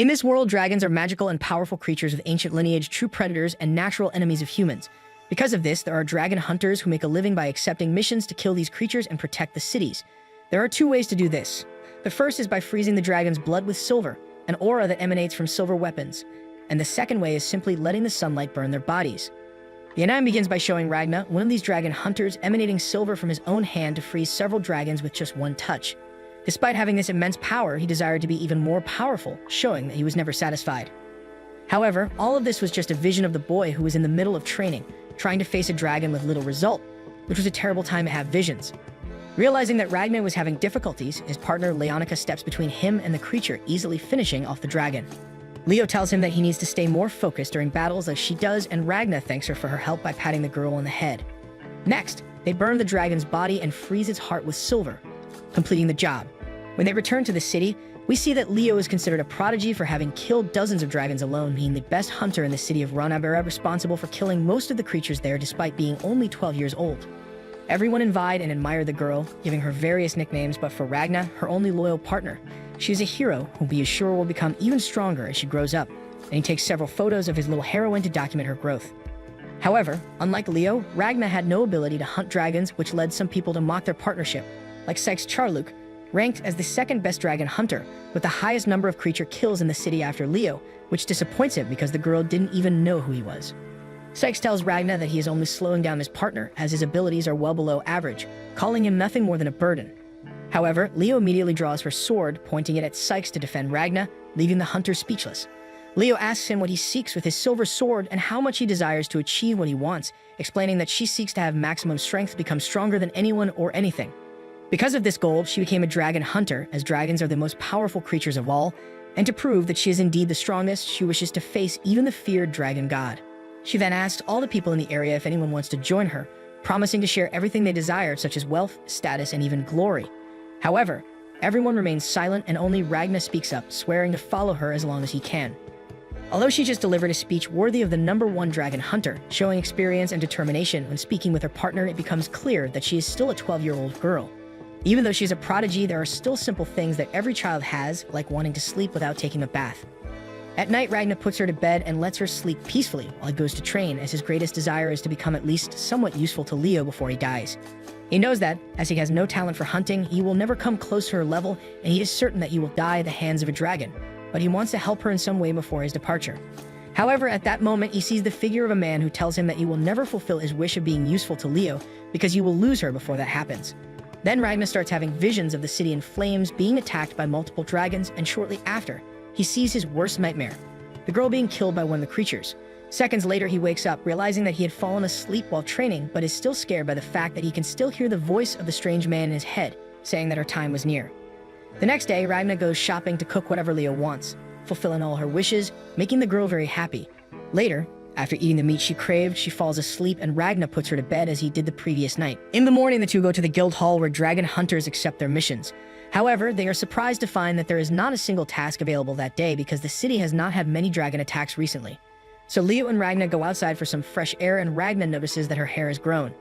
In this world, dragons are magical and powerful creatures with ancient lineage, true predators, and natural enemies of humans. Because of this, there are dragon hunters who make a living by accepting missions to kill these creatures and protect the cities. There are two ways to do this. The first is by freezing the dragon's blood with silver, an aura that emanates from silver weapons. And the second way is simply letting the sunlight burn their bodies. The anime begins by showing Ragna, one of these dragon hunters, emanating silver from his own hand to freeze several dragons with just one touch. Despite having this immense power, he desired to be even more powerful, showing that he was never satisfied. However, all of this was just a vision of the boy who was in the middle of training, trying to face a dragon with little result, which was a terrible time to have visions. Realizing that Ragna was having difficulties, his partner Leonica steps between him and the creature, easily finishing off the dragon. Leo tells him that he needs to stay more focused during battles as she does, and Ragna thanks her for her help by patting the girl on the head. Next, they burn the dragon's body and freeze its heart with silver, completing the job. When they return to the city, we see that Leo is considered a prodigy for having killed dozens of dragons alone, being the best hunter in the city of Ranabera, responsible for killing most of the creatures there despite being only 12 years old. Everyone envied and admired the girl, giving her various nicknames, but for Ragna, her only loyal partner, she is a hero whom he is sure will become even stronger as she grows up, and he takes several photos of his little heroine to document her growth. However, unlike Leo, Ragna had no ability to hunt dragons, which led some people to mock their partnership, like Sykes Charluk, ranked as the second best dragon hunter, with the highest number of creature kills in the city after Leo, which disappoints him because the girl didn't even know who he was. Sykes tells Ragna that he is only slowing down his partner, as his abilities are well below average, calling him nothing more than a burden. However, Leo immediately draws her sword, pointing it at Sykes to defend Ragna, leaving the hunter speechless. Leo asks him what he seeks with his silver sword and how much he desires to achieve what he wants, explaining that she seeks to have maximum strength, become stronger than anyone or anything. Because of this goal, she became a dragon hunter, as dragons are the most powerful creatures of all, and to prove that she is indeed the strongest, she wishes to face even the feared dragon god. She then asked all the people in the area if anyone wants to join her, promising to share everything they desired, such as wealth, status, and even glory. However, everyone remains silent and only Ragna speaks up, swearing to follow her as long as he can. Although she just delivered a speech worthy of the #1 dragon hunter, showing experience and determination when speaking with her partner, it becomes clear that she is still a 12-year-old girl. Even though she's a prodigy, there are still simple things that every child has, like wanting to sleep without taking a bath. At night, Ragna puts her to bed and lets her sleep peacefully while he goes to train, as his greatest desire is to become at least somewhat useful to Leo before he dies. He knows that, as he has no talent for hunting, he will never come close to her level, and he is certain that he will die at the hands of a dragon, but he wants to help her in some way before his departure. However, at that moment, he sees the figure of a man who tells him that he will never fulfill his wish of being useful to Leo because he will lose her before that happens. Then Ragna starts having visions of the city in flames, being attacked by multiple dragons, and shortly after, he sees his worst nightmare, the girl being killed by one of the creatures. Seconds later, he wakes up, realizing that he had fallen asleep while training, but is still scared by the fact that he can still hear the voice of the strange man in his head, saying that her time was near. The next day, Ragna goes shopping to cook whatever Leo wants, fulfilling all her wishes, making the girl very happy. Later, after eating the meat she craved, she falls asleep and Ragna puts her to bed as he did the previous night. In the morning, the two go to the guild hall where dragon hunters accept their missions. However, they are surprised to find that there is not a single task available that day because the city has not had many dragon attacks recently. So Leo and Ragna go outside for some fresh air, and Ragna notices that her hair has grown.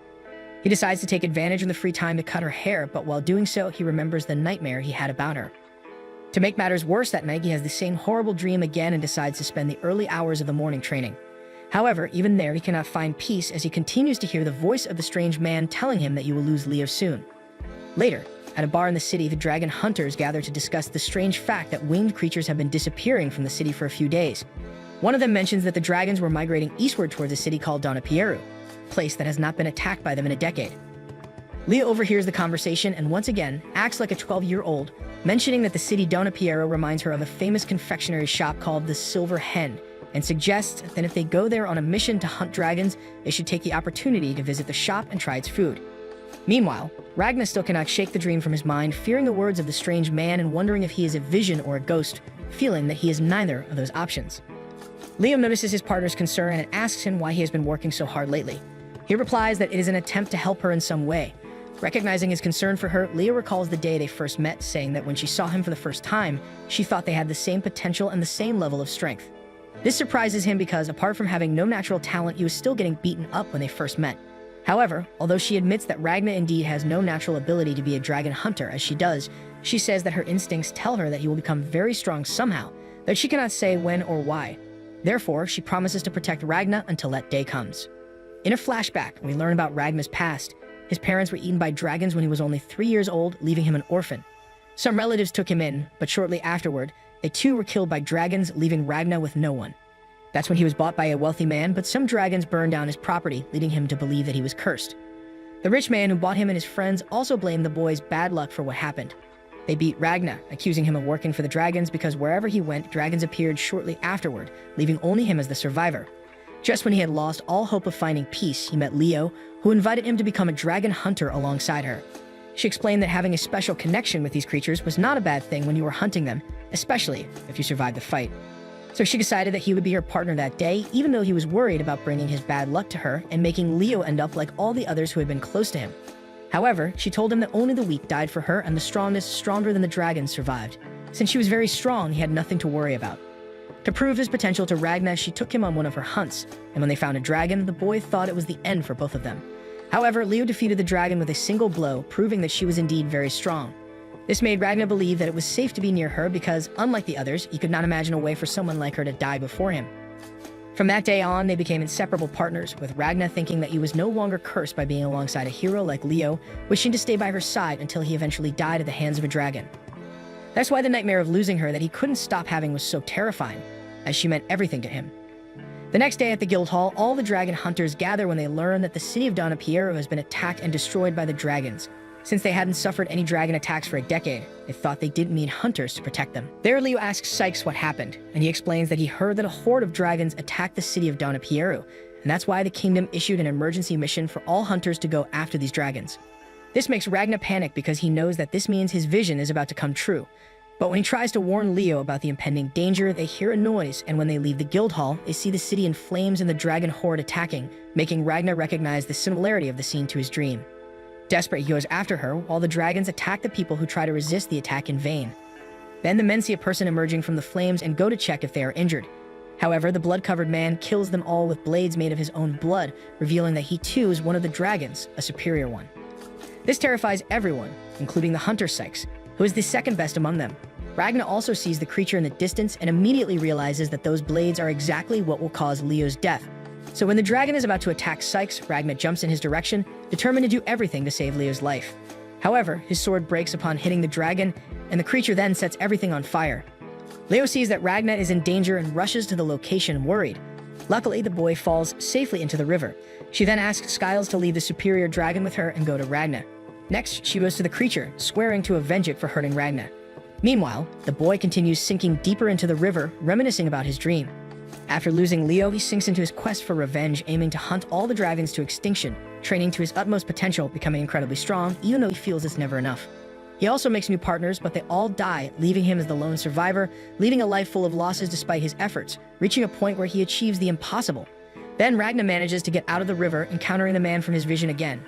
He decides to take advantage of the free time to cut her hair, but while doing so, he remembers the nightmare he had about her. To make matters worse, that night he has the same horrible dream again and decides to spend the early hours of the morning training. However, even there, he cannot find peace as he continues to hear the voice of the strange man telling him that you will lose Leo soon. Later, at a bar in the city, the dragon hunters gather to discuss the strange fact that winged creatures have been disappearing from the city for a few days. One of them mentions that the dragons were migrating eastward towards a city called Donapieru, a place that has not been attacked by them in a decade. Leo overhears the conversation and once again acts like a 12-year-old, mentioning that the city Donapieru reminds her of a famous confectionery shop called the Silver Hen, and suggests that if they go there on a mission to hunt dragons, they should take the opportunity to visit the shop and try its food. Meanwhile, Ragna still cannot shake the dream from his mind, fearing the words of the strange man and wondering if he is a vision or a ghost, feeling that he is neither of those options. Leo notices his partner's concern and asks him why he has been working so hard lately. He replies that it is an attempt to help her in some way. Recognizing his concern for her, Leo recalls the day they first met, saying that when she saw him for the first time, she thought they had the same potential and the same level of strength. This surprises him because, apart from having no natural talent, he was still getting beaten up when they first met. However, although she admits that Ragna indeed has no natural ability to be a dragon hunter, as she does, she says that her instincts tell her that he will become very strong somehow, though she cannot say when or why. Therefore, she promises to protect Ragna until that day comes. In a flashback, we learn about Ragna's past. His parents were eaten by dragons when he was only 3 years old, leaving him an orphan. Some relatives took him in, but shortly afterward, they too were killed by dragons, leaving Ragna with no one. That's when he was bought by a wealthy man, but some dragons burned down his property, leading him to believe that he was cursed. The rich man who bought him and his friends also blamed the boy's bad luck for what happened. They beat Ragna, accusing him of working for the dragons because wherever he went, dragons appeared shortly afterward, leaving only him as the survivor. Just when he had lost all hope of finding peace, he met Leo, who invited him to become a dragon hunter alongside her. She explained that having a special connection with these creatures was not a bad thing when you were hunting them, especially if you survived the fight. So she decided that he would be her partner that day, even though he was worried about bringing his bad luck to her and making Leo end up like all the others who had been close to him. However, she told him that only the weak died for her and the strongest, stronger than the dragons, survived. Since she was very strong, he had nothing to worry about. To prove his potential to Ragna, she took him on one of her hunts, and when they found a dragon, the boy thought it was the end for both of them. However, Leo defeated the dragon with a single blow, proving that she was indeed very strong. This made Ragna believe that it was safe to be near her because, unlike the others, he could not imagine a way for someone like her to die before him. From that day on, they became inseparable partners, with Ragna thinking that he was no longer cursed by being alongside a hero like Leo, wishing to stay by her side until he eventually died at the hands of a dragon. That's why the nightmare of losing her that he couldn't stop having was so terrifying, as she meant everything to him. The next day at the Guildhall, all the dragon hunters gather when they learn that the city of Dona Piero has been attacked and destroyed by the dragons. Since they hadn't suffered any dragon attacks for a decade, they thought they didn't need hunters to protect them. There, Leo asks Sykes what happened, and he explains that he heard that a horde of dragons attacked the city of Dona Piero, and that's why the kingdom issued an emergency mission for all hunters to go after these dragons. This makes Ragna panic because he knows that this means his vision is about to come true. But when he tries to warn Leo about the impending danger, they hear a noise, and when they leave the Guildhall, they see the city in flames and the dragon horde attacking, making Ragna recognize the similarity of the scene to his dream. Desperate, he goes after her, while the dragons attack the people who try to resist the attack in vain. Then the men see a person emerging from the flames and go to check if they are injured. However, the blood-covered man kills them all with blades made of his own blood, revealing that he too is one of the dragons, a superior one. This terrifies everyone, including the hunter Sykes, who is the second best among them. Ragna also sees the creature in the distance and immediately realizes that those blades are exactly what will cause Leo's death. So when the dragon is about to attack Sykes, Ragna jumps in his direction, determined to do everything to save Leo's life. However, his sword breaks upon hitting the dragon, and the creature then sets everything on fire. Leo sees that Ragna is in danger and rushes to the location worried. Luckily, the boy falls safely into the river. She then asks Skiles to leave the superior dragon with her and go to Ragna. Next, she goes to the creature, swearing to avenge it for hurting Ragna. Meanwhile, the boy continues sinking deeper into the river, reminiscing about his dream. After losing Leo, he sinks into his quest for revenge, aiming to hunt all the dragons to extinction, training to his utmost potential, becoming incredibly strong, even though he feels it's never enough. He also makes new partners, but they all die, leaving him as the lone survivor, leading a life full of losses despite his efforts, reaching a point where he achieves the impossible. Then Ragna manages to get out of the river, encountering the man from his vision again.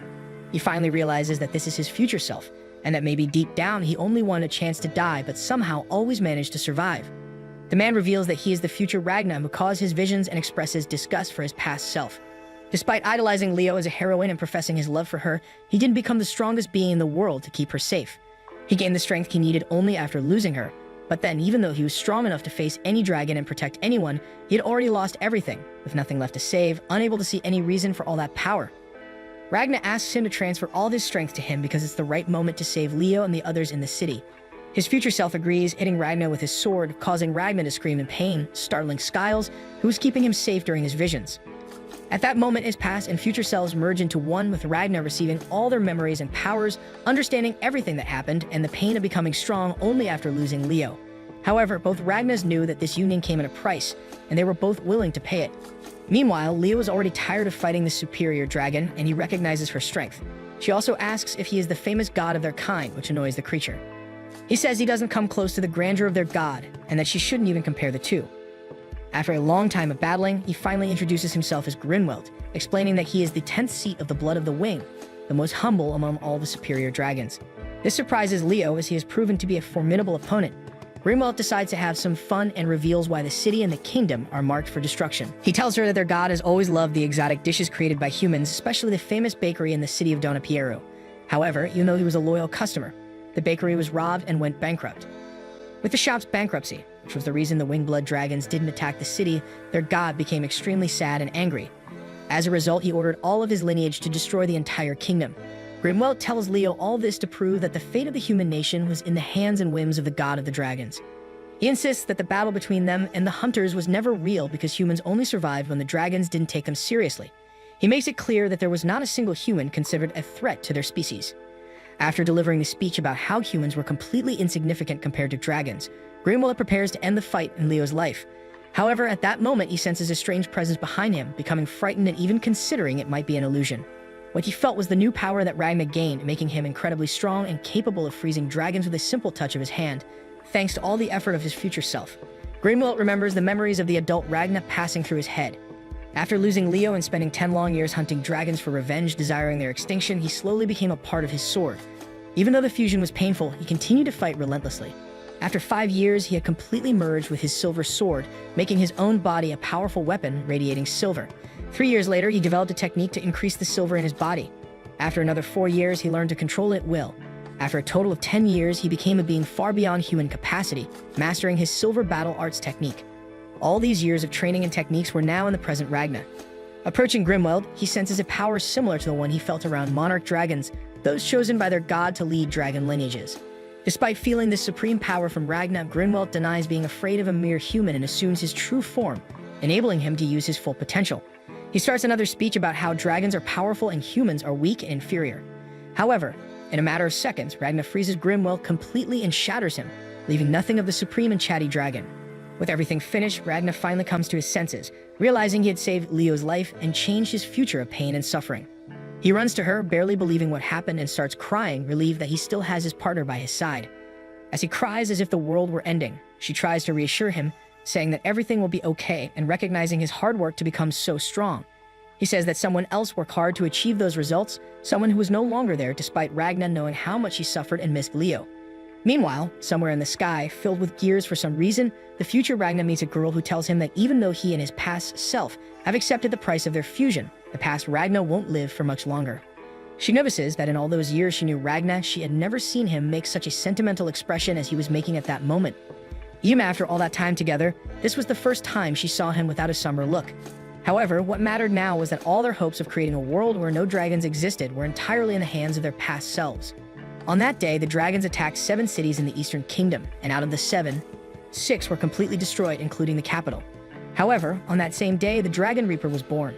He finally realizes that this is his future self, and that maybe deep down he only wanted a chance to die, but somehow always managed to survive. The man reveals that he is the future Ragna who caused his visions and expresses disgust for his past self. Despite idolizing Leo as a heroine and professing his love for her, he didn't become the strongest being in the world to keep her safe. He gained the strength he needed only after losing her, but then even though he was strong enough to face any dragon and protect anyone, he had already lost everything, with nothing left to save, unable to see any reason for all that power. Ragna asks him to transfer all his strength to him because it's the right moment to save Leo and the others in the city. His future self agrees, hitting Ragna with his sword, causing Ragna to scream in pain, startling Skiles, who was keeping him safe during his visions. At that moment, his past and future selves merge into one, with Ragna receiving all their memories and powers, understanding everything that happened, and the pain of becoming strong only after losing Leo. However, both Ragnas knew that this union came at a price, and they were both willing to pay it. Meanwhile, Leo is already tired of fighting the superior dragon, and he recognizes her strength. She also asks if he is the famous god of their kind, which annoys the creature. He says he doesn't come close to the grandeur of their god, and that she shouldn't even compare the two. After a long time of battling, he finally introduces himself as Grinwelt, explaining that he is the 10th seat of the Blood of the Wing, the most humble among all the superior dragons. This surprises Leo as he has proven to be a formidable opponent. Grinwelt decides to have some fun and reveals why the city and the kingdom are marked for destruction. He tells her that their god has always loved the exotic dishes created by humans, especially the famous bakery in the city of Dona Piero. However, even though he was a loyal customer, the bakery was robbed and went bankrupt. With the shop's bankruptcy, which was the reason the winged-blood dragons didn't attack the city, their god became extremely sad and angry. As a result, he ordered all of his lineage to destroy the entire kingdom. Grimwelt tells Leo all this to prove that the fate of the human nation was in the hands and whims of the god of the dragons. He insists that the battle between them and the hunters was never real because humans only survived when the dragons didn't take them seriously. He makes it clear that there was not a single human considered a threat to their species. After delivering the speech about how humans were completely insignificant compared to dragons, Grimwelt prepares to end the fight in Leo's life. However, at that moment, he senses a strange presence behind him, becoming frightened and even considering it might be an illusion. What he felt was the new power that Ragna gained, making him incredibly strong and capable of freezing dragons with a simple touch of his hand, thanks to all the effort of his future self. Grimwelt remembers the memories of the adult Ragna passing through his head. After losing Leo and spending 10 long years hunting dragons for revenge, desiring their extinction, he slowly became a part of his sword. Even though the fusion was painful, he continued to fight relentlessly. After 5 years, he had completely merged with his silver sword, making his own body a powerful weapon radiating silver. 3 years later, he developed a technique to increase the silver in his body. After another 4 years, he learned to control it at will. After a total of 10 years, he became a being far beyond human capacity, mastering his silver battle arts technique. All these years of training and techniques were now in the present Ragna. Approaching Grimwelt, he senses a power similar to the one he felt around monarch dragons, those chosen by their god to lead dragon lineages. Despite feeling this supreme power from Ragna, Grimwelt denies being afraid of a mere human and assumes his true form, enabling him to use his full potential. He starts another speech about how dragons are powerful and humans are weak and inferior. However, in a matter of seconds, Ragna freezes Grimwelt completely and shatters him, leaving nothing of the supreme and chatty dragon. With everything finished, Ragna finally comes to his senses, realizing he had saved Leo's life and changed his future of pain and suffering. He runs to her, barely believing what happened, and starts crying, relieved that he still has his partner by his side. As he cries as if the world were ending, she tries to reassure him, saying that everything will be okay and recognizing his hard work to become so strong. He says that someone else worked hard to achieve those results, someone who was no longer there despite Ragna knowing how much he suffered and missed Leo. Meanwhile, somewhere in the sky, filled with gears for some reason, the future Ragna meets a girl who tells him that even though he and his past self have accepted the price of their fusion, the past Ragna won't live for much longer. She notices that in all those years she knew Ragna, she had never seen him make such a sentimental expression as he was making at that moment. Even after all that time together, this was the first time she saw him without a somber look. However, what mattered now was that all their hopes of creating a world where no dragons existed were entirely in the hands of their past selves. On that day, the dragons attacked 7 cities in the Eastern Kingdom, and out of the 7, 6 were completely destroyed, including the capital. However, on that same day, the Dragon Reaper was born.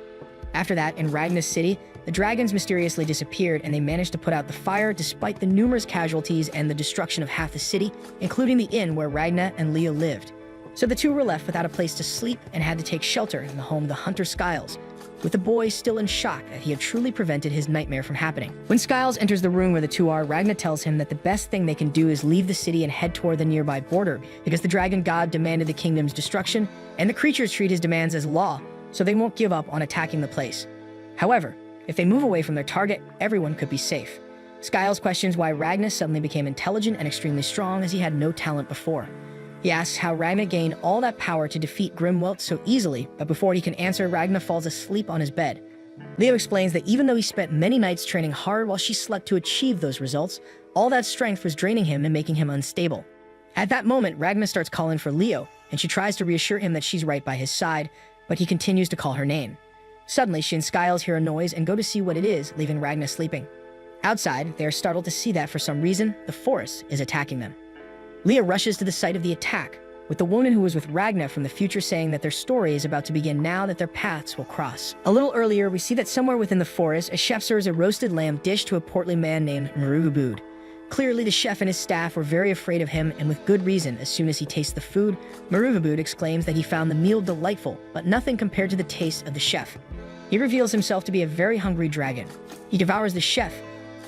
After that, in Ragna's city, the dragons mysteriously disappeared and they managed to put out the fire despite the numerous casualties and the destruction of half the city, including the inn where Ragna and Leo lived. So the two were left without a place to sleep and had to take shelter in the home of the hunter Skiles, with the boy still in shock that he had truly prevented his nightmare from happening. When Skiles enters the room where the two are, Ragna tells him that the best thing they can do is leave the city and head toward the nearby border because the dragon god demanded the kingdom's destruction, and the creatures treat his demands as law, so they won't give up on attacking the place. However, if they move away from their target, everyone could be safe. Skiles questions why Ragna suddenly became intelligent and extremely strong as he had no talent before. He asks how Ragna gained all that power to defeat Grimwelt so easily, but before he can answer, Ragna falls asleep on his bed. Leo explains that even though he spent many nights training hard while she slept to achieve those results, all that strength was draining him and making him unstable. At that moment, Ragna starts calling for Leo, and she tries to reassure him that she's right by his side, but he continues to call her name. Suddenly, she and Skiles hear a noise and go to see what it is, leaving Ragna sleeping. Outside, they are startled to see that, for some reason, the forest is attacking them. Leo rushes to the site of the attack, with the woman who was with Ragna from the future saying that their story is about to begin now that their paths will cross. A little earlier, we see that somewhere within the forest, a chef serves a roasted lamb dish to a portly man named Marugubud. Clearly, the chef and his staff were very afraid of him, and with good reason. As soon as he tastes the food, Marugubud exclaims that he found the meal delightful, but nothing compared to the taste of the chef. He reveals himself to be a very hungry dragon. He devours the chef,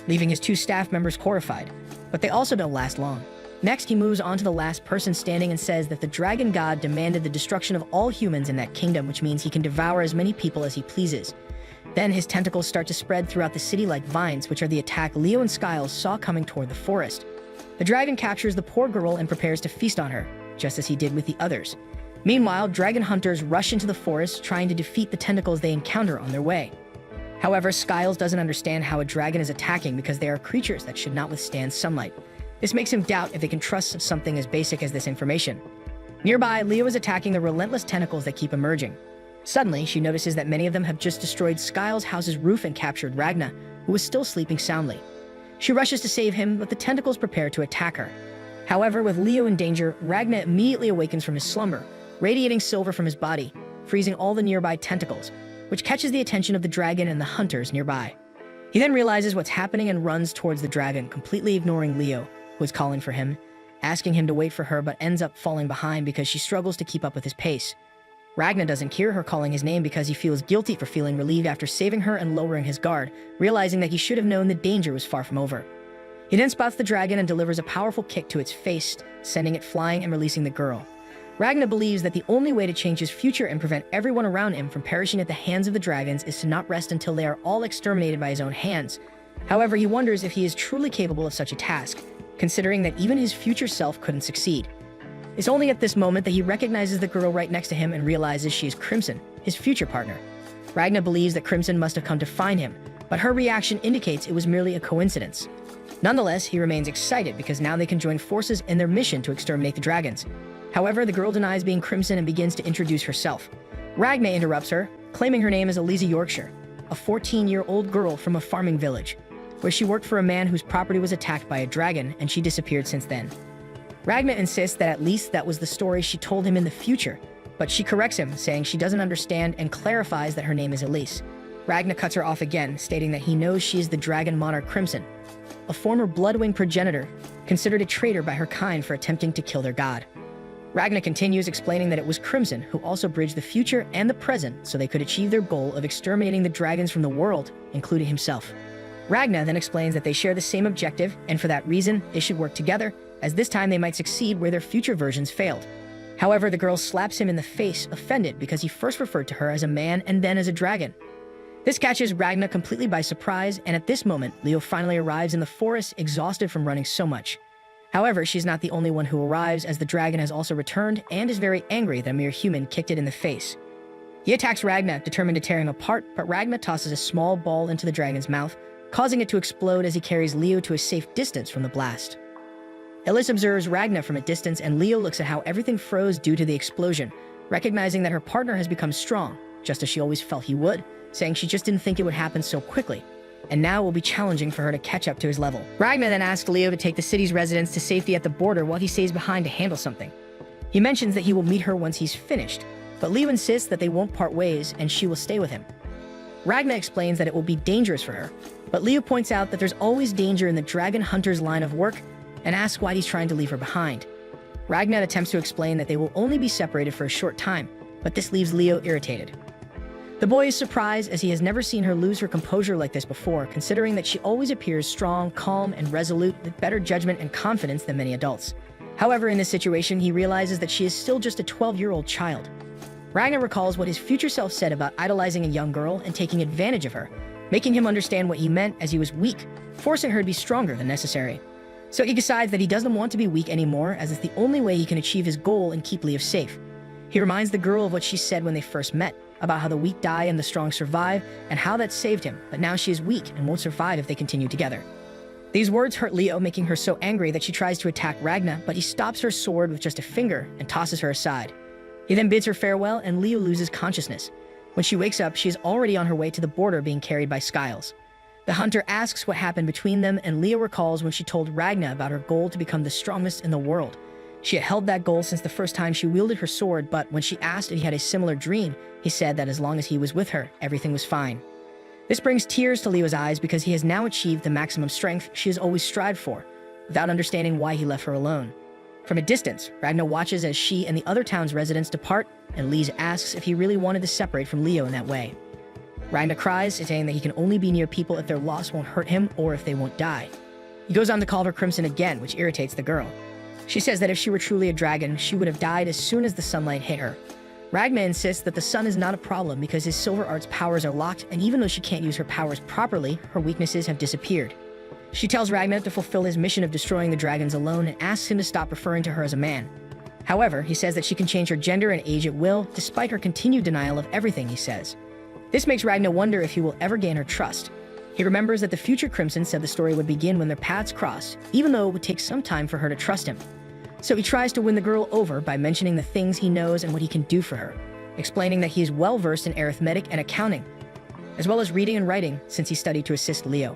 leaving his 2 staff members horrified, but they also don't last long. Next, he moves on to the last person standing and says that the dragon god demanded the destruction of all humans in that kingdom, which means he can devour as many people as he pleases. Then his tentacles start to spread throughout the city like vines, which are the attack Leo and Skiles saw coming toward the forest. The dragon captures the poor girl and prepares to feast on her, just as he did with the others. Meanwhile, dragon hunters rush into the forest, trying to defeat the tentacles they encounter on their way. However, Skiles doesn't understand how a dragon is attacking because they are creatures that should not withstand sunlight. This makes him doubt if they can trust something as basic as this information. Nearby, Leo is attacking the relentless tentacles that keep emerging. Suddenly, she notices that many of them have just destroyed Skyle's house's roof and captured Ragna, who was still sleeping soundly. She rushes to save him, but the tentacles prepare to attack her. However, with Leo in danger, Ragna immediately awakens from his slumber, radiating silver from his body, freezing all the nearby tentacles, which catches the attention of the dragon and the hunters nearby. He then realizes what's happening and runs towards the dragon, completely ignoring Leo, who is calling for him, asking him to wait for her but ends up falling behind because she struggles to keep up with his pace. Ragna doesn't hear her calling his name because he feels guilty for feeling relieved after saving her and lowering his guard, realizing that he should have known the danger was far from over. He then spots the dragon and delivers a powerful kick to its face, sending it flying and releasing the girl. Ragna believes that the only way to change his future and prevent everyone around him from perishing at the hands of the dragons is to not rest until they are all exterminated by his own hands. However, he wonders if he is truly capable of such a task, considering that even his future self couldn't succeed. It's only at this moment that he recognizes the girl right next to him and realizes she is Crimson, his future partner. Ragna believes that Crimson must have come to find him, but her reaction indicates it was merely a coincidence. Nonetheless, he remains excited because now they can join forces in their mission to exterminate the dragons. However, the girl denies being Crimson and begins to introduce herself. Ragna interrupts her, claiming her name is Eliza Yorkshire, a 14-year-old girl from a farming village, where she worked for a man whose property was attacked by a dragon and she disappeared since then. Ragna insists that at least that was the story she told him in the future, but she corrects him, saying she doesn't understand and clarifies that her name is Elise. Ragna cuts her off again, stating that he knows she is the dragon monarch Crimson, a former Bloodwing progenitor, considered a traitor by her kind for attempting to kill their god. Ragna continues, explaining that it was Crimson who also bridged the future and the present so they could achieve their goal of exterminating the dragons from the world, including himself. Ragna then explains that they share the same objective, and for that reason, they should work together, as this time they might succeed where their future versions failed. However, the girl slaps him in the face, offended because he first referred to her as a man and then as a dragon. This catches Ragna completely by surprise, and at this moment, Leo finally arrives in the forest, exhausted from running so much. However, she's not the only one who arrives, as the dragon has also returned and is very angry that a mere human kicked it in the face. He attacks Ragna, determined to tear him apart, but Ragna tosses a small ball into the dragon's mouth, causing it to explode as he carries Leo to a safe distance from the blast. Elise observes Ragna from a distance, and Leo looks at how everything froze due to the explosion, recognizing that her partner has become strong, just as she always felt he would, saying she just didn't think it would happen so quickly, and now it will be challenging for her to catch up to his level. Ragna then asks Leo to take the city's residents to safety at the border while he stays behind to handle something. He mentions that he will meet her once he's finished, but Leo insists that they won't part ways and she will stay with him. Ragna explains that it will be dangerous for her, but Leo points out that there's always danger in the dragon hunter's line of work and asks why he's trying to leave her behind. Ragna attempts to explain that they will only be separated for a short time, but this leaves Leo irritated. The boy is surprised, as he has never seen her lose her composure like this before, considering that she always appears strong, calm, and resolute, with better judgment and confidence than many adults. However, in this situation, he realizes that she is still just a 12-year-old child. Ragna recalls what his future self said about idolizing a young girl and taking advantage of her, making him understand what he meant, as he was weak, forcing her to be stronger than necessary. So he decides that he doesn't want to be weak anymore, as it's the only way he can achieve his goal and keep Leo safe. He reminds the girl of what she said when they first met, about how the weak die and the strong survive, and how that saved him, but now she is weak and won't survive if they continue together. These words hurt Leo, making her so angry that she tries to attack Ragna, but he stops her sword with just a finger and tosses her aside. He then bids her farewell, and Leo loses consciousness. When she wakes up, she is already on her way to the border, being carried by Skiles. The hunter asks what happened between them, and Leo recalls when she told Ragna about her goal to become the strongest in the world. She had held that goal since the first time she wielded her sword, but when she asked if he had a similar dream, he said that as long as he was with her, everything was fine. This brings tears to Leo's eyes because he has now achieved the maximum strength she has always strived for, without understanding why he left her alone. From a distance, Ragna watches as she and the other town's residents depart, and Lise asks if he really wanted to separate from Leo in that way. Ragna cries, saying that he can only be near people if their loss won't hurt him or if they won't die. He goes on to call her Crimson again, which irritates the girl. She says that if she were truly a dragon, she would have died as soon as the sunlight hit her. Ragna insists that the sun is not a problem because his Silver Art's powers are locked, and even though she can't use her powers properly, her weaknesses have disappeared. She tells Ragna to fulfill his mission of destroying the dragons alone and asks him to stop referring to her as a man. However, he says that she can change her gender and age at will, despite her continued denial of everything he says. This makes Ragna wonder if he will ever gain her trust. He remembers that the future Crimson said the story would begin when their paths cross, even though it would take some time for her to trust him. So he tries to win the girl over by mentioning the things he knows and what he can do for her, explaining that he is well-versed in arithmetic and accounting, as well as reading and writing since he studied to assist Leo.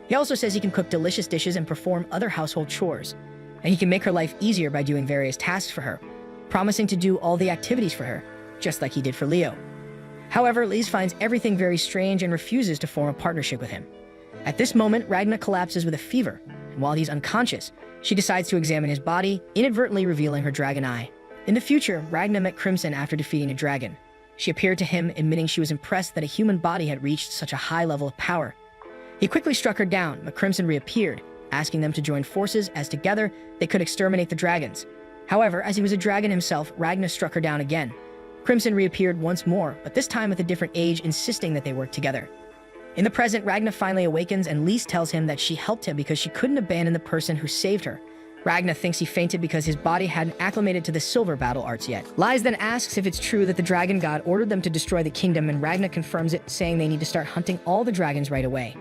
He also says he can cook delicious dishes and perform other household chores, and he can make her life easier by doing various tasks for her, promising to do all the activities for her, just like he did for Leo. However, Lise finds everything very strange and refuses to form a partnership with him. At this moment, Ragna collapses with a fever, and while he's unconscious, she decides to examine his body, inadvertently revealing her dragon eye. In the future, Ragna met Crimson after defeating a dragon. She appeared to him, admitting she was impressed that a human body had reached such a high level of power. He quickly struck her down, but Crimson reappeared, asking them to join forces as together they could exterminate the dragons. However, as he was a dragon himself, Ragna struck her down again. Crimson reappeared once more, but this time with a different age, insisting that they work together. In the present, Ragna finally awakens and Lise tells him that she helped him because she couldn't abandon the person who saved her. Ragna thinks he fainted because his body hadn't acclimated to the silver battle arts yet. Lise then asks if it's true that the dragon god ordered them to destroy the kingdom, and Ragna confirms it, saying they need to start hunting all the dragons right away.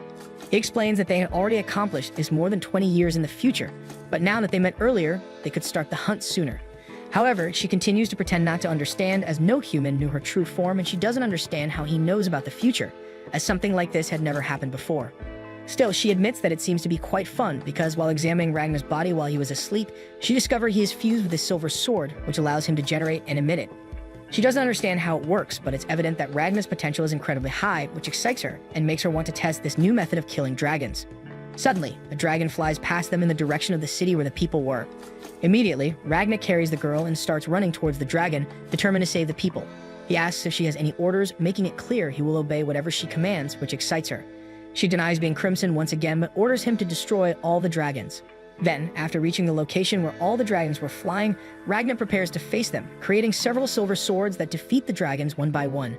He explains that they had already accomplished this more than 20 years in the future, but now that they met earlier, they could start the hunt sooner. However, she continues to pretend not to understand, as no human knew her true form, and she doesn't understand how he knows about the future, as something like this had never happened before. Still, she admits that it seems to be quite fun, because while examining Ragna's body while he was asleep, she discovered he is fused with his silver sword, which allows him to generate and emit it. She doesn't understand how it works, but it's evident that Ragna's potential is incredibly high, which excites her and makes her want to test this new method of killing dragons. Suddenly, a dragon flies past them in the direction of the city where the people were. Immediately, Ragna carries the girl and starts running towards the dragon, determined to save the people. He asks if she has any orders, making it clear he will obey whatever she commands, which excites her. She denies being Crimson once again, but orders him to destroy all the dragons. Then, after reaching the location where all the dragons were flying, Ragna prepares to face them, creating several silver swords that defeat the dragons one by one.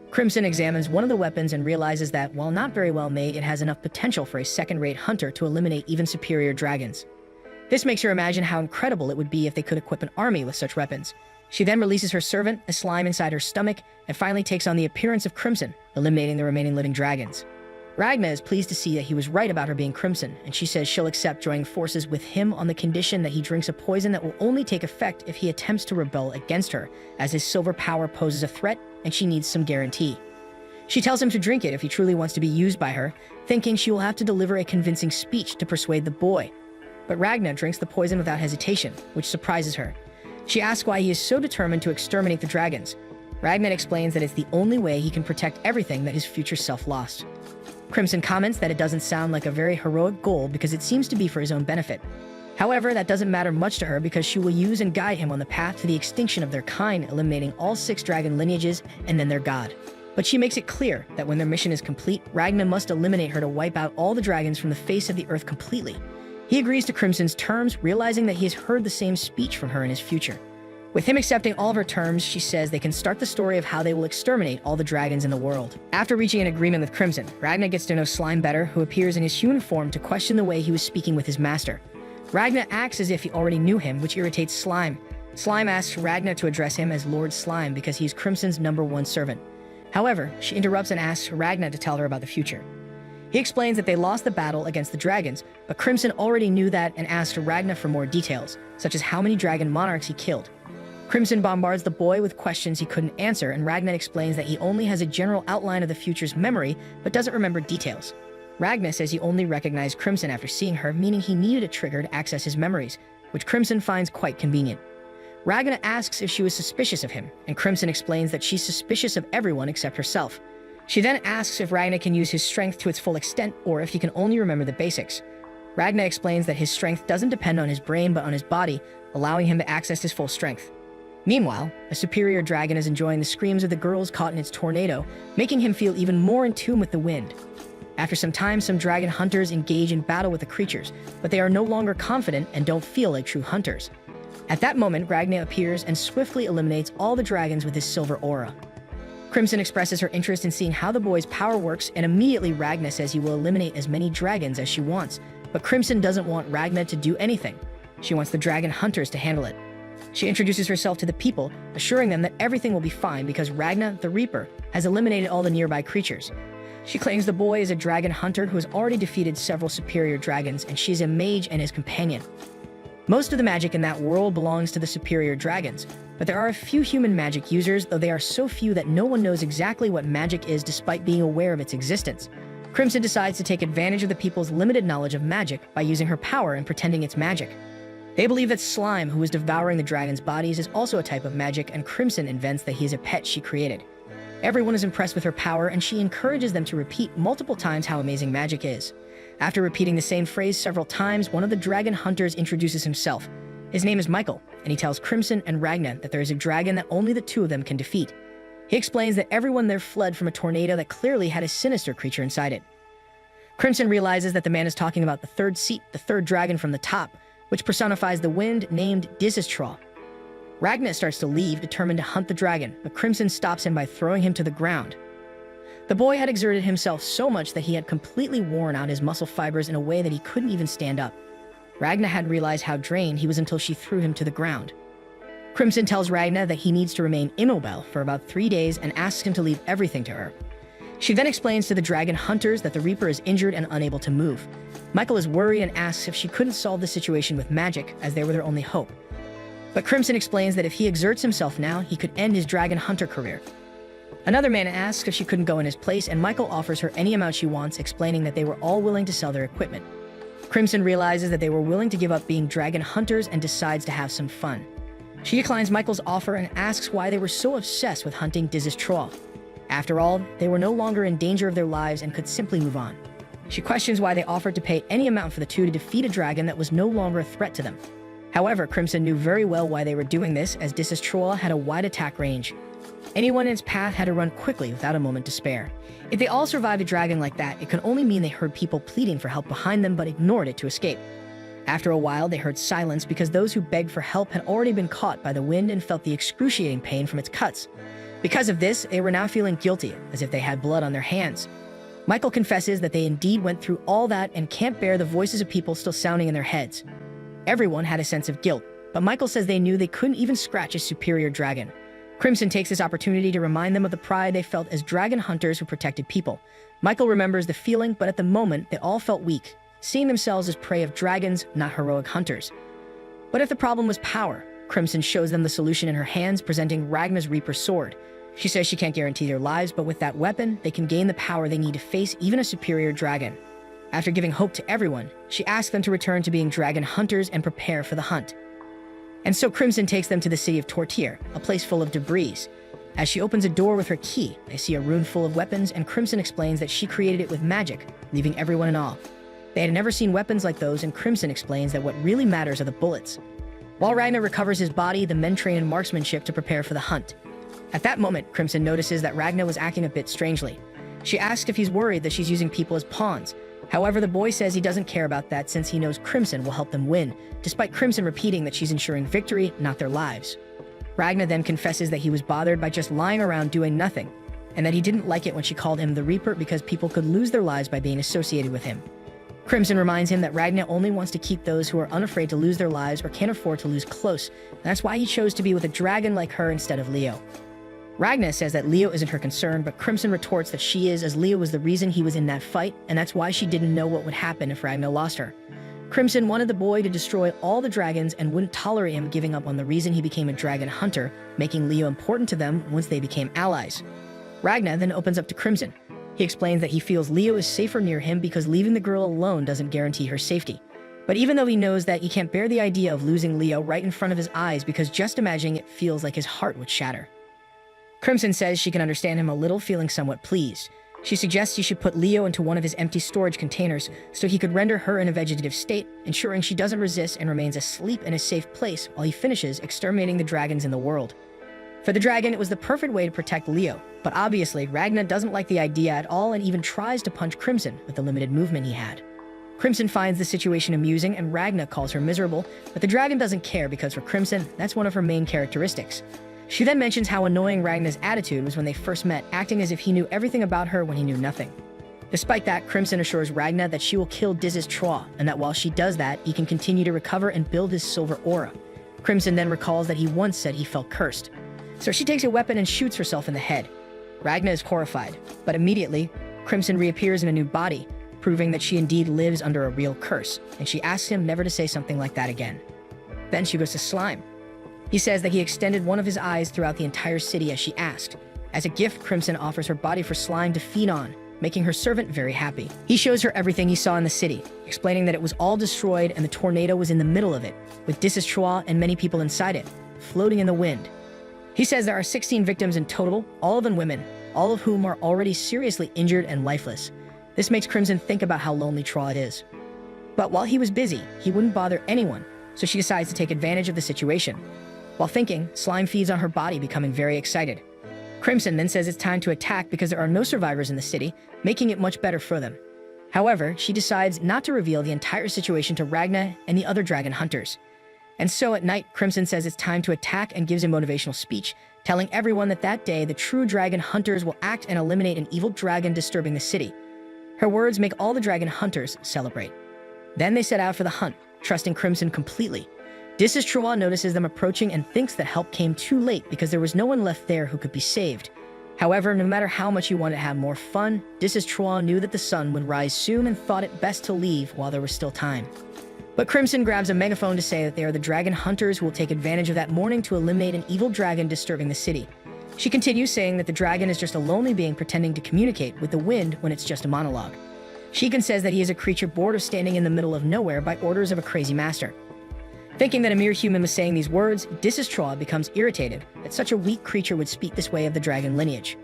Crimson examines one of the weapons and realizes that, while not very well made, it has enough potential for a second-rate hunter to eliminate even superior dragons. This makes her imagine how incredible it would be if they could equip an army with such weapons. She then releases her servant, a slime inside her stomach, and finally takes on the appearance of Crimson, eliminating the remaining living dragons. Ragna is pleased to see that he was right about her being Crimson, and she says she'll accept joining forces with him on the condition that he drinks a poison that will only take effect if he attempts to rebel against her, as his silver power poses a threat and she needs some guarantee. She tells him to drink it if he truly wants to be used by her, thinking she will have to deliver a convincing speech to persuade the boy. But Ragna drinks the poison without hesitation, which surprises her. She asks why he is so determined to exterminate the dragons. Ragna explains that it's the only way he can protect everything that his future self lost. Crimson comments that it doesn't sound like a very heroic goal because it seems to be for his own benefit. However, that doesn't matter much to her because she will use and guide him on the path to the extinction of their kind, eliminating all 6 dragon lineages and then their god. But she makes it clear that when their mission is complete, Ragna must eliminate her to wipe out all the dragons from the face of the earth completely. He agrees to Crimson's terms, realizing that he has heard the same speech from her in his future. With him accepting all of her terms, she says they can start the story of how they will exterminate all the dragons in the world. After reaching an agreement with Crimson, Ragna gets to know Slime better, who appears in his human form to question the way he was speaking with his master. Ragna acts as if he already knew him, which irritates Slime. Slime asks Ragna to address him as Lord Slime because he's Crimson's #1 servant. However, she interrupts and asks Ragna to tell her about the future. He explains that they lost the battle against the dragons, but Crimson already knew that and asked Ragna for more details, such as how many dragon monarchs he killed. Crimson bombards the boy with questions he couldn't answer, and Ragna explains that he only has a general outline of the future's memory, but doesn't remember details. Ragna says he only recognized Crimson after seeing her, meaning he needed a trigger to access his memories, which Crimson finds quite convenient. Ragna asks if she was suspicious of him, and Crimson explains that she's suspicious of everyone except herself. She then asks if Ragna can use his strength to its full extent, or if he can only remember the basics. Ragna explains that his strength doesn't depend on his brain but on his body, allowing him to access his full strength. Meanwhile, a superior dragon is enjoying the screams of the girls caught in its tornado, making him feel even more in tune with the wind. After some time, some dragon hunters engage in battle with the creatures, but they are no longer confident and don't feel like true hunters. At that moment, Ragna appears and swiftly eliminates all the dragons with his silver aura. Crimson expresses her interest in seeing how the boy's power works, and immediately Ragna says he will eliminate as many dragons as she wants, but Crimson doesn't want Ragna to do anything. She wants the dragon hunters to handle it. She introduces herself to the people, assuring them that everything will be fine because Ragna, the Reaper, has eliminated all the nearby creatures. She claims the boy is a dragon hunter who has already defeated several superior dragons, and she's a mage and his companion. Most of the magic in that world belongs to the superior dragons, but there are a few human magic users, though they are so few that no one knows exactly what magic is despite being aware of its existence. Crimson decides to take advantage of the people's limited knowledge of magic by using her power and pretending it's magic. They believe that Slime, who is devouring the dragon's bodies, is also a type of magic, and Crimson invents that he is a pet she created. Everyone is impressed with her power, and she encourages them to repeat multiple times how amazing magic is. After repeating the same phrase several times, one of the dragon hunters introduces himself. His name is Michael, and he tells Crimson and Ragna that there is a dragon that only the two of them can defeat. He explains that everyone there fled from a tornado that clearly had a sinister creature inside it. Crimson realizes that the man is talking about the third seat, the third dragon from the top, which personifies the wind, named Dizzystraw. Ragna starts to leave, determined to hunt the dragon, but Crimson stops him by throwing him to the ground. The boy had exerted himself so much that he had completely worn out his muscle fibers in a way that he couldn't even stand up. Ragna hadn't realized how drained he was until she threw him to the ground. Crimson tells Ragna that he needs to remain immobile for about 3 days and asks him to leave everything to her. She then explains to the dragon hunters that the Reaper is injured and unable to move. Michael is worried and asks if she couldn't solve the situation with magic, as they were their only hope. But Crimson explains that if he exerts himself now, he could end his dragon hunter career. Another man asks if she couldn't go in his place, and Michael offers her any amount she wants, explaining that they were all willing to sell their equipment. Crimson realizes that they were willing to give up being dragon hunters and decides to have some fun. She declines Michael's offer and asks why they were so obsessed with hunting Dizzystraw. After all, they were no longer in danger of their lives and could simply move on. She questions why they offered to pay any amount for the two to defeat a dragon that was no longer a threat to them. However, Crimson knew very well why they were doing this, as Dizzystraw had a wide attack range. Anyone in its path had to run quickly without a moment to spare. If they all survived a dragon like that, it could only mean they heard people pleading for help behind them but ignored it to escape. After a while, they heard silence because those who begged for help had already been caught by the wind and felt the excruciating pain from its cuts. Because of this, they were now feeling guilty, as if they had blood on their hands. Michael confesses that they indeed went through all that and can't bear the voices of people still sounding in their heads. Everyone had a sense of guilt, but Michael says they knew they couldn't even scratch a superior dragon. Crimson takes this opportunity to remind them of the pride they felt as dragon hunters who protected people. Michael remembers the feeling, but at the moment, they all felt weak, seeing themselves as prey of dragons, not heroic hunters. But if the problem was power, Crimson shows them the solution in her hands, presenting Ragna's Reaper sword. She says she can't guarantee their lives, but with that weapon, they can gain the power they need to face even a superior dragon. After giving hope to everyone, she asks them to return to being dragon hunters and prepare for the hunt. And so Crimson takes them to the city of Tortir, a place full of debris. As she opens a door with her key, they see a room full of weapons, and Crimson explains that she created it with magic, leaving everyone in awe. They had never seen weapons like those, and Crimson explains that what really matters are the bullets. While Ragna recovers his body, the men train in marksmanship to prepare for the hunt. At that moment, Crimson notices that Ragna was acting a bit strangely. She asks if he's worried that she's using people as pawns. However, the boy says he doesn't care about that since he knows Crimson will help them win, despite Crimson repeating that she's ensuring victory, not their lives. Ragna then confesses that he was bothered by just lying around doing nothing, and that he didn't like it when she called him the Reaper because people could lose their lives by being associated with him. Crimson reminds him that Ragna only wants to keep those who are unafraid to lose their lives or can't afford to lose close, and that's why he chose to be with a dragon like her instead of Leo. Ragna says that Leo isn't her concern, but Crimson retorts that she is, as Leo was the reason he was in that fight, and that's why she didn't know what would happen if Ragna lost her. Crimson wanted the boy to destroy all the dragons and wouldn't tolerate him giving up on the reason he became a dragon hunter, making Leo important to them once they became allies. Ragna then opens up to Crimson. He explains that he feels Leo is safer near him because leaving the girl alone doesn't guarantee her safety. But even though he knows that, he can't bear the idea of losing Leo right in front of his eyes because just imagining it feels like his heart would shatter. Crimson says she can understand him a little, feeling somewhat pleased. She suggests he should put Leo into one of his empty storage containers so he could render her in a vegetative state, ensuring she doesn't resist and remains asleep in a safe place while he finishes exterminating the dragons in the world. For the dragon, it was the perfect way to protect Leo, but obviously Ragna doesn't like the idea at all and even tries to punch Crimson with the limited movement he had. Crimson finds the situation amusing and Ragna calls her miserable, but the dragon doesn't care because for Crimson, that's one of her main characteristics. She then mentions how annoying Ragna's attitude was when they first met, acting as if he knew everything about her when he knew nothing. Despite that, Crimson assures Ragna that she will kill Dizzystraw, and that while she does that, he can continue to recover and build his silver aura. Crimson then recalls that he once said he felt cursed. So she takes a weapon and shoots herself in the head. Ragna is horrified, but immediately, Crimson reappears in a new body, proving that she indeed lives under a real curse, and she asks him never to say something like that again. Then she goes to Slime. He says that he extended one of his eyes throughout the entire city as she asked. As a gift, Crimson offers her body for Slime to feed on, making her servant very happy. He shows her everything he saw in the city, explaining that it was all destroyed and the tornado was in the middle of it, with Dizzystraw and many people inside it, floating in the wind. He says there are 16 victims in total, all of them women, all of whom are already seriously injured and lifeless. This makes Crimson think about how lonely Trawd is. But while he was busy, he wouldn't bother anyone, so she decides to take advantage of the situation. While thinking, Slime feeds on her body, becoming very excited. Crimson then says it's time to attack because there are no survivors in the city, making it much better for them. However, she decides not to reveal the entire situation to Ragna and the other dragon hunters. And so at night, Crimson says it's time to attack and gives a motivational speech, telling everyone that that day the true dragon hunters will act and eliminate an evil dragon disturbing the city. Her words make all the dragon hunters celebrate. Then they set out for the hunt, trusting Crimson completely. Dizzystraw notices them approaching and thinks that help came too late because there was no one left there who could be saved. However, no matter how much he wanted to have more fun, Dizzystraw knew that the sun would rise soon and thought it best to leave while there was still time. But Crimson grabs a megaphone to say that they are the dragon hunters who will take advantage of that morning to eliminate an evil dragon disturbing the city. She continues saying that the dragon is just a lonely being pretending to communicate with the wind when it's just a monologue. Sheikah says that he is a creature bored of standing in the middle of nowhere by orders of a crazy master. Thinking that a mere human was saying these words, Dizzystraw becomes irritated that such a weak creature would speak this way of the dragon lineage.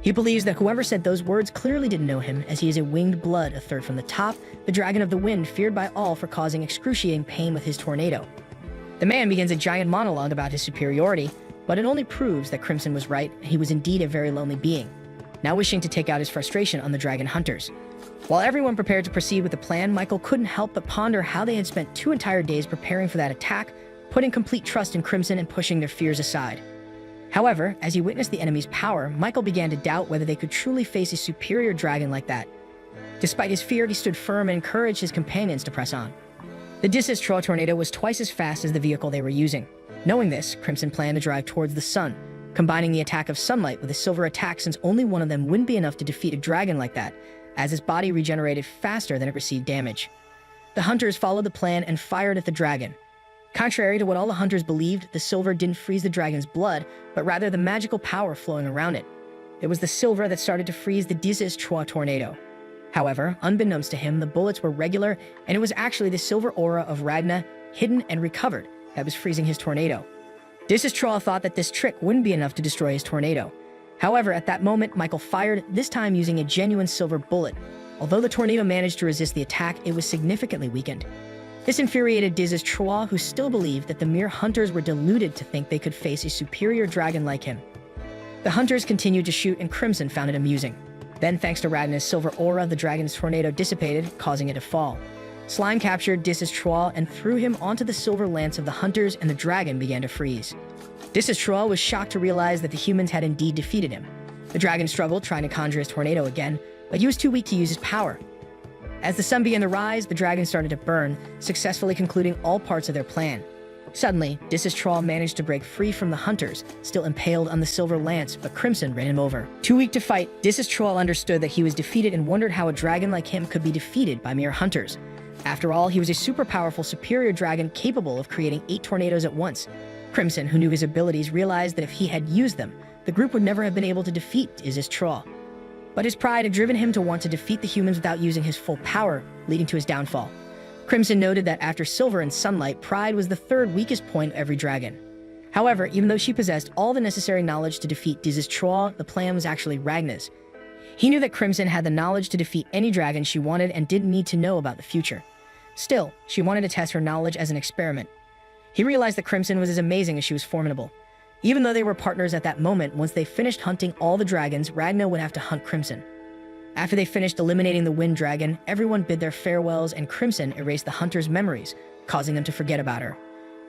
He believes that whoever said those words clearly didn't know him, as he is a winged blood, a third from the top, the dragon of the wind feared by all for causing excruciating pain with his tornado. The man begins a giant monologue about his superiority, but it only proves that Crimson was right, and he was indeed a very lonely being, now wishing to take out his frustration on the dragon hunters. While everyone prepared to proceed with the plan, Michael couldn't help but ponder how they had spent 2 entire days preparing for that attack, putting complete trust in Crimson and pushing their fears aside. However, as he witnessed the enemy's power, Michael began to doubt whether they could truly face a superior dragon like that. Despite his fear, he stood firm and encouraged his companions to press on. The Dizzystraw tornado was twice as fast as the vehicle they were using. Knowing this, Crimson planned to drive towards the sun, combining the attack of sunlight with a silver attack since only one of them wouldn't be enough to defeat a dragon like that, as his body regenerated faster than it received damage. The hunters followed the plan and fired at the dragon. Contrary to what all the hunters believed, the silver didn't freeze the dragon's blood, but rather the magical power flowing around it. It was the silver that started to freeze the Dizzystraw tornado. However, unbeknownst to him, the bullets were regular, and it was actually the silver aura of Ragna, hidden and recovered, that was freezing his tornado. Dizzystraw thought that this trick wouldn't be enough to destroy his tornado. However, at that moment, Michael fired, this time using a genuine silver bullet. Although the tornado managed to resist the attack, it was significantly weakened. This infuriated Dizzystraw, who still believed that the mere hunters were deluded to think they could face a superior dragon like him. The hunters continued to shoot, and Crimson found it amusing. Then, thanks to Ragna's silver aura, the dragon's tornado dissipated, causing it to fall. Slime captured Dizzystraw and threw him onto the silver lance of the hunters, and the dragon began to freeze. Dizzystraw was shocked to realize that the humans had indeed defeated him. The dragon struggled, trying to conjure his tornado again, but he was too weak to use his power. As the sun began to rise, the dragon started to burn, successfully concluding all parts of their plan. Suddenly, Dizzystraw managed to break free from the hunters, still impaled on the silver lance, but Crimson ran him over. Too weak to fight, Dizzystraw understood that he was defeated and wondered how a dragon like him could be defeated by mere hunters. After all, he was a super powerful, superior dragon capable of creating 8 tornadoes at once. Crimson, who knew his abilities, realized that if he had used them, the group would never have been able to defeat Dizzystraw. But his pride had driven him to want to defeat the humans without using his full power, leading to his downfall. Crimson noted that after Silver and Sunlight, pride was the 3rd weakest point of every dragon. However, even though she possessed all the necessary knowledge to defeat Dizzystraw, the plan was actually Ragna's. He knew that Crimson had the knowledge to defeat any dragon she wanted and didn't need to know about the future. Still, she wanted to test her knowledge as an experiment. He realized that Crimson was as amazing as she was formidable. Even though they were partners at that moment, once they finished hunting all the dragons, Ragna would have to hunt Crimson. After they finished eliminating the Wind Dragon, everyone bid their farewells and Crimson erased the hunters' memories, causing them to forget about her.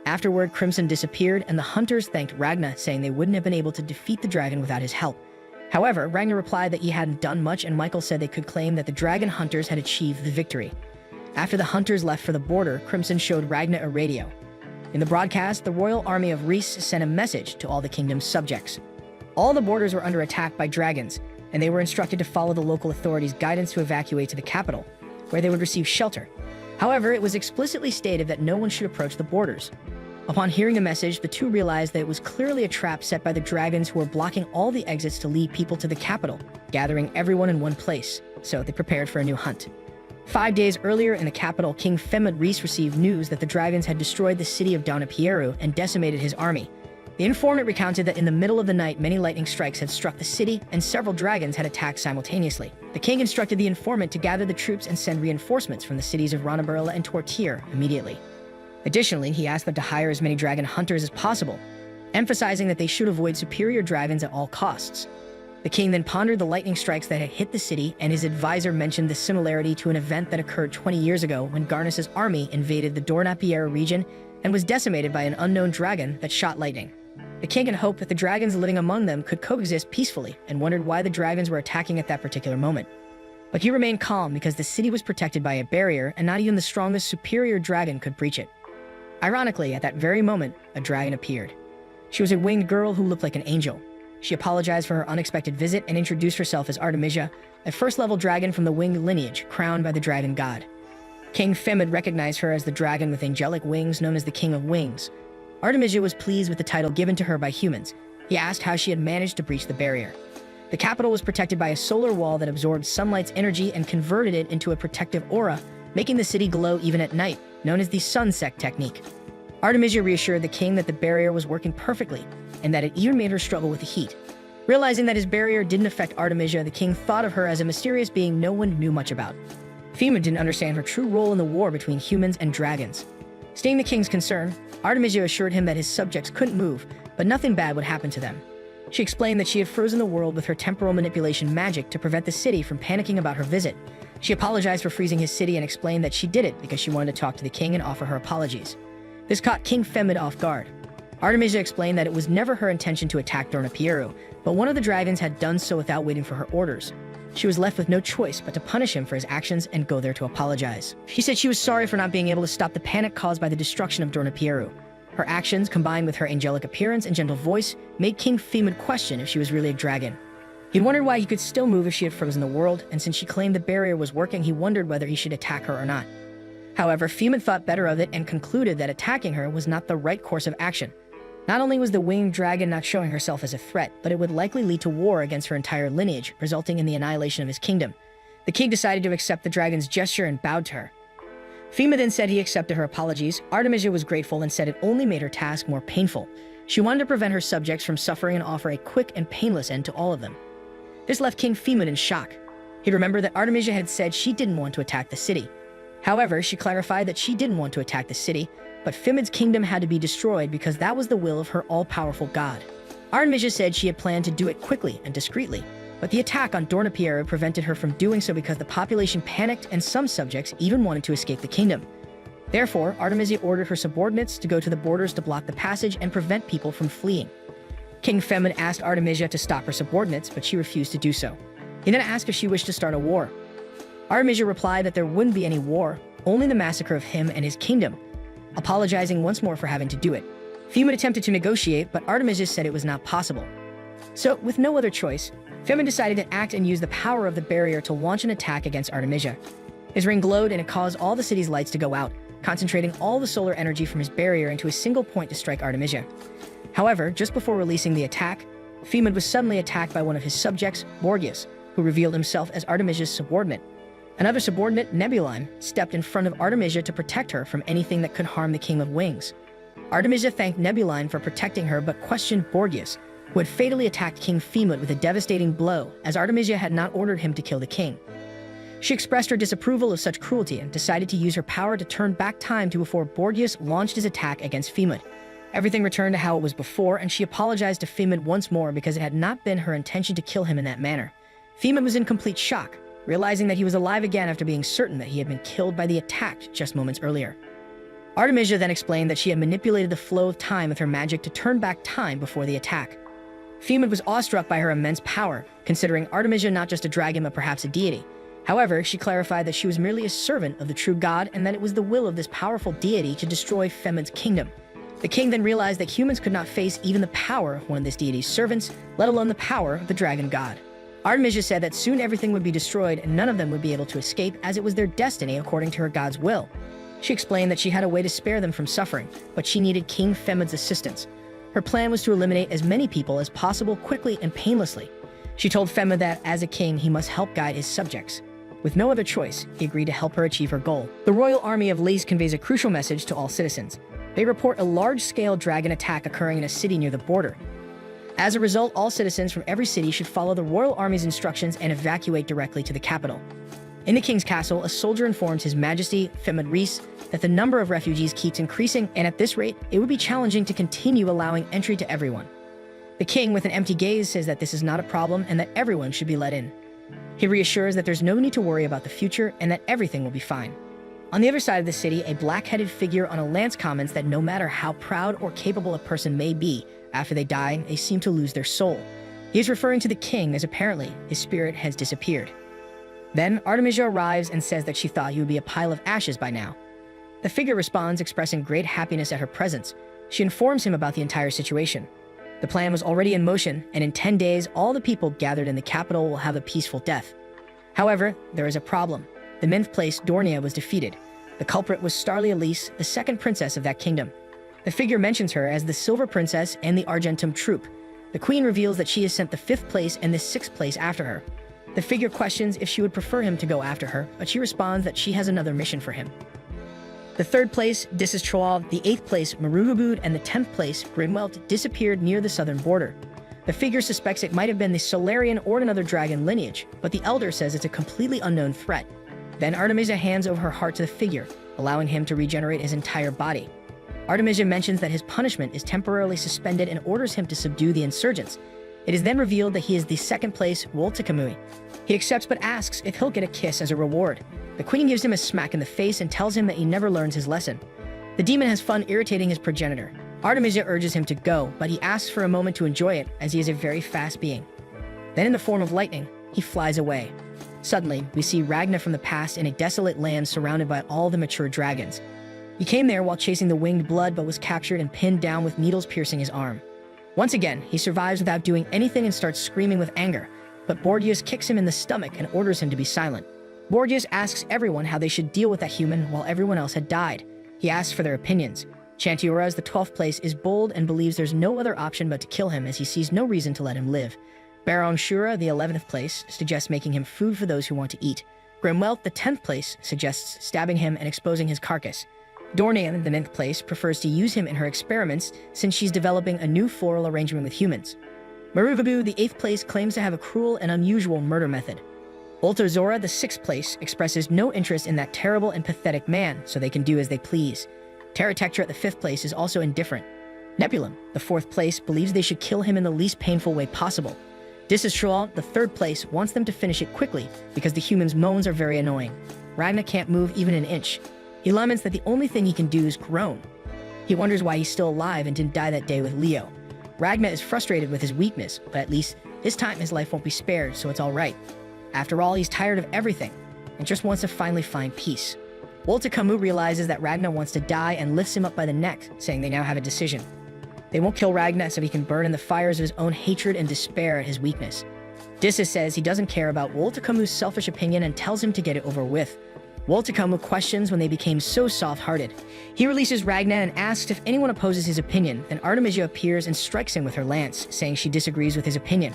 Afterward, Crimson disappeared and the hunters thanked Ragna, saying they wouldn't have been able to defeat the dragon without his help. However, Ragna replied that he hadn't done much, and Michael said they could claim that the dragon hunters had achieved the victory. After the hunters left for the border, Crimson showed Ragna a radio. In the broadcast, the royal army of Reese sent a message to all the kingdom's subjects. All the borders were under attack by dragons, and they were instructed to follow the local authorities' guidance to evacuate to the capital, where they would receive shelter. However, it was explicitly stated that no one should approach the borders. Upon hearing the message, the two realized that it was clearly a trap set by the dragons who were blocking all the exits to lead people to the capital, gathering everyone in one place, so they prepared for a new hunt. 5 days earlier in the capital, King Femud Rees received news that the dragons had destroyed the city of Donapieru and decimated his army. The informant recounted that in the middle of the night, many lightning strikes had struck the city and several dragons had attacked simultaneously. The king instructed the informant to gather the troops and send reinforcements from the cities of Ranabarilla and Tortir immediately. Additionally, he asked them to hire as many dragon hunters as possible, emphasizing that they should avoid superior dragons at all costs. The king then pondered the lightning strikes that had hit the city, and his advisor mentioned the similarity to an event that occurred 20 years ago when Garnus's army invaded the Dornapierre region and was decimated by an unknown dragon that shot lightning. The king had hoped that the dragons living among them could coexist peacefully and wondered why the dragons were attacking at that particular moment. But he remained calm because the city was protected by a barrier and not even the strongest superior dragon could breach it. Ironically, at that very moment, a dragon appeared. She was a winged girl who looked like an angel. She apologized for her unexpected visit and introduced herself as Artemisia, a first-level dragon from the winged lineage, crowned by the dragon god. King Femud recognized her as the dragon with angelic wings known as the King of Wings. Artemisia was pleased with the title given to her by humans. He asked how she had managed to breach the barrier. The capital was protected by a solar wall that absorbed sunlight's energy and converted it into a protective aura, making the city glow even at night, known as the sunsect technique. Artemisia reassured the king that the barrier was working perfectly, and that it even made her struggle with the heat. Realizing that his barrier didn't affect Artemisia, the king thought of her as a mysterious being no one knew much about. Femud didn't understand her true role in the war between humans and dragons. Seeing the king's concern, Artemisia assured him that his subjects couldn't move, but nothing bad would happen to them. She explained that she had frozen the world with her temporal manipulation magic to prevent the city from panicking about her visit. She apologized for freezing his city and explained that she did it because she wanted to talk to the king and offer her apologies. This caught King Femud off guard. Artemisia explained that it was never her intention to attack Dornapieru, but one of the dragons had done so without waiting for her orders. She was left with no choice but to punish him for his actions and go there to apologize. She said she was sorry for not being able to stop the panic caused by the destruction of Dornapieru. Her actions, combined with her angelic appearance and gentle voice, made King Femud question if she was really a dragon. He wondered why he could still move if she had frozen the world, and since she claimed the barrier was working, he wondered whether he should attack her or not. However, Femud thought better of it and concluded that attacking her was not the right course of action. Not only was the winged dragon not showing herself as a threat, but it would likely lead to war against her entire lineage, resulting in the annihilation of his kingdom. The king decided to accept the dragon's gesture and bowed to her. Femud then said he accepted her apologies. Artemisia was grateful and said it only made her task more painful. She wanted to prevent her subjects from suffering and offer a quick and painless end to all of them. This left King Femud in shock. He remembered that Artemisia had said she didn't want to attack the city. However, she clarified that she didn't want to attack the city, but Femud's kingdom had to be destroyed because that was the will of her all-powerful god. Artemisia said she had planned to do it quickly and discreetly, but the attack on Dornapieru prevented her from doing so because the population panicked and some subjects even wanted to escape the kingdom. Therefore, Artemisia ordered her subordinates to go to the borders to block the passage and prevent people from fleeing. King Femud asked Artemisia to stop her subordinates, but she refused to do so. He then asked if she wished to start a war. Artemisia replied that there wouldn't be any war, only the massacre of him and his kingdom, apologizing once more for having to do it. Femud attempted to negotiate, but Artemisia said it was not possible. So, with no other choice, Femud decided to act and use the power of the barrier to launch an attack against Artemisia. His ring glowed and it caused all the city's lights to go out, concentrating all the solar energy from his barrier into a single point to strike Artemisia. However, just before releasing the attack, Femud was suddenly attacked by one of his subjects, Borgias, who revealed himself as Artemisia's subordinate. Another subordinate, Nebuline, stepped in front of Artemisia to protect her from anything that could harm the King of Wings. Artemisia thanked Nebuline for protecting her but questioned Borgias, who had fatally attacked King Femud with a devastating blow, as Artemisia had not ordered him to kill the king. She expressed her disapproval of such cruelty and decided to use her power to turn back time to before Borgias launched his attack against Femud. Everything returned to how it was before, and she apologized to Femud once more because it had not been her intention to kill him in that manner. Femud was in complete shock, realizing that he was alive again after being certain that he had been killed by the attack just moments earlier. Artemisia then explained that she had manipulated the flow of time with her magic to turn back time before the attack. Femud was awestruck by her immense power, considering Artemisia not just a dragon but perhaps a deity. However, she clarified that she was merely a servant of the true god and that it was the will of this powerful deity to destroy Femud's kingdom. The king then realized that humans could not face even the power of one of this deity's servants, let alone the power of the dragon god. Artemisia said that soon everything would be destroyed and none of them would be able to escape, as it was their destiny according to her god's will. She explained that she had a way to spare them from suffering, but she needed King Femed's assistance. Her plan was to eliminate as many people as possible quickly and painlessly. She told Femed that, as a king, he must help guide his subjects. With no other choice, he agreed to help her achieve her goal. The royal army of Lys conveys a crucial message to all citizens. They report a large-scale dragon attack occurring in a city near the border. As a result, all citizens from every city should follow the royal army's instructions and evacuate directly to the capital. In the king's castle, a soldier informs His Majesty, Femed Rhys, that the number of refugees keeps increasing, and at this rate, it would be challenging to continue allowing entry to everyone. The king, with an empty gaze, says that this is not a problem and that everyone should be let in. He reassures that there's no need to worry about the future and that everything will be fine. On the other side of the city, a black-headed figure on a lance comments that no matter how proud or capable a person may be, after they die, they seem to lose their soul. He is referring to the king, as apparently his spirit has disappeared. Then Artemisia arrives and says that she thought he would be a pile of ashes by now. The figure responds, expressing great happiness at her presence. She informs him about the entire situation. The plan was already in motion, and in 10 days, all the people gathered in the capital will have a peaceful death. However, there is a problem. The ninth place, Dornia, was defeated. The culprit was Starlia Lys, the second princess of that kingdom. The figure mentions her as the Silver Princess and the Argentum troop. The queen reveals that she has sent the 5th place and the 6th place after her. The figure questions if she would prefer him to go after her, but she responds that she has another mission for him. The 3rd place, Disistroal, the 8th place, Maruhubud, and the 10th place, Grimwelt, disappeared near the southern border. The figure suspects it might have been the Solarian or another dragon lineage, but the elder says it's a completely unknown threat. Then Artemisia hands over her heart to the figure, allowing him to regenerate his entire body. Artemisia mentions that his punishment is temporarily suspended and orders him to subdue the insurgents. It is then revealed that he is the 2nd place, Woltekamui. He accepts but asks if he'll get a kiss as a reward. The queen gives him a smack in the face and tells him that he never learns his lesson. The demon has fun irritating his progenitor. Artemisia urges him to go, but he asks for a moment to enjoy it, as he is a very fast being. Then in the form of lightning, he flies away. Suddenly, we see Ragna from the past in a desolate land surrounded by all the mature dragons. He came there while chasing the winged blood but was captured and pinned down with needles piercing his arm. Once again, he survives without doing anything and starts screaming with anger, but Borgias kicks him in the stomach and orders him to be silent. Borgias asks everyone how they should deal with that human while everyone else had died. He asks for their opinions. Chantiuras, the 12th place, is bold and believes there's no other option but to kill him as he sees no reason to let him live. Barong Shura, the 11th place, suggests making him food for those who want to eat. Grimwelt, the 10th place, suggests stabbing him and exposing his carcass. Dornian, the 9th place, prefers to use him in her experiments since she's developing a new floral arrangement with humans. Maruvabu, the 8th place, claims to have a cruel and unusual murder method. Ultozora, the 6th place, expresses no interest in that terrible and pathetic man, so they can do as they please. Terratectra at the 5th place is also indifferent. Nebulum, the 4th place, believes they should kill him in the least painful way possible. Disistroal, the 3rd place, wants them to finish it quickly because the humans' moans are very annoying. Ragna can't move even an inch. He laments that the only thing he can do is groan. He wonders why he's still alive and didn't die that day with Leo. Ragna is frustrated with his weakness, but at least this time his life won't be spared, so it's all right. After all, he's tired of everything and just wants to finally find peace. Woltekamu realizes that Ragna wants to die and lifts him up by the neck, saying they now have a decision. They won't kill Ragna so he can burn in the fires of his own hatred and despair at his weakness. Dissis says he doesn't care about Woltekamu's selfish opinion and tells him to get it over with. Woltekamu questions when they became so soft-hearted. He releases Ragna and asks if anyone opposes his opinion, then Artemisia appears and strikes him with her lance, saying she disagrees with his opinion.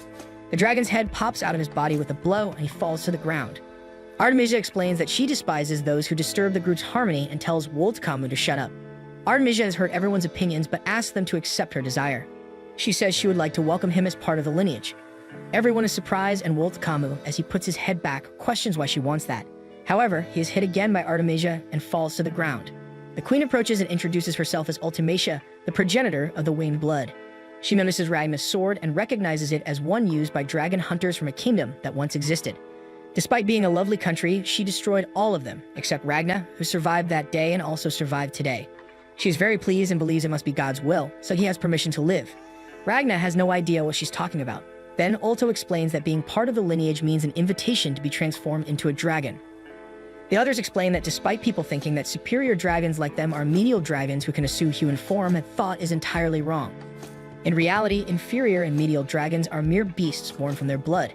The dragon's head pops out of his body with a blow and he falls to the ground. Artemisia explains that she despises those who disturb the group's harmony and tells Woltekamu to shut up. Artemisia has heard everyone's opinions but asks them to accept her desire. She says she would like to welcome him as part of the lineage. Everyone is surprised, and Woltekamu, as he puts his head back, questions why she wants that. However, he is hit again by Artemisia and falls to the ground. The queen approaches and introduces herself as Ultimacia, the progenitor of the winged blood. She notices Ragna's sword and recognizes it as one used by dragon hunters from a kingdom that once existed. Despite being a lovely country, she destroyed all of them, except Ragna, who survived that day and also survived today. She is very pleased and believes it must be God's will, so he has permission to live. Ragna has no idea what she's talking about. Then Ulto explains that being part of the lineage means an invitation to be transformed into a dragon. The others explain that despite people thinking that superior dragons like them are menial dragons who can assume human form, that thought is entirely wrong. In reality, inferior and menial dragons are mere beasts born from their blood.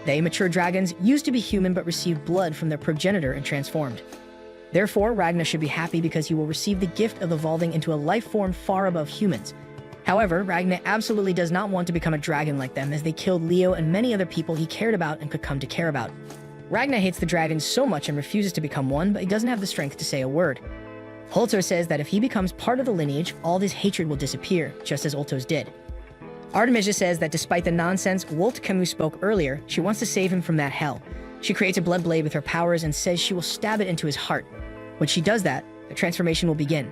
They, mature dragons, used to be human but received blood from their progenitor and transformed. Therefore, Ragna should be happy because he will receive the gift of evolving into a life form far above humans. However, Ragna absolutely does not want to become a dragon like them, as they killed Leo and many other people he cared about and could come to care about. Ragna hates the dragons so much and refuses to become one, but he doesn't have the strength to say a word. Holto says that if he becomes part of the lineage, all this hatred will disappear, just as Ultos did. Artemisia says that despite the nonsense Wolt Camus spoke earlier, she wants to save him from that hell. She creates a blood blade with her powers and says she will stab it into his heart. When she does that, the transformation will begin.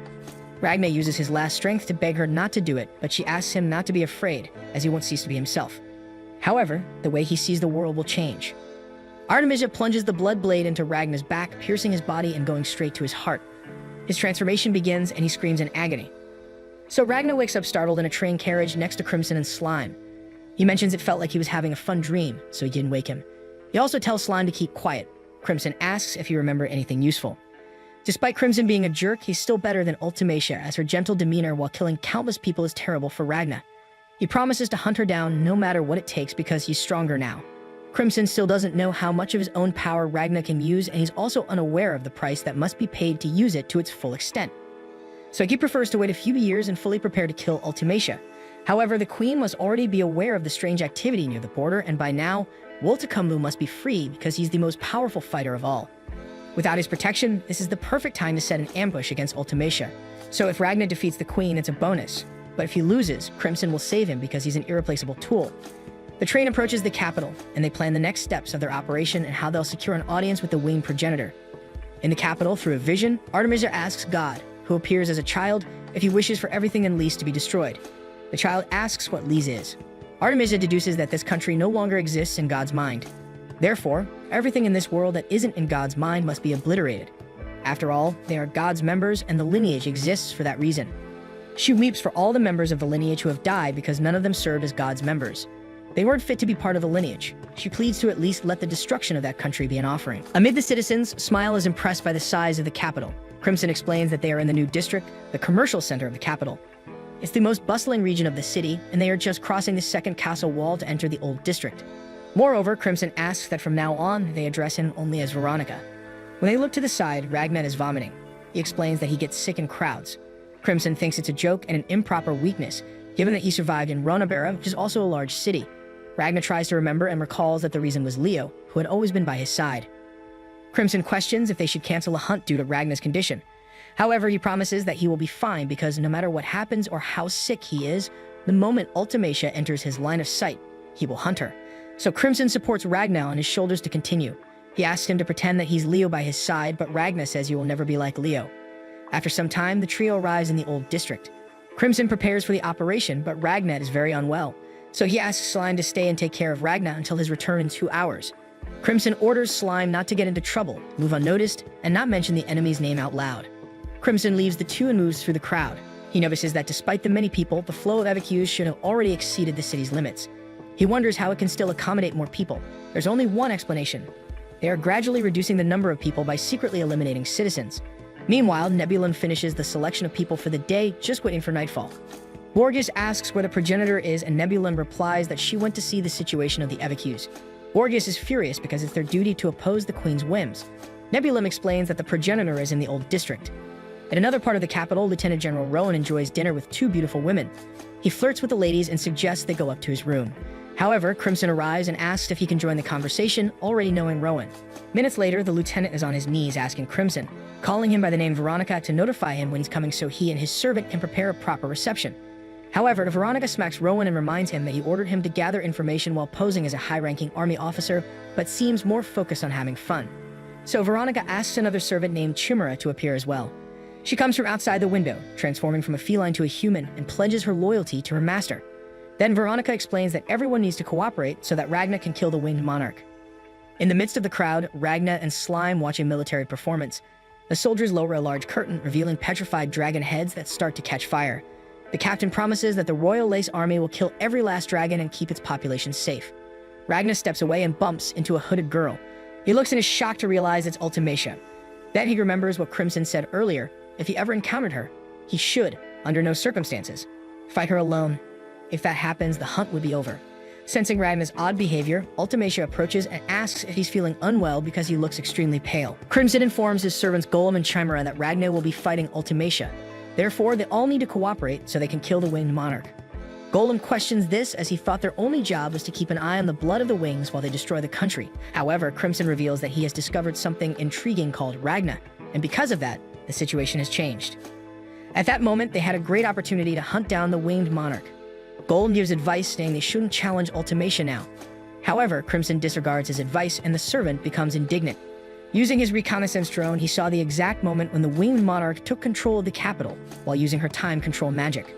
Ragna uses his last strength to beg her not to do it, but she asks him not to be afraid, as he won't cease to be himself. However, the way he sees the world will change. Artemisia plunges the blood blade into Ragna's back, piercing his body and going straight to his heart. His transformation begins and he screams in agony. So Ragna wakes up startled in a train carriage next to Crimson and Slime. He mentions it felt like he was having a fun dream, so he didn't wake him. He also tells Slime to keep quiet. Crimson asks if he remembered anything useful. Despite Crimson being a jerk, he's still better than Ultimacia, as her gentle demeanor while killing countless people is terrible for Ragna. He promises to hunt her down no matter what it takes because he's stronger now. Crimson still doesn't know how much of his own power Ragna can use, and he's also unaware of the price that must be paid to use it to its full extent. So he prefers to wait a few years and fully prepare to kill Ultimacia. However, the queen must already be aware of the strange activity near the border, and by now, Woltekumlu must be free because he's the most powerful fighter of all. Without his protection, this is the perfect time to set an ambush against Ultimacia. So if Ragna defeats the queen, it's a bonus. But if he loses, Crimson will save him because he's an irreplaceable tool. The train approaches the capital, and they plan the next steps of their operation and how they'll secure an audience with the winged progenitor. In the capital, through a vision, Artemisia asks God, who appears as a child, if he wishes for everything in Lys to be destroyed. The child asks what Lys is. Artemisia deduces that this country no longer exists in God's mind. Therefore, everything in this world that isn't in God's mind must be obliterated. After all, they are God's members, and the lineage exists for that reason. She weeps for all the members of the lineage who have died because none of them served as God's members. They weren't fit to be part of the lineage. She pleads to at least let the destruction of that country be an offering. Amid the citizens, Smile is impressed by the size of the capital. Crimson explains that they are in the new district, the commercial center of the capital. It's the most bustling region of the city, and they are just crossing the second castle wall to enter the old district. Moreover, Crimson asks that from now on, they address him only as Veronica. When they look to the side, Ragnar is vomiting. He explains that he gets sick in crowds. Crimson thinks it's a joke and an improper weakness, given that he survived in Ronabera, which is also a large city. Ragnar tries to remember and recalls that the reason was Leo, who had always been by his side. Crimson questions if they should cancel a hunt due to Ragnar's condition. However, he promises that he will be fine because no matter what happens or how sick he is, the moment Ultimacia enters his line of sight, he will hunt her. So Crimson supports Ragnar on his shoulders to continue. He asks him to pretend that he's Leo by his side, but Ragnar says he will never be like Leo. After some time, the trio arrives in the old district. Crimson prepares for the operation, but Ragnar is very unwell. So he asks Slime to stay and take care of Ragnar until his return in 2 hours. Crimson orders Slime not to get into trouble, move unnoticed, and not mention the enemy's name out loud. Crimson leaves the two and moves through the crowd. He notices that despite the many people, the flow of evacuees should have already exceeded the city's limits. He wonders how it can still accommodate more people. There's only one explanation. They are gradually reducing the number of people by secretly eliminating citizens. Meanwhile, Nebulum finishes the selection of people for the day, just waiting for nightfall. Borges asks where the progenitor is, and Nebulum replies that she went to see the situation of the evacuees. Borges is furious because it's their duty to oppose the queen's whims. Nebulum explains that the progenitor is in the old district. In another part of the capital, Lieutenant General Rowan enjoys dinner with 2 beautiful women. He flirts with the ladies and suggests they go up to his room. However, Crimson arrives and asks if he can join the conversation, already knowing Rowan. Minutes later, the lieutenant is on his knees asking Crimson, calling him by the name Veronica to notify him when he's coming so he and his servant can prepare a proper reception. However, Veronica smacks Rowan and reminds him that he ordered him to gather information while posing as a high-ranking army officer, but seems more focused on having fun. So Veronica asks another servant named Chimera to appear as well. She comes from outside the window, transforming from a feline to a human, and pledges her loyalty to her master. Then Veronica explains that everyone needs to cooperate so that Ragnar can kill the winged monarch. In the midst of the crowd, Ragnar and Slime watch a military performance. The soldiers lower a large curtain, revealing petrified dragon heads that start to catch fire. The captain promises that the Royal Lace Army will kill every last dragon and keep its population safe. Ragnar steps away and bumps into a hooded girl. He looks and is shocked to realize it's Ultimacia. Then he remembers what Crimson said earlier. If he ever encountered her, he should, under no circumstances, fight her alone. If that happens, the hunt would be over. Sensing Ragna's odd behavior, Ultimacia approaches and asks if he's feeling unwell because he looks extremely pale. Crimson informs his servants Golem and Chimera that Ragna will be fighting Ultimacia. Therefore, they all need to cooperate so they can kill the Winged Monarch. Golem questions this as he thought their only job was to keep an eye on the blood of the wings while they destroy the country. However, Crimson reveals that he has discovered something intriguing called Ragna, and because of that, the situation has changed. At that moment, they had a great opportunity to hunt down the Winged Monarch. Golem gives advice saying they shouldn't challenge Ultimacia now. However, Crimson disregards his advice and the servant becomes indignant. Using his reconnaissance drone, he saw the exact moment when the Winged Monarch took control of the capital while using her time control magic.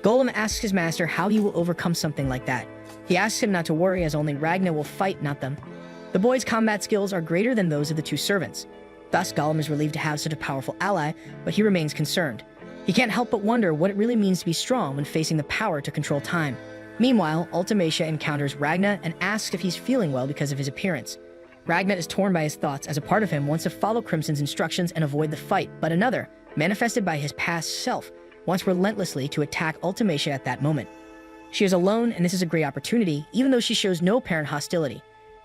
Golem asks his master how he will overcome something like that. He asks him not to worry as only Ragna will fight, not them. The boy's combat skills are greater than those of the two servants. Thus, Golem is relieved to have such a powerful ally, but he remains concerned. He can't help but wonder what it really means to be strong when facing the power to control time. Meanwhile, Ultimacia encounters Ragna and asks if he's feeling well because of his appearance. Ragna is torn by his thoughts as a part of him wants to follow Crimson's instructions and avoid the fight, but another, manifested by his past self, wants relentlessly to attack Ultimacia at that moment. She is alone, and this is a great opportunity, even though she shows no apparent hostility.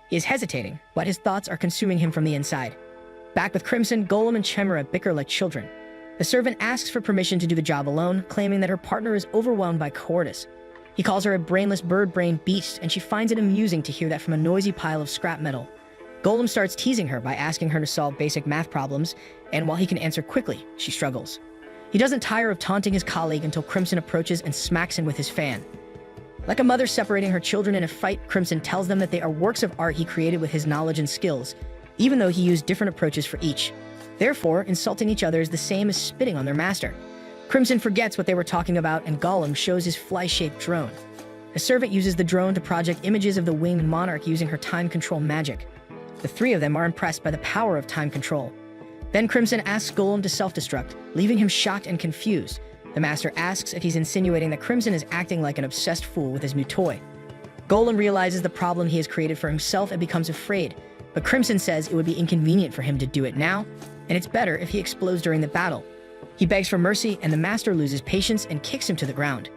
He is hesitating, but his thoughts are consuming him from the inside. Back with Crimson, Golem and Chimera bicker like children. The servant asks for permission to do the job alone, claiming that her partner is overwhelmed by cowardice. He calls her a brainless bird-brained beast, and she finds it amusing to hear that from a noisy pile of scrap metal. Golem starts teasing her by asking her to solve basic math problems, and while he can answer quickly, she struggles. He doesn't tire of taunting his colleague until Crimson approaches and smacks him with his fan. Like a mother separating her children in a fight, Crimson tells them that they are works of art he created with his knowledge and skills, even though he used different approaches for each. Therefore, insulting each other is the same as spitting on their master. Crimson forgets what they were talking about, and Golem shows his fly-shaped drone. The servant uses the drone to project images of the Winged Monarch using her time control magic. The three of them are impressed by the power of time control. Then Crimson asks Golem to self-destruct, leaving him shocked and confused. The master asks if he's insinuating that Crimson is acting like an obsessed fool with his new toy. Golem realizes the problem he has created for himself and becomes afraid, but Crimson says it would be inconvenient for him to do it now, and it's better if he explodes during the battle. He begs for mercy, and the master loses patience and kicks him to the ground.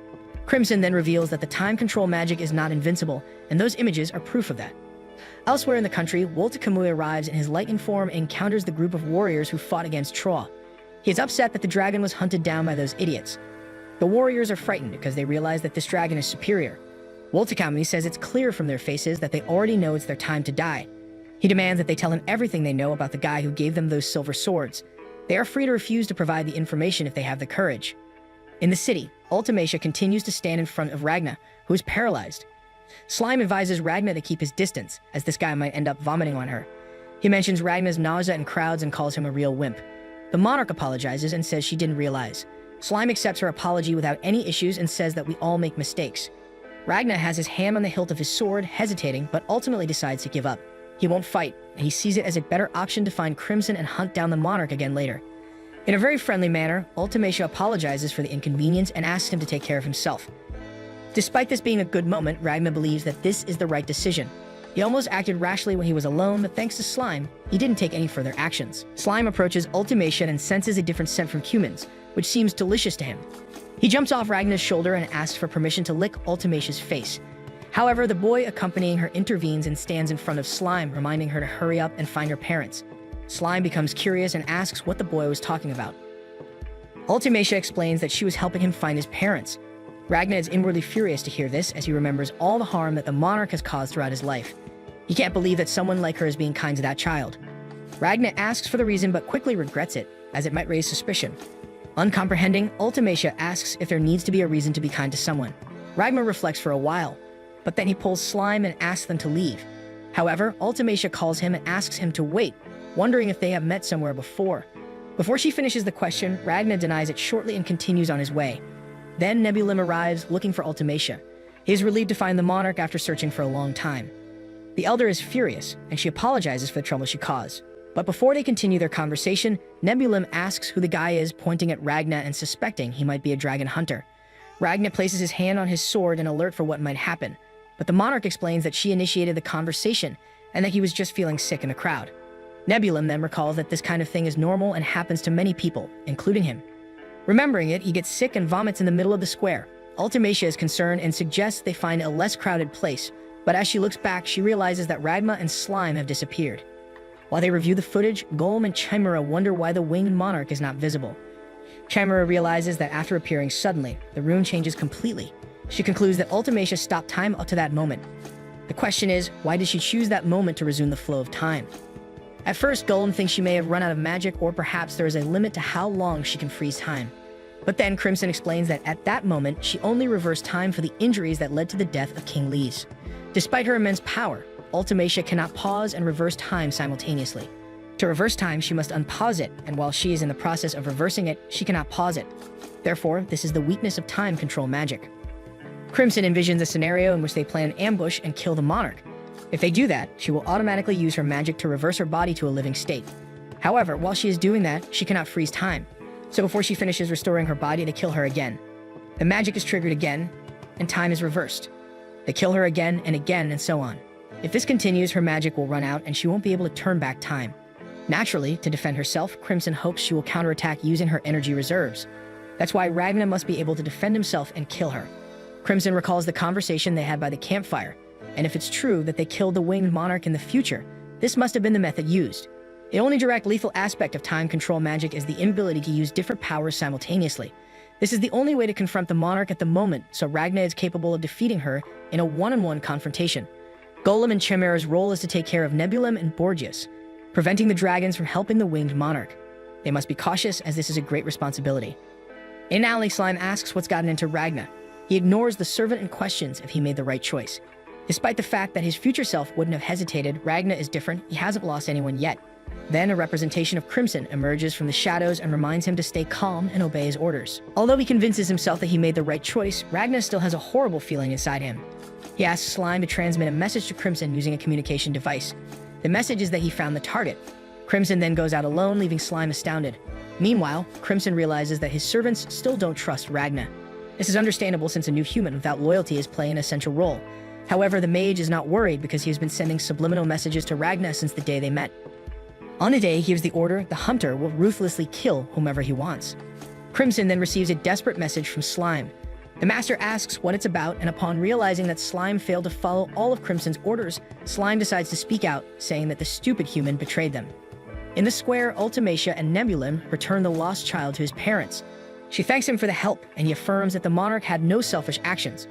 Crimson then reveals that the time control magic is not invincible, and those images are proof of that. Elsewhere in the country, Wolta Kamui arrives in his lightning form and encounters the group of warriors who fought against Troa. He is upset that the dragon was hunted down by those idiots. The warriors are frightened because they realize that this dragon is superior. Wolta Kamui says it's clear from their faces that they already know it's their time to die. He demands that they tell him everything they know about the guy who gave them those silver swords. They are free to refuse to provide the information if they have the courage. In the city, Ultimacia continues to stand in front of Ragna, who is paralyzed. Slime advises Ragna to keep his distance, as this guy might end up vomiting on her. He mentions Ragna's nausea in crowds and calls him a real wimp. The monarch apologizes and says she didn't realize. Slime accepts her apology without any issues and says that we all make mistakes. Ragna has his hand on the hilt of his sword, hesitating, but ultimately decides to give up. He won't fight, and he sees it as a better option to find Crimson and hunt down the monarch again later. In a very friendly manner, Ultimacia apologizes for the inconvenience and asks him to take care of himself. Despite this being a good moment, Ragna believes that this is the right decision. He almost acted rashly when he was alone, but thanks to Slime, he didn't take any further actions. Slime approaches Ultimacia and senses a different scent from humans, which seems delicious to him. He jumps off Ragna's shoulder and asks for permission to lick Ultimacia's face. However, the boy accompanying her intervenes and stands in front of Slime, reminding her to hurry up and find her parents. Slime becomes curious and asks what the boy was talking about. Ultimacia explains that she was helping him find his parents. Ragna is inwardly furious to hear this as he remembers all the harm that the monarch has caused throughout his life. He can't believe that someone like her is being kind to that child. Ragna asks for the reason but quickly regrets it, as it might raise suspicion. Uncomprehending, Ultimacia asks if there needs to be a reason to be kind to someone. Ragna reflects for a while, but then he pulls Slime and asks them to leave. However, Ultimacia calls him and asks him to wait, wondering if they have met somewhere before. Before she finishes the question, Ragna denies it shortly and continues on his way. Then Nebulim arrives, looking for Ultimacia. He is relieved to find the monarch after searching for a long time. The elder is furious, and she apologizes for the trouble she caused. But before they continue their conversation, Nebulim asks who the guy is, pointing at Ragna and suspecting he might be a dragon hunter. Ragna places his hand on his sword in alert for what might happen. But the monarch explains that she initiated the conversation and that he was just feeling sick in the crowd. Nebulim then recalls that this kind of thing is normal and happens to many people, including him. Remembering it, he gets sick and vomits in the middle of the square. Ultimacia is concerned and suggests they find a less crowded place, But as she looks back, she realizes that Ragma and Slime have disappeared. While they review the footage, Golem and Chimera wonder why the winged monarch is not visible. Chimera realizes that after appearing suddenly, the rune changes completely. She concludes that Ultimacia stopped time up to that moment. The question is, why did she choose that moment to resume the flow of time? At first, Golem thinks she may have run out of magic, or perhaps there is a limit to how long she can freeze time. But then Crimson explains that at that moment, she only reversed time for the injuries that led to the death of King Lise. Despite her immense power, Ultimacia cannot pause and reverse time simultaneously. To reverse time, she must unpause it, and while she is in the process of reversing it, she cannot pause it. Therefore, this is the weakness of time control magic. Crimson envisions a scenario in which they plan an ambush and kill the monarch. If they do that, she will automatically use her magic to reverse her body to a living state. However, while she is doing that, she cannot freeze time. So before she finishes restoring her body, they kill her again. The magic is triggered again, and time is reversed. They kill her again, and so on. If this continues, her magic will run out and she won't be able to turn back time. Naturally, to defend herself, Crimson hopes she will counterattack using her energy reserves. That's why Ragna must be able to defend himself and kill her. Crimson recalls the conversation they had by the campfire, and if it's true that they killed the winged monarch in the future, this must have been the method used. The only direct lethal aspect of time control magic is the inability to use different powers simultaneously. This is the only way to confront the monarch at the moment, so Ragna is capable of defeating her in a one-on-one confrontation. Golem and Chimera's role is to take care of Nebulum and Borgias, preventing the dragons from helping the winged monarch. They must be cautious, as this is a great responsibility. In alley, Slime asks what's gotten into Ragna. He ignores the servant and questions if he made the right choice. Despite the fact that his future self wouldn't have hesitated, Ragna is different. He hasn't lost anyone yet. Then a representation of Crimson emerges from the shadows and reminds him to stay calm and obey his orders. Although he convinces himself that he made the right choice, Ragna still has a horrible feeling inside him. He asks Slime to transmit a message to Crimson using a communication device. The message is that he found the target. Crimson then goes out alone, leaving Slime astounded. Meanwhile, Crimson realizes that his servants still don't trust Ragna. This is understandable since a new human without loyalty is playing an essential role. However, the mage is not worried because he has been sending subliminal messages to Ragna since the day they met. On a day, he gives the order the hunter will ruthlessly kill whomever he wants. Crimson then receives a desperate message from Slime. The master asks what it's about, and upon realizing that Slime failed to follow all of Crimson's orders, Slime decides to speak out, saying that the stupid human betrayed them. In the square, Ultimacia and Nebulum return the lost child to his parents. She thanks him for the help, and he affirms that the monarch had no selfish actions.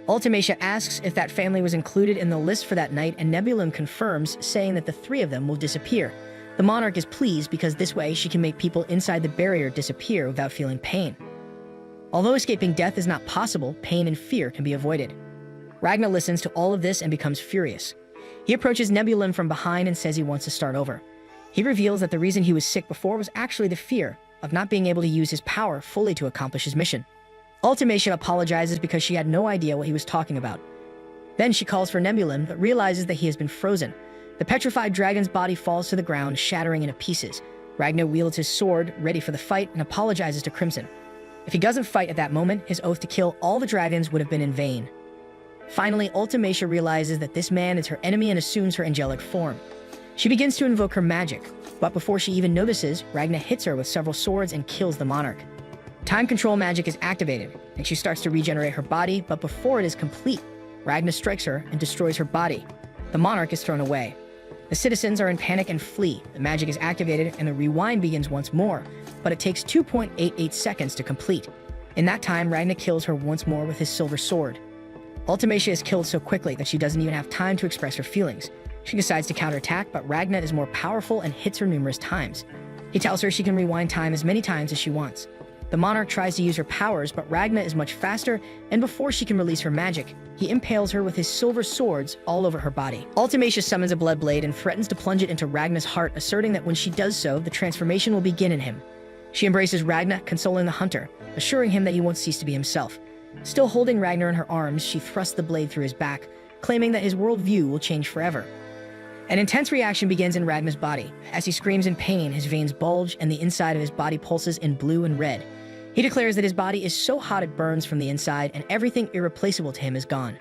Ultimacia asks if that family was included in the list for that night, and Nebulum confirms, saying that the three of them will disappear. The monarch is pleased because this way she can make people inside the barrier disappear without feeling pain. Although escaping death is not possible, pain and fear can be avoided. Ragna listens to all of this and becomes furious. He approaches Nebulum from behind and says he wants to start over. He reveals that the reason he was sick before was actually the fear of not being able to use his power fully to accomplish his mission. Ultimacia apologizes because she had no idea what he was talking about. Then she calls for Nebulum, but realizes that he has been frozen. The petrified dragon's body falls to the ground, shattering into pieces. Ragna wields his sword, ready for the fight, and apologizes to Crimson. If he doesn't fight at that moment, his oath to kill all the dragons would have been in vain. Finally, Ultimacia realizes that this man is her enemy and assumes her angelic form. She begins to invoke her magic, but before she even notices, Ragna hits her with several swords and kills the monarch. Time control magic is activated, and she starts to regenerate her body, but before it is complete, Ragna strikes her and destroys her body. The monarch is thrown away. The citizens are in panic and flee. The magic is activated, and the rewind begins once more, but it takes 2.88 seconds to complete. In that time, Ragna kills her once more with his silver sword. Ultimacia is killed so quickly that she doesn't even have time to express her feelings. She decides to counterattack, but Ragna is more powerful and hits her numerous times. He tells her she can rewind time as many times as she wants. The monarch tries to use her powers, but Ragna is much faster, and before she can release her magic, he impales her with his silver swords all over her body. Ultimacia summons a blood blade and threatens to plunge it into Ragna's heart, asserting that when she does so, the transformation will begin in him. She embraces Ragna, consoling the hunter, assuring him that he won't cease to be himself. Still holding Ragnar in her arms, she thrusts the blade through his back, claiming that his worldview will change forever. An intense reaction begins in Ragna's body. As he screams in pain, his veins bulge and the inside of his body pulses in blue and red. He declares that his body is so hot it burns from the inside and everything irreplaceable to him is gone.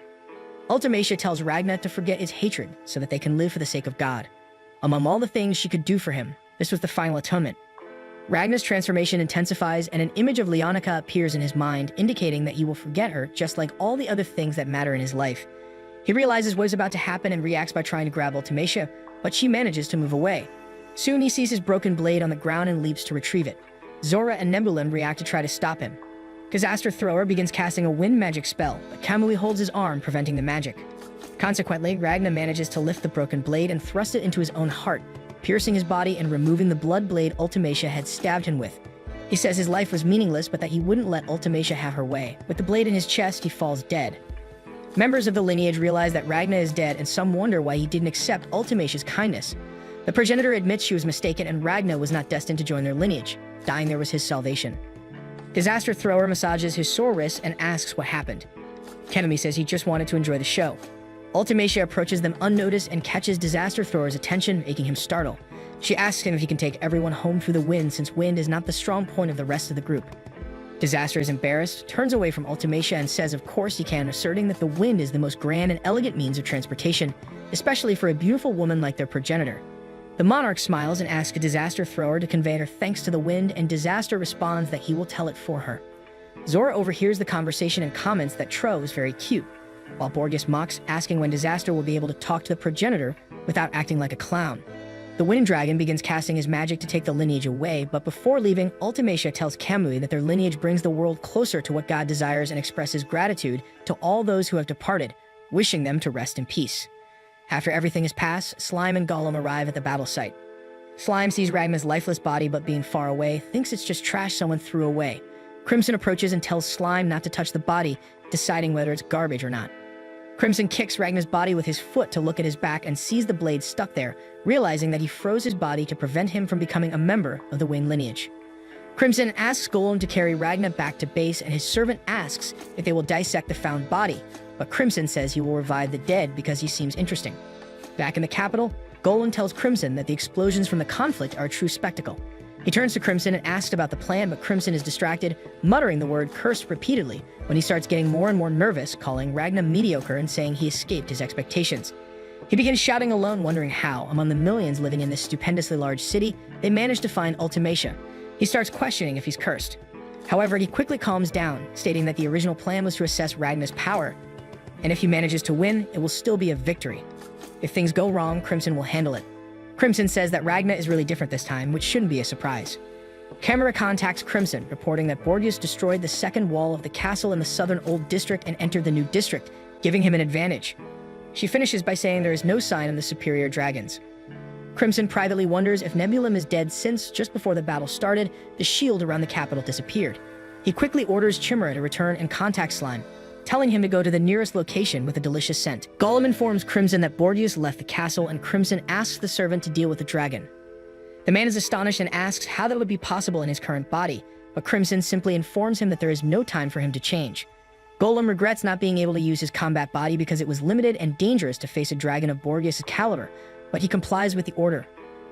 Ultimacia tells Ragna to forget his hatred so that they can live for the sake of God. Among all the things she could do for him, this was the final atonement. Ragna's transformation intensifies and an image of Leonica appears in his mind, indicating that he will forget her just like all the other things that matter in his life. He realizes what is about to happen and reacts by trying to grab Ultimacia, but she manages to move away. Soon he sees his broken blade on the ground and leaps to retrieve it. Zora and Nebulum react to try to stop him. Gazaster Thrower begins casting a wind magic spell, but Kamui holds his arm, preventing the magic. Consequently, Ragna manages to lift the broken blade and thrust it into his own heart, piercing his body and removing the blood blade Ultimacia had stabbed him with. He says his life was meaningless, but that he wouldn't let Ultimacia have her way. With the blade in his chest, he falls dead. Members of the lineage realize that Ragna is dead, and some wonder why he didn't accept Ultimacia's kindness. The progenitor admits she was mistaken, and Ragna was not destined to join their lineage. Dying there was his salvation. Gazaster Thrower massages his sore wrist and asks what happened. Kamui says he just wanted to enjoy the show. Ultimacia approaches them unnoticed and catches Disaster Thrower's attention, making him startle. She asks him if he can take everyone home through the wind, since wind is not the strong point of the rest of the group. Disaster is embarrassed, turns away from Ultimacia, and says of course he can, asserting that the wind is the most grand and elegant means of transportation, especially for a beautiful woman like their progenitor. The monarch smiles and asks a Disaster Thrower to convey her thanks to the wind, and Disaster responds that he will tell it for her. Zora overhears the conversation and comments that Tro is very cute, while Borgias mocks, asking when Disaster will be able to talk to the progenitor without acting like a clown. The Wind Dragon begins casting his magic to take the lineage away, but before leaving, Ultimacia tells Kamui that their lineage brings the world closer to what God desires and expresses gratitude to all those who have departed, wishing them to rest in peace. After everything is passed, Slime and Gollum arrive at the battle site. Slime sees Ragna's lifeless body, but being far away, thinks it's just trash someone threw away. Crimson approaches and tells Slime not to touch the body, deciding whether it's garbage or not. Crimson kicks Ragna's body with his foot to look at his back and sees the blade stuck there, realizing that he froze his body to prevent him from becoming a member of the Wind lineage. Crimson asks Golem to carry Ragna back to base, and his servant asks if they will dissect the found body, but Crimson says he will revive the dead because he seems interesting. Back in the capital, Golem tells Crimson that the explosions from the conflict are a true spectacle. He turns to Crimson and asks about the plan, but Crimson is distracted, muttering the word cursed repeatedly when he starts getting more and more nervous, calling Ragna mediocre and saying he escaped his expectations. He begins shouting alone, wondering how, among the millions living in this stupendously large city, they managed to find Ultimacia. He starts questioning if he's cursed. However, he quickly calms down, stating that the original plan was to assess Ragna's power, and if he manages to win, it will still be a victory. If things go wrong, Crimson will handle it. Crimson says that Ragna is really different this time, which shouldn't be a surprise. Camera contacts Crimson, reporting that Borgias destroyed the second wall of the castle in the southern Old District and entered the New District, giving him an advantage. She finishes by saying there is no sign of the superior dragons. Crimson privately wonders if Nebulum is dead, since, just before the battle started, the shield around the capital disappeared. He quickly orders Chimera to return and contact Slime, telling him to go to the nearest location with a delicious scent. Gollum informs Crimson that Borgias left the castle, and Crimson asks the servant to deal with the dragon. The man is astonished and asks how that would be possible in his current body, but Crimson simply informs him that there is no time for him to change. Gollum regrets not being able to use his combat body because it was limited and dangerous to face a dragon of Borgias' caliber, but he complies with the order.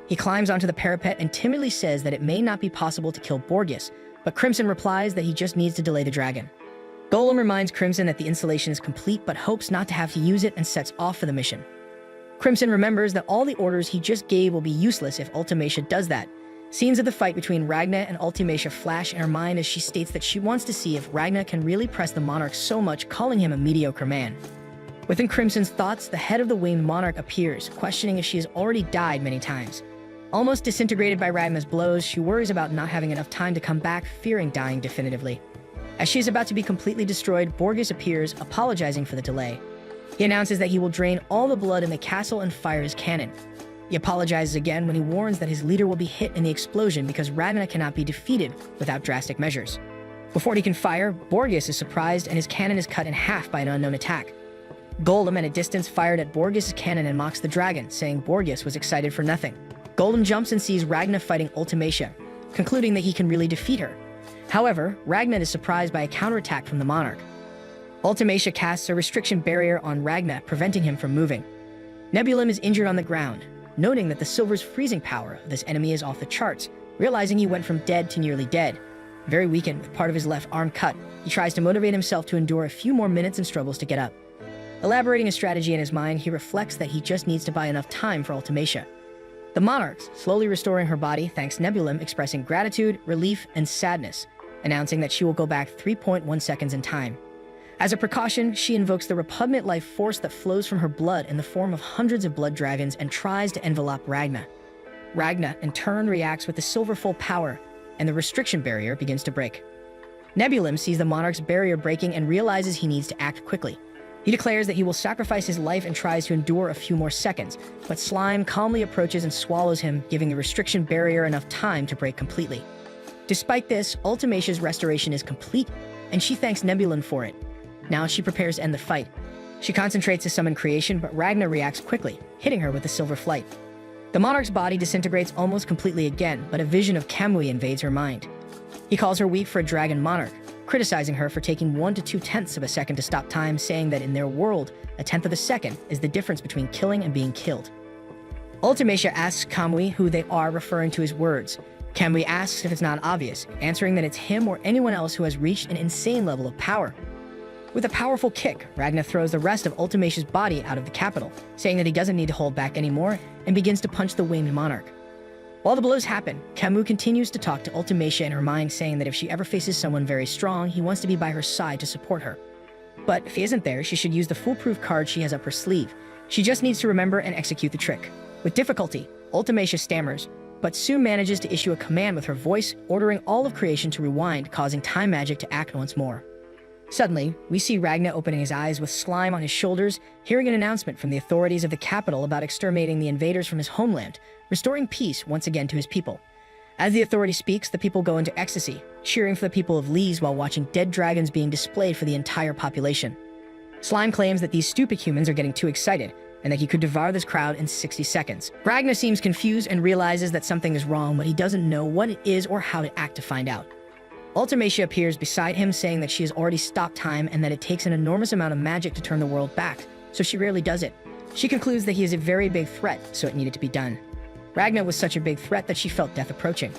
He climbs onto the parapet and timidly says that it may not be possible to kill Borgias, but Crimson replies that he just needs to delay the dragon. Gollum reminds Crimson that the installation is complete, but hopes not to have to use it, and sets off for the mission. Crimson remembers that all the orders he just gave will be useless if Ultimacia does that. Scenes of the fight between Ragna and Ultimacia flash in her mind as she states that she wants to see if Ragna can really press the monarch so much, calling him a mediocre man. Within Crimson's thoughts, the head of the winged monarch appears, questioning if she has already died many times. Almost disintegrated by Ragna's blows, she worries about not having enough time to come back, fearing dying definitively. As she is about to be completely destroyed, Borgias appears, apologizing for the delay. He announces that he will drain all the blood in the castle and fire his cannon. He apologizes again when he warns that his leader will be hit in the explosion because Ragna cannot be defeated without drastic measures. Before he can fire, Borgias is surprised and his cannon is cut in half by an unknown attack. Gollum at a distance fired at Borgias' cannon and mocks the dragon, saying Borgias was excited for nothing. Gollum jumps and sees Ragna fighting Ultimacia, concluding that he can really defeat her. However, Ragna is surprised by a counterattack from the monarch. Ultimacia casts a restriction barrier on Ragna, preventing him from moving. Nebulum is injured on the ground, noting that the silver's freezing power of this enemy is off the charts, realizing he went from dead to nearly dead. Very weakened, with part of his left arm cut, he tries to motivate himself to endure a few more minutes and struggles to get up. Elaborating a strategy in his mind, he reflects that he just needs to buy enough time for Ultimacia. The monarchs, slowly restoring her body, thanks Nebulum, expressing gratitude, relief, and sadness, announcing that she will go back 3.1 seconds in time. As a precaution, she invokes the repugnant life force that flows from her blood in the form of hundreds of blood dragons and tries to envelop Ragna. Ragna, in turn, reacts with the silver-full power, and the restriction barrier begins to break. Nebulum sees the monarch's barrier breaking and realizes he needs to act quickly. He declares that he will sacrifice his life and tries to endure a few more seconds, but Slime calmly approaches and swallows him, giving the restriction barrier enough time to break completely. Despite this, Ultimatia's restoration is complete, and she thanks Nebulum for it. Now she prepares to end the fight. She concentrates to summon creation, but Ragna reacts quickly, hitting her with the silver flight. The monarch's body disintegrates almost completely again, but a vision of Kamui invades her mind. He calls her weak for a dragon monarch, criticizing her for taking 1 to 2/10 of a second to stop time, saying that in their world, a tenth of a second is the difference between killing and being killed. Ultimacia asks Kamui who they are, referring to his words. Kamui asks if it's not obvious, answering that it's him or anyone else who has reached an insane level of power. With a powerful kick, Ragna throws the rest of Ultimacia's body out of the capital, saying that he doesn't need to hold back anymore, and begins to punch the winged monarch. While the blows happen, Kamui continues to talk to Ultimacia in her mind, saying that if she ever faces someone very strong, he wants to be by her side to support her. But if he isn't there, she should use the foolproof card she has up her sleeve. She just needs to remember and execute the trick. With difficulty, Ultimacia stammers, but soon manages to issue a command with her voice, ordering all of creation to rewind, causing time magic to act once more. Suddenly, we see Ragna opening his eyes with Slime on his shoulders, hearing an announcement from the authorities of the capital about exterminating the invaders from his homeland, restoring peace once again to his people. As the authority speaks, the people go into ecstasy, cheering for the people of Lys while watching dead dragons being displayed for the entire population. Slime claims that these stupid humans are getting too excited, and that he could devour this crowd in 60 seconds. Ragna seems confused and realizes that something is wrong, but he doesn't know what it is or how to act to find out. Ultimacia appears beside him, saying that she has already stopped time and that it takes an enormous amount of magic to turn the world back, so she rarely does it. She concludes that he is a very big threat, so it needed to be done. Ragna was such a big threat that she felt death approaching.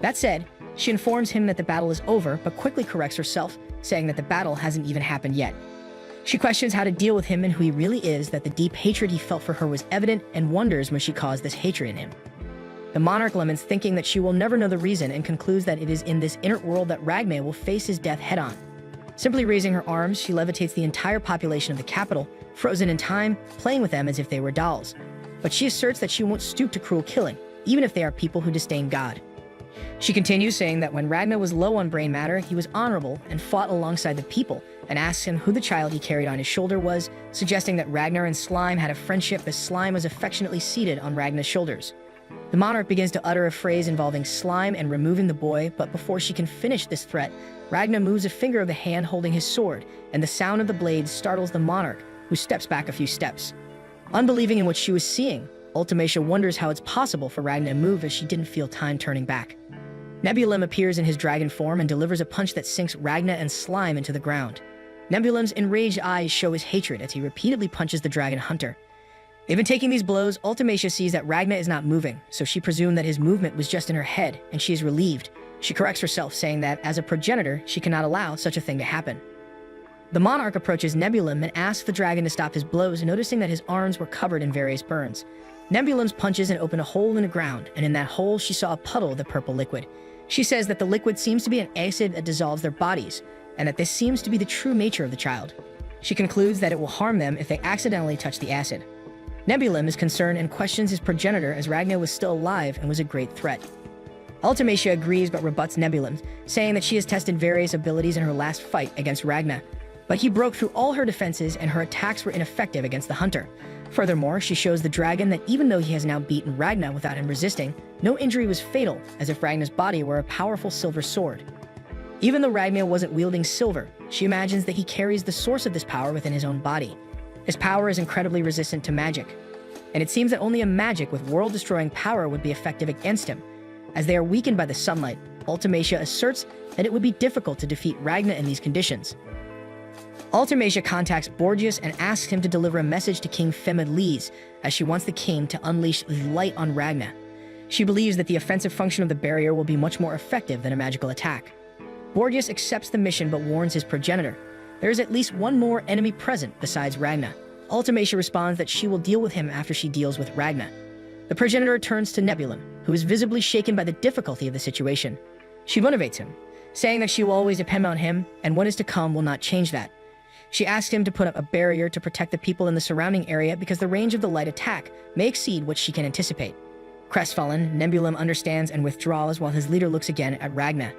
That said, she informs him that the battle is over, but quickly corrects herself, saying that the battle hasn't even happened yet. She questions how to deal with him and who he really is, that the deep hatred he felt for her was evident, and wonders when she caused this hatred in him. The monarch laments, thinking that she will never know the reason, and concludes that it is in this inner world that Ragna will face his death head-on. Simply raising her arms, she levitates the entire population of the capital, frozen in time, playing with them as if they were dolls. But she asserts that she won't stoop to cruel killing, even if they are people who disdain God. She continues, saying that when Ragna was low on brain matter, he was honorable and fought alongside the people, and asks him who the child he carried on his shoulder was, suggesting that Ragnar and Slime had a friendship as Slime was affectionately seated on Ragna's shoulders. The monarch begins to utter a phrase involving Slime and removing the boy, but before she can finish this threat, Ragna moves a finger of the hand holding his sword, and the sound of the blade startles the monarch, who steps back a few steps. Unbelieving in what she was seeing, Ultimacia wonders how it's possible for Ragna to move, as she didn't feel time turning back. Nebulum appears in his dragon form and delivers a punch that sinks Ragna and Slime into the ground. Nebulum's enraged eyes show his hatred as he repeatedly punches the dragon hunter. Even taking these blows, Ultimacia sees that Ragna is not moving, so she presumed that his movement was just in her head, and she is relieved. She corrects herself, saying that, as a progenitor, she cannot allow such a thing to happen. The monarch approaches Nebulum and asks the dragon to stop his blows, noticing that his arms were covered in various burns. Nebulum's punches and open a hole in the ground, and in that hole she saw a puddle of the purple liquid. She says that the liquid seems to be an acid that dissolves their bodies, and that this seems to be the true nature of the child. She concludes that it will harm them if they accidentally touch the acid. Nebulum is concerned and questions his progenitor, as Ragna was still alive and was a great threat. Ultimacia agrees but rebuts Nebulum, saying that she has tested various abilities in her last fight against Ragna, but he broke through all her defenses and her attacks were ineffective against the hunter. Furthermore, she shows the dragon that even though he has now beaten Ragna without him resisting, no injury was fatal, as if Ragna's body were a powerful silver sword. Even though Ragna wasn't wielding silver, she imagines that he carries the source of this power within his own body. His power is incredibly resistant to magic, and it seems that only a magic with world-destroying power would be effective against him. As they are weakened by the sunlight, Ultimacia asserts that it would be difficult to defeat Ragna in these conditions. Ultimacia contacts Borgias and asks him to deliver a message to King Femid Lys, as she wants the king to unleash light on Ragna. She believes that the offensive function of the barrier will be much more effective than a magical attack. Borgias accepts the mission but warns his progenitor. There is at least one more enemy present besides Ragna. Ultimacia responds that she will deal with him after she deals with Ragna. The progenitor turns to Nebulum, who is visibly shaken by the difficulty of the situation. She motivates him, saying that she will always depend on him, and what is to come will not change that. She asks him to put up a barrier to protect the people in the surrounding area because the range of the light attack may exceed what she can anticipate. Crestfallen, Nebulum understands and withdraws while his leader looks again at Ragna.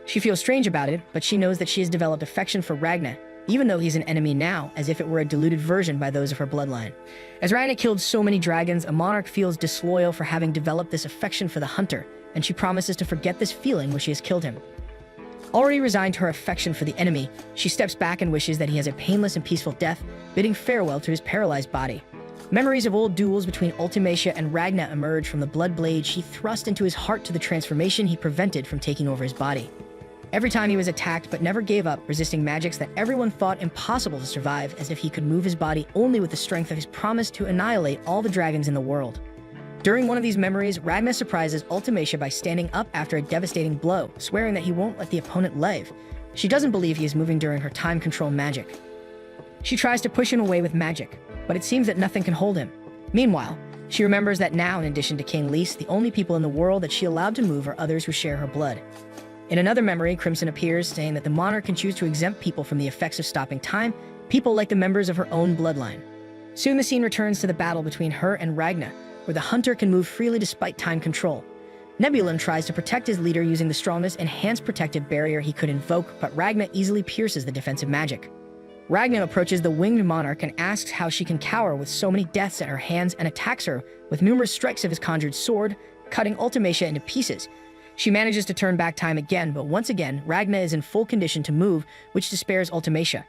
She feels strange about it, but she knows that she has developed affection for Ragna, even though he's an enemy now, as if it were a diluted version by those of her bloodline. As Ragna killed so many dragons, a monarch feels disloyal for having developed this affection for the hunter, and she promises to forget this feeling when she has killed him. Already resigned to her affection for the enemy, she steps back and wishes that he has a painless and peaceful death, bidding farewell to his paralyzed body. Memories of old duels between Ultimacia and Ragna emerge from the blood blade she thrust into his heart to the transformation he prevented from taking over his body. Every time he was attacked but never gave up, resisting magics that everyone thought impossible to survive, as if he could move his body only with the strength of his promise to annihilate all the dragons in the world. During one of these memories, Ragna surprises Ultimacia by standing up after a devastating blow, swearing that he won't let the opponent live. She doesn't believe he is moving during her time control magic. She tries to push him away with magic, but it seems that nothing can hold him. Meanwhile, she remembers that now, in addition to King Lys, the only people in the world that she allowed to move are others who share her blood. In another memory, Crimson appears, saying that the monarch can choose to exempt people from the effects of stopping time, people like the members of her own bloodline. Soon the scene returns to the battle between her and Ragna, where the hunter can move freely despite time control. Nebulum tries to protect his leader using the strongest enhanced protective barrier he could invoke, but Ragna easily pierces the defensive magic. Ragna approaches the winged monarch and asks how she can cower with so many deaths at her hands and attacks her with numerous strikes of his conjured sword, cutting Ultimacia into pieces. She manages to turn back time again, but once again, Ragna is in full condition to move, which despairs Ultimacia.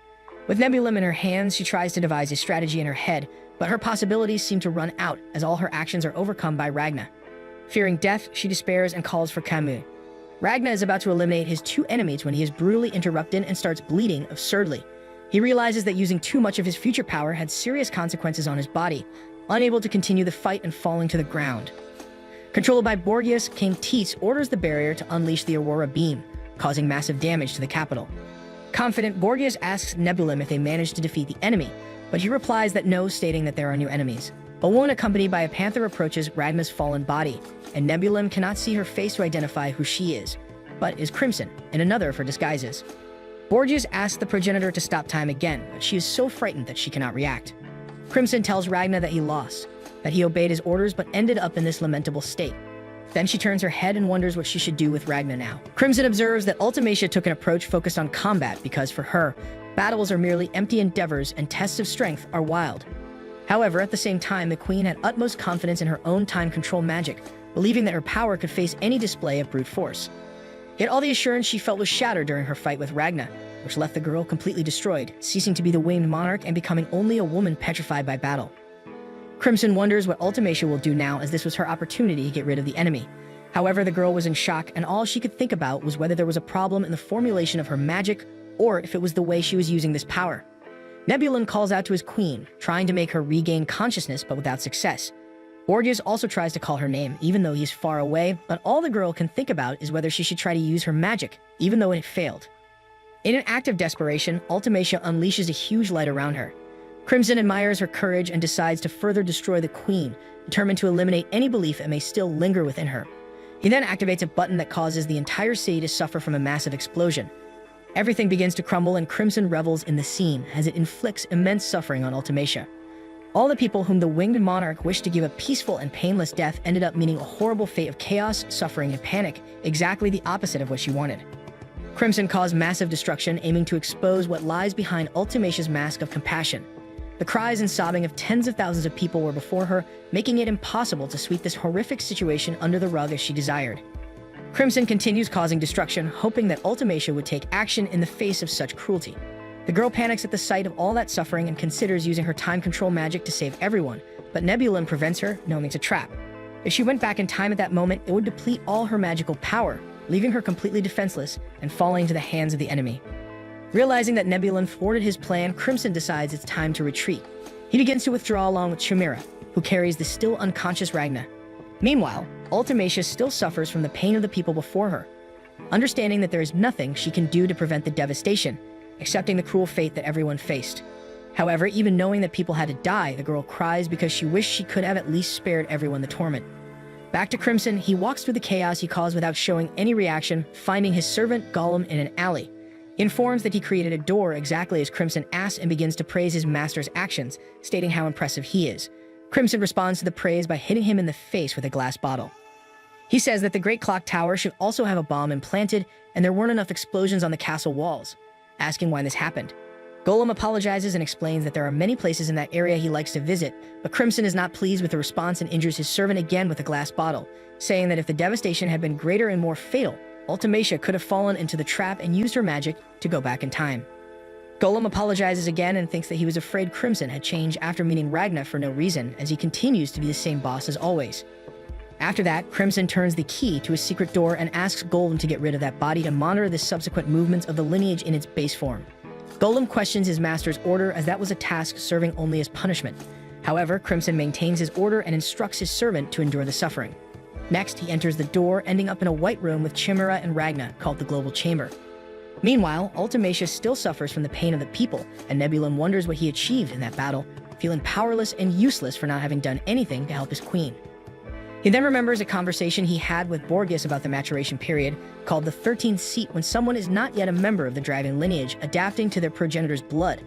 With Nebulum in her hands, she tries to devise a strategy in her head, but her possibilities seem to run out as all her actions are overcome by Ragna. Fearing death, she despairs and calls for Camus. Ragna is about to eliminate his two enemies when he is brutally interrupted and starts bleeding absurdly. He realizes that using too much of his future power had serious consequences on his body, unable to continue the fight and falling to the ground. Controlled by Borgias, King Teats orders the barrier to unleash the Aurora Beam, causing massive damage to the capital. Confident, Borgias asks Nebulum if they manage to defeat the enemy, but he replies that no, stating that there are new enemies. A woman accompanied by a panther approaches Ragna's fallen body, and Nebulum cannot see her face to identify who she is, but is Crimson, in another of her disguises. Borgias asks the progenitor to stop time again, but she is so frightened that she cannot react. Crimson tells Ragna that he lost, that he obeyed his orders but ended up in this lamentable state. Then she turns her head and wonders what she should do with Ragna now. Crimson observes that Ultimacia took an approach focused on combat because for her, battles are merely empty endeavors and tests of strength are wild. However, at the same time, the queen had utmost confidence in her own time control magic, believing that her power could face any display of brute force. Yet all the assurance she felt was shattered during her fight with Ragna, which left the girl completely destroyed, ceasing to be the winged monarch and becoming only a woman petrified by battle. Crimson wonders what Ultimacia will do now, as this was her opportunity to get rid of the enemy. However, the girl was in shock, and all she could think about was whether there was a problem in the formulation of her magic, or if it was the way she was using this power. Nebulum calls out to his queen, trying to make her regain consciousness, but without success. Borgias also tries to call her name, even though he's far away, but all the girl can think about is whether she should try to use her magic, even though it failed. In an act of desperation, Ultimacia unleashes a huge light around her. Crimson admires her courage and decides to further destroy the queen, determined to eliminate any belief that may still linger within her. He then activates a button that causes the entire city to suffer from a massive explosion. Everything begins to crumble, and Crimson revels in the scene as it inflicts immense suffering on Ultimacia. All the people whom the winged monarch wished to give a peaceful and painless death ended up meeting a horrible fate of chaos, suffering, and panic, exactly the opposite of what she wanted. Crimson caused massive destruction, aiming to expose what lies behind Ultimacia's mask of compassion. The cries and sobbing of tens of thousands of people were before her, making it impossible to sweep this horrific situation under the rug as she desired. Crimson continues causing destruction, hoping that Ultimacia would take action in the face of such cruelty. The girl panics at the sight of all that suffering and considers using her time control magic to save everyone, but Nebulum prevents her, knowing it's a trap. If she went back in time at that moment, it would deplete all her magical power, leaving her completely defenseless and falling into the hands of the enemy. Realizing that Nebulum thwarted his plan, Crimson decides it's time to retreat. He begins to withdraw along with Chimera, who carries the still unconscious Ragna. Meanwhile, Ultimacia still suffers from the pain of the people before her. Understanding that there is nothing she can do to prevent the devastation, accepting the cruel fate that everyone faced. However, even knowing that people had to die, the girl cries because she wished she could have at least spared everyone the torment. Back to Crimson, he walks through the chaos he caused without showing any reaction, finding his servant Gollum in an alley. He informs that he created a door exactly as Crimson asks and begins to praise his master's actions, stating how impressive he is. Crimson responds to the praise by hitting him in the face with a glass bottle. He says that the Great Clock Tower should also have a bomb implanted, and there weren't enough explosions on the castle walls, asking why this happened. Golem apologizes and explains that there are many places in that area he likes to visit, but Crimson is not pleased with the response and injures his servant again with a glass bottle, saying that if the devastation had been greater and more fatal, Ultimacia could have fallen into the trap and used her magic to go back in time. Golem apologizes again and thinks that he was afraid Crimson had changed after meeting Ragna for no reason, as he continues to be the same boss as always. After that, Crimson turns the key to his secret door and asks Golem to get rid of that body to monitor the subsequent movements of the lineage in its base form. Golem questions his master's order, as that was a task serving only as punishment. However, Crimson maintains his order and instructs his servant to endure the suffering. Next, he enters the door, ending up in a white room with Chimera and Ragna, called the Global Chamber. Meanwhile, Ultimacia still suffers from the pain of the people, and Nebulum wonders what he achieved in that battle, feeling powerless and useless for not having done anything to help his queen. He then remembers a conversation he had with Borgias about the maturation period, called the 13th seat, when someone is not yet a member of the dragon lineage, adapting to their progenitor's blood.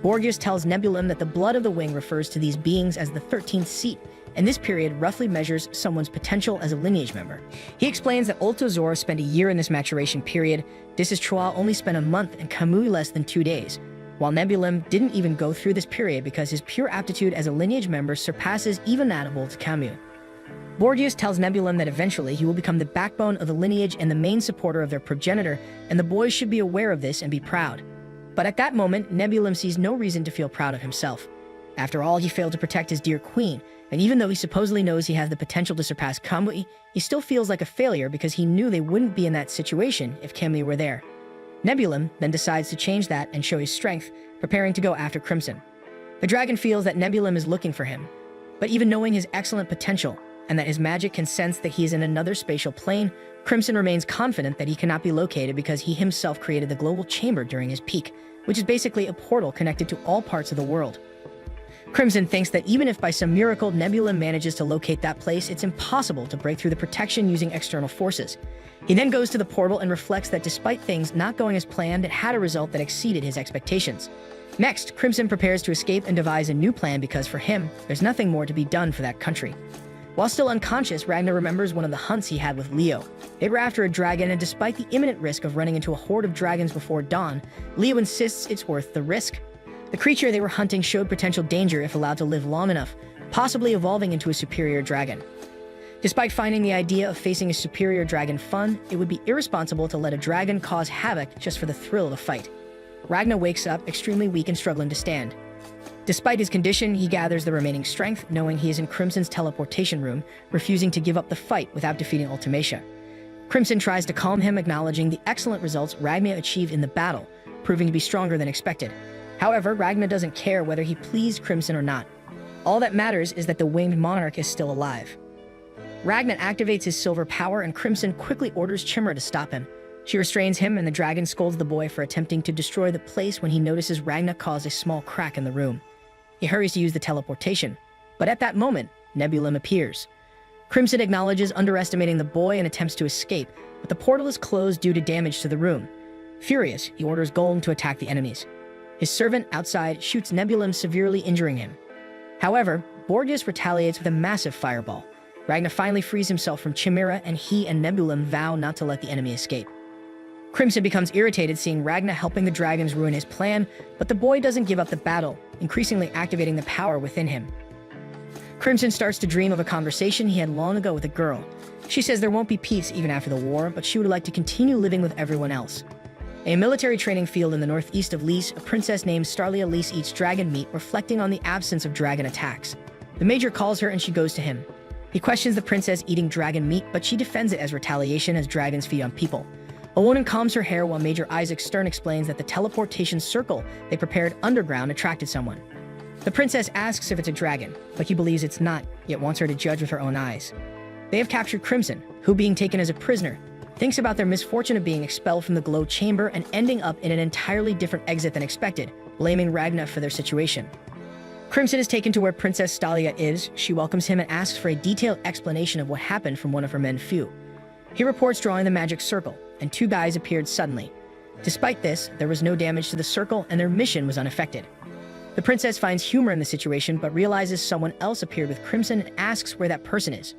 Borgias tells Nebulum that the blood of the wing refers to these beings as the 13th seat, and this period roughly measures someone's potential as a lineage member. He explains that Ultozora spent a year in this maturation period, Disistroa only spent a month, and Kamui less than 2 days, while Nebulum didn't even go through this period because his pure aptitude as a lineage member surpasses even that of Camus. Borgias tells Nebulum that eventually he will become the backbone of the lineage and the main supporter of their progenitor, and the boys should be aware of this and be proud. But at that moment, Nebulum sees no reason to feel proud of himself. After all, he failed to protect his dear queen, and even though he supposedly knows he has the potential to surpass Kamui, he still feels like a failure because he knew they wouldn't be in that situation if Kamui were there. Nebulum then decides to change that and show his strength, preparing to go after Crimson. The dragon feels that Nebulum is looking for him, but even knowing his excellent potential, and that his magic can sense that he is in another spatial plane, Crimson remains confident that he cannot be located because he himself created the Global Chamber during his peak, which is basically a portal connected to all parts of the world. Crimson thinks that even if by some miracle Nebulum manages to locate that place, it's impossible to break through the protection using external forces. He then goes to the portal and reflects that despite things not going as planned, it had a result that exceeded his expectations. Next, Crimson prepares to escape and devise a new plan because for him, there's nothing more to be done for that country. While still unconscious, Ragnar remembers one of the hunts he had with Leo. They were after a dragon, and despite the imminent risk of running into a horde of dragons before dawn, Leo insists it's worth the risk. The creature they were hunting showed potential danger if allowed to live long enough, possibly evolving into a superior dragon. Despite finding the idea of facing a superior dragon fun, it would be irresponsible to let a dragon cause havoc just for the thrill of the fight. Ragnar wakes up, extremely weak and struggling to stand. Despite his condition, he gathers the remaining strength, knowing he is in Crimson's teleportation room, refusing to give up the fight without defeating Ultimacia. Crimson tries to calm him, acknowledging the excellent results Ragnar achieved in the battle, proving to be stronger than expected. However, Ragnar doesn't care whether he pleased Crimson or not. All that matters is that the winged monarch is still alive. Ragnar activates his silver power, and Crimson quickly orders Chimera to stop him. She restrains him, and the dragon scolds the boy for attempting to destroy the place when he notices Ragnar cause a small crack in the room. He hurries to use the teleportation, but at that moment, Nebulum appears. Crimson acknowledges underestimating the boy and attempts to escape, but the portal is closed due to damage to the room. Furious, he orders Golem to attack the enemies. His servant outside shoots Nebulum, severely injuring him. However, Borgias retaliates with a massive fireball. Ragnar finally frees himself from Chimera, and he and Nebulum vow not to let the enemy escape. Crimson becomes irritated seeing Ragnar helping the dragons ruin his plan, but the boy doesn't give up the battle, increasingly activating the power within him. Crimson starts to dream of a conversation he had long ago with a girl. She says there won't be peace even after the war, but she would like to continue living with everyone else. In a military training field in the northeast of Lys, a princess named Starlia Lys eats dragon meat, reflecting on the absence of dragon attacks. The major calls her and she goes to him. He questions the princess eating dragon meat, but she defends it as retaliation, as dragons feed on people. A woman combs her hair while Major Isaac Stern explains that the teleportation circle they prepared underground attracted someone. The princess asks if it's a dragon, but he believes it's not, yet wants her to judge with her own eyes. They have captured Crimson, who, being taken as a prisoner, thinks about their misfortune of being expelled from the Glow Chamber and ending up in an entirely different exit than expected, blaming Ragnar for their situation. Crimson is taken to where Princess Stalia is. She welcomes him and asks for a detailed explanation of what happened from one of her men Fu. He reports drawing the magic circle, and two guys appeared suddenly. Despite this, there was no damage to the circle and their mission was unaffected. The princess finds humor in the situation but realizes someone else appeared with Crimson and asks where that person is.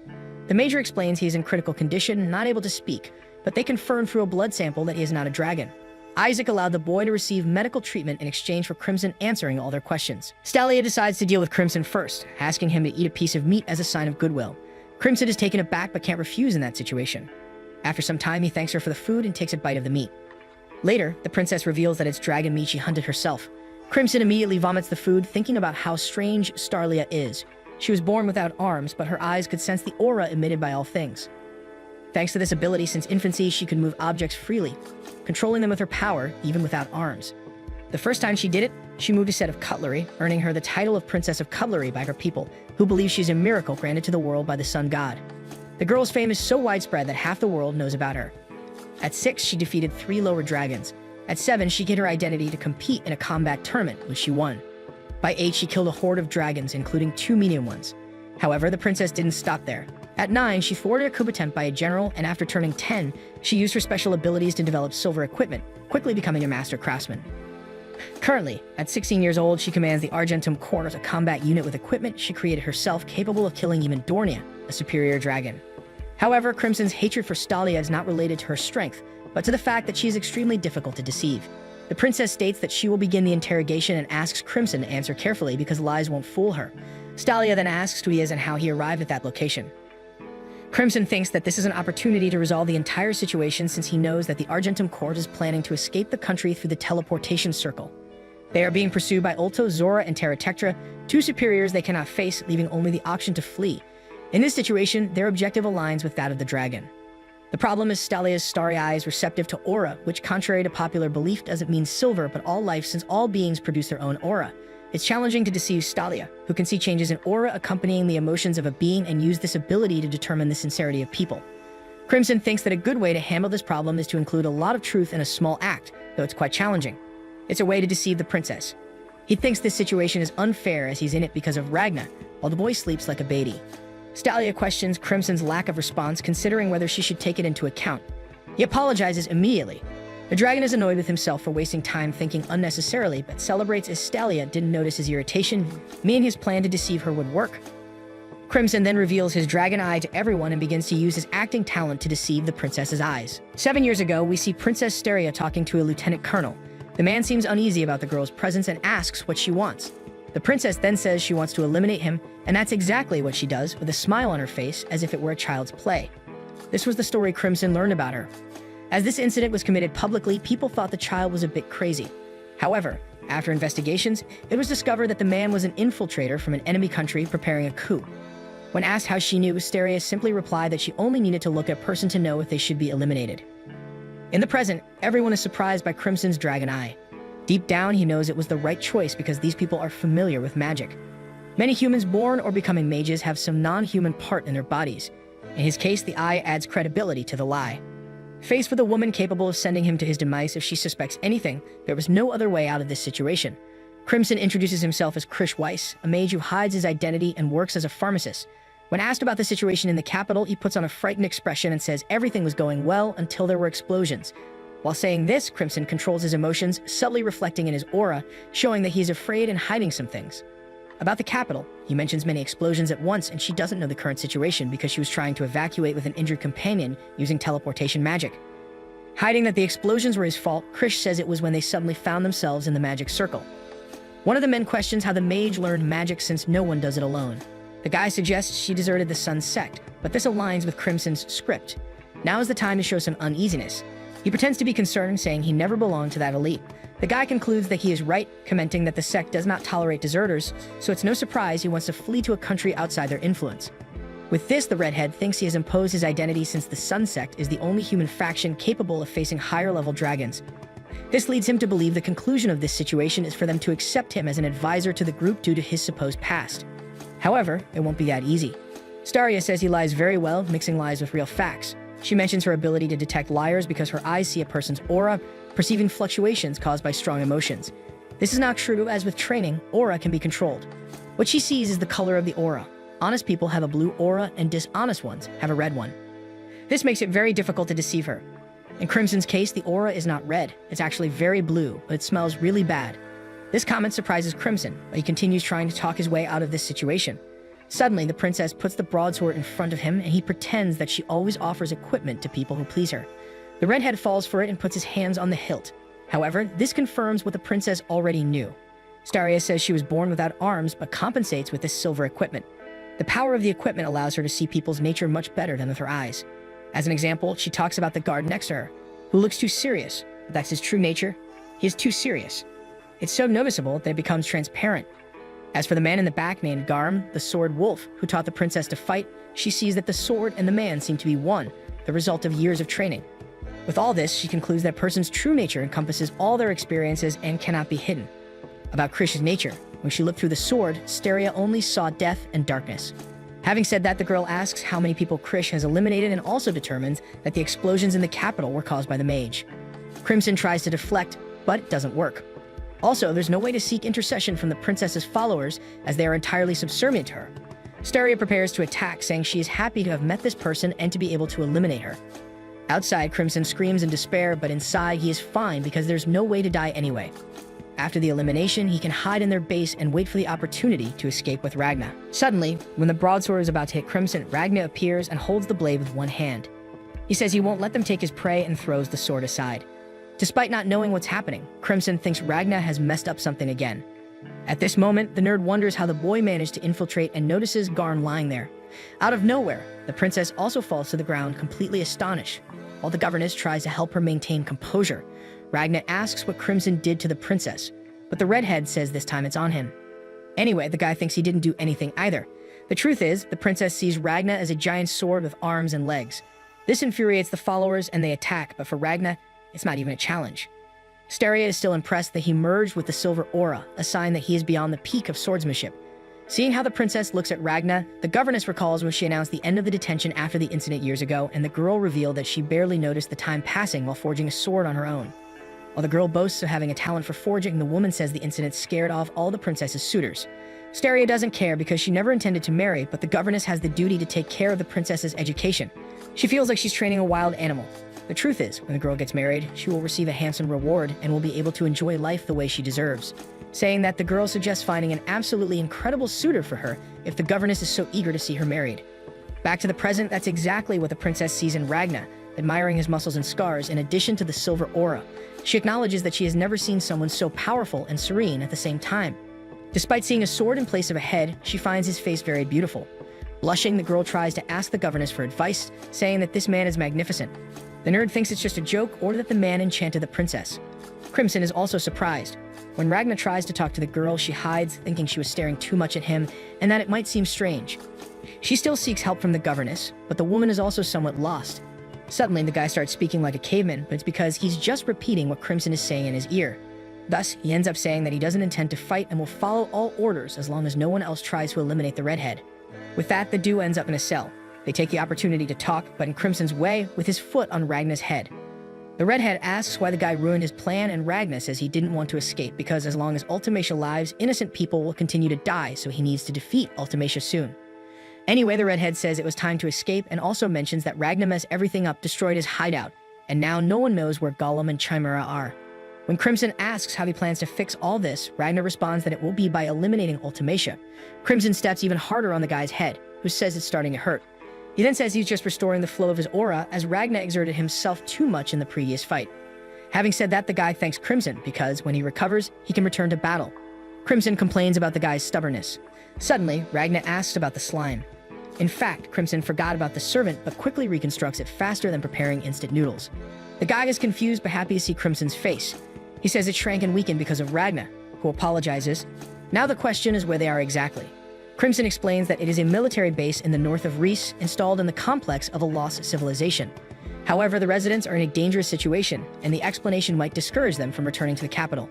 The Major explains he is in critical condition, not able to speak, but they confirm through a blood sample that he is not a dragon. Isaac allowed the boy to receive medical treatment in exchange for Crimson answering all their questions. Stalia decides to deal with Crimson first, asking him to eat a piece of meat as a sign of goodwill. Crimson is taken aback but can't refuse in that situation. After some time, he thanks her for the food and takes a bite of the meat. Later, the princess reveals that it's dragon meat she hunted herself. Crimson immediately vomits the food, thinking about how strange Starlia is. She was born without arms, but her eyes could sense the aura emitted by all things. Thanks to this ability, since infancy, she could move objects freely, controlling them with her power, even without arms. The first time she did it, she moved a set of cutlery, earning her the title of Princess of Cutlery by her people, who believe she's a miracle granted to the world by the sun god. The girl's fame is so widespread that half the world knows about her. At 6, she defeated 3 lower dragons. At 7, she hid her identity to compete in a combat tournament, which she won. By 8, she killed a horde of dragons, including 2 medium ones. However, the princess didn't stop there. At 9, she thwarted a coup attempt by a general, and after turning 10, she used her special abilities to develop silver equipment, quickly becoming a master craftsman. Currently, at 16 years old, she commands the Argentum Corps, a combat unit with equipment she created herself capable of killing even Dornia, a superior dragon. However, Crimson's hatred for Stalia is not related to her strength, but to the fact that she is extremely difficult to deceive. The princess states that she will begin the interrogation and asks Crimson to answer carefully because lies won't fool her. Stalia then asks who he is and how he arrived at that location. Crimson thinks that this is an opportunity to resolve the entire situation since he knows that the Argentum Court is planning to escape the country through the teleportation circle. They are being pursued by Ulto, Zora, and Terra Tectra, 2 superiors they cannot face, leaving only the option to flee. In this situation, their objective aligns with that of the dragon. The problem is Stalia's starry eyes receptive to aura, which contrary to popular belief doesn't mean silver but all life since all beings produce their own aura. It's challenging to deceive Stalia, who can see changes in aura accompanying the emotions of a being and use this ability to determine the sincerity of people. Crimson thinks that a good way to handle this problem is to include a lot of truth in a small act, though it's quite challenging. It's a way to deceive the princess. He thinks this situation is unfair as he's in it because of Ragna, while the boy sleeps like a baby. Stalia questions Crimson's lack of response, considering whether she should take it into account. He apologizes immediately. The dragon is annoyed with himself for wasting time thinking unnecessarily, but celebrates as Stalia didn't notice his irritation, meaning his plan to deceive her would work. Crimson then reveals his dragon eye to everyone and begins to use his acting talent to deceive the princess's eyes. 7 years ago, we see Princess Steria talking to a lieutenant colonel. The man seems uneasy about the girl's presence and asks what she wants. The princess then says she wants to eliminate him, and that's exactly what she does, with a smile on her face as if it were a child's play. This was the story Crimson learned about her. As this incident was committed publicly, people thought the child was a bit crazy. However, after investigations, it was discovered that the man was an infiltrator from an enemy country preparing a coup. When asked how she knew, Steria simply replied that she only needed to look at a person to know if they should be eliminated. In the present, everyone is surprised by Crimson's dragon eye. Deep down, he knows it was the right choice because these people are familiar with magic. Many humans born or becoming mages have some non-human part in their bodies. In his case, the eye adds credibility to the lie. Faced with a woman capable of sending him to his demise if she suspects anything, there was no other way out of this situation. Crimson introduces himself as Krish Weiss, a mage who hides his identity and works as a pharmacist. When asked about the situation in the capital, he puts on a frightened expression and says everything was going well until there were explosions. While saying this, Crimson controls his emotions, subtly reflecting in his aura, showing that he's afraid and hiding some things. About the capital, he mentions many explosions at once, and she doesn't know the current situation because she was trying to evacuate with an injured companion using teleportation magic. Hiding that the explosions were his fault, Krish says it was when they suddenly found themselves in the magic circle. One of the men questions how the mage learned magic since no one does it alone. The guy suggests she deserted the Sun Sect, but this aligns with Crimson's script. Now is the time to show some uneasiness. He pretends to be concerned, saying he never belonged to that elite. The guy concludes that he is right, commenting that the sect does not tolerate deserters, so it's no surprise he wants to flee to a country outside their influence. With this, the redhead thinks he has imposed his identity since the Sun Sect is the only human faction capable of facing higher-level dragons. This leads him to believe the conclusion of this situation is for them to accept him as an advisor to the group due to his supposed past. However, it won't be that easy. Staria says he lies very well, mixing lies with real facts. She mentions her ability to detect liars because her eyes see a person's aura, perceiving fluctuations caused by strong emotions. This is not true, as with training, aura can be controlled. What she sees is the color of the aura. Honest people have a blue aura and dishonest ones have a red one. This makes it very difficult to deceive her. In Crimson's case, the aura is not red. It's actually very blue, but it smells really bad. This comment surprises Crimson, but he continues trying to talk his way out of this situation. Suddenly, the princess puts the broadsword in front of him, and he pretends that she always offers equipment to people who please her. The redhead falls for it and puts his hands on the hilt. However, this confirms what the princess already knew. Staria says she was born without arms, but compensates with this silver equipment. The power of the equipment allows her to see people's nature much better than with her eyes. As an example, she talks about the guard next to her, who looks too serious, but that's his true nature. He is too serious. It's so noticeable that it becomes transparent. As for the man in the back named Garm, the sword wolf, who taught the princess to fight, she sees that the sword and the man seem to be one, the result of years of training. With all this, she concludes that a person's true nature encompasses all their experiences and cannot be hidden. About Krish's nature, when she looked through the sword, Staria only saw death and darkness. Having said that, the girl asks how many people Krish has eliminated and also determines that the explosions in the capital were caused by the mage. Crimson tries to deflect, but it doesn't work. Also, there's no way to seek intercession from the princess's followers as they are entirely subservient to her. Staria prepares to attack, saying she is happy to have met this person and to be able to eliminate her. Outside, Crimson screams in despair, but inside he is fine because there's no way to die anyway. After the elimination, he can hide in their base and wait for the opportunity to escape with Ragna. Suddenly, when the broadsword is about to hit Crimson, Ragna appears and holds the blade with one hand. He says he won't let them take his prey and throws the sword aside. Despite not knowing what's happening, Crimson thinks Ragna has messed up something again. At this moment, the nerd wonders how the boy managed to infiltrate and notices Garm lying there. Out of nowhere, the princess also falls to the ground, completely astonished. While the governess tries to help her maintain composure, Ragna asks what Crimson did to the princess, but the redhead says this time it's on him. Anyway, the guy thinks he didn't do anything either. The truth is, the princess sees Ragna as a giant sword with arms and legs. This infuriates the followers and they attack, but for Ragna, it's not even a challenge. Staria is still impressed that he merged with the silver aura, a sign that he is beyond the peak of swordsmanship. Seeing how the princess looks at Ragna, the governess recalls when she announced the end of the detention after the incident years ago, and the girl revealed that she barely noticed the time passing while forging a sword on her own. While the girl boasts of having a talent for forging, the woman says the incident scared off all the princess's suitors. Staria doesn't care because she never intended to marry, but the governess has the duty to take care of the princess's education. She feels like she's training a wild animal. The truth is, when the girl gets married, she will receive a handsome reward and will be able to enjoy life the way she deserves. Saying that, the girl suggests finding an absolutely incredible suitor for her if the governess is so eager to see her married. Back to the present, that's exactly what the princess sees in Ragna, admiring his muscles and scars in addition to the silver aura. She acknowledges that she has never seen someone so powerful and serene at the same time. Despite seeing a sword in place of a head, she finds his face very beautiful. Blushing, the girl tries to ask the governess for advice, saying that this man is magnificent. The nerd thinks it's just a joke or that the man enchanted the princess. Crimson is also surprised. When Ragna tries to talk to the girl, she hides, thinking she was staring too much at him and that it might seem strange. She still seeks help from the governess, but the woman is also somewhat lost. Suddenly, the guy starts speaking like a caveman, but it's because he's just repeating what Crimson is saying in his ear. Thus, he ends up saying that he doesn't intend to fight and will follow all orders as long as no one else tries to eliminate the redhead. With that, the duo ends up in a cell. They take the opportunity to talk, but in Crimson's way, with his foot on Ragna's head. The redhead asks why the guy ruined his plan, and Ragna says he didn't want to escape because as long as Ultimacia lives, innocent people will continue to die, so he needs to defeat Ultimacia soon. Anyway, the redhead says it was time to escape and also mentions that Ragna messed everything up, destroyed his hideout, and now no one knows where Gollum and Chimera are. When Crimson asks how he plans to fix all this, Ragna responds that it will be by eliminating Ultimacia. Crimson steps even harder on the guy's head, who says it's starting to hurt. He then says he's just restoring the flow of his aura as Ragna exerted himself too much in the previous fight. Having said that, the guy thanks Crimson because when he recovers, he can return to battle. Crimson complains about the guy's stubbornness. Suddenly, Ragna asks about the slime. In fact, Crimson forgot about the servant but quickly reconstructs it faster than preparing instant noodles. The guy is confused but happy to see Crimson's face. He says it shrank and weakened because of Ragna, who apologizes. Now the question is where they are exactly. Crimson explains that it is a military base in the north of Reese, installed in the complex of a lost civilization. However, the residents are in a dangerous situation, and the explanation might discourage them from returning to the capital.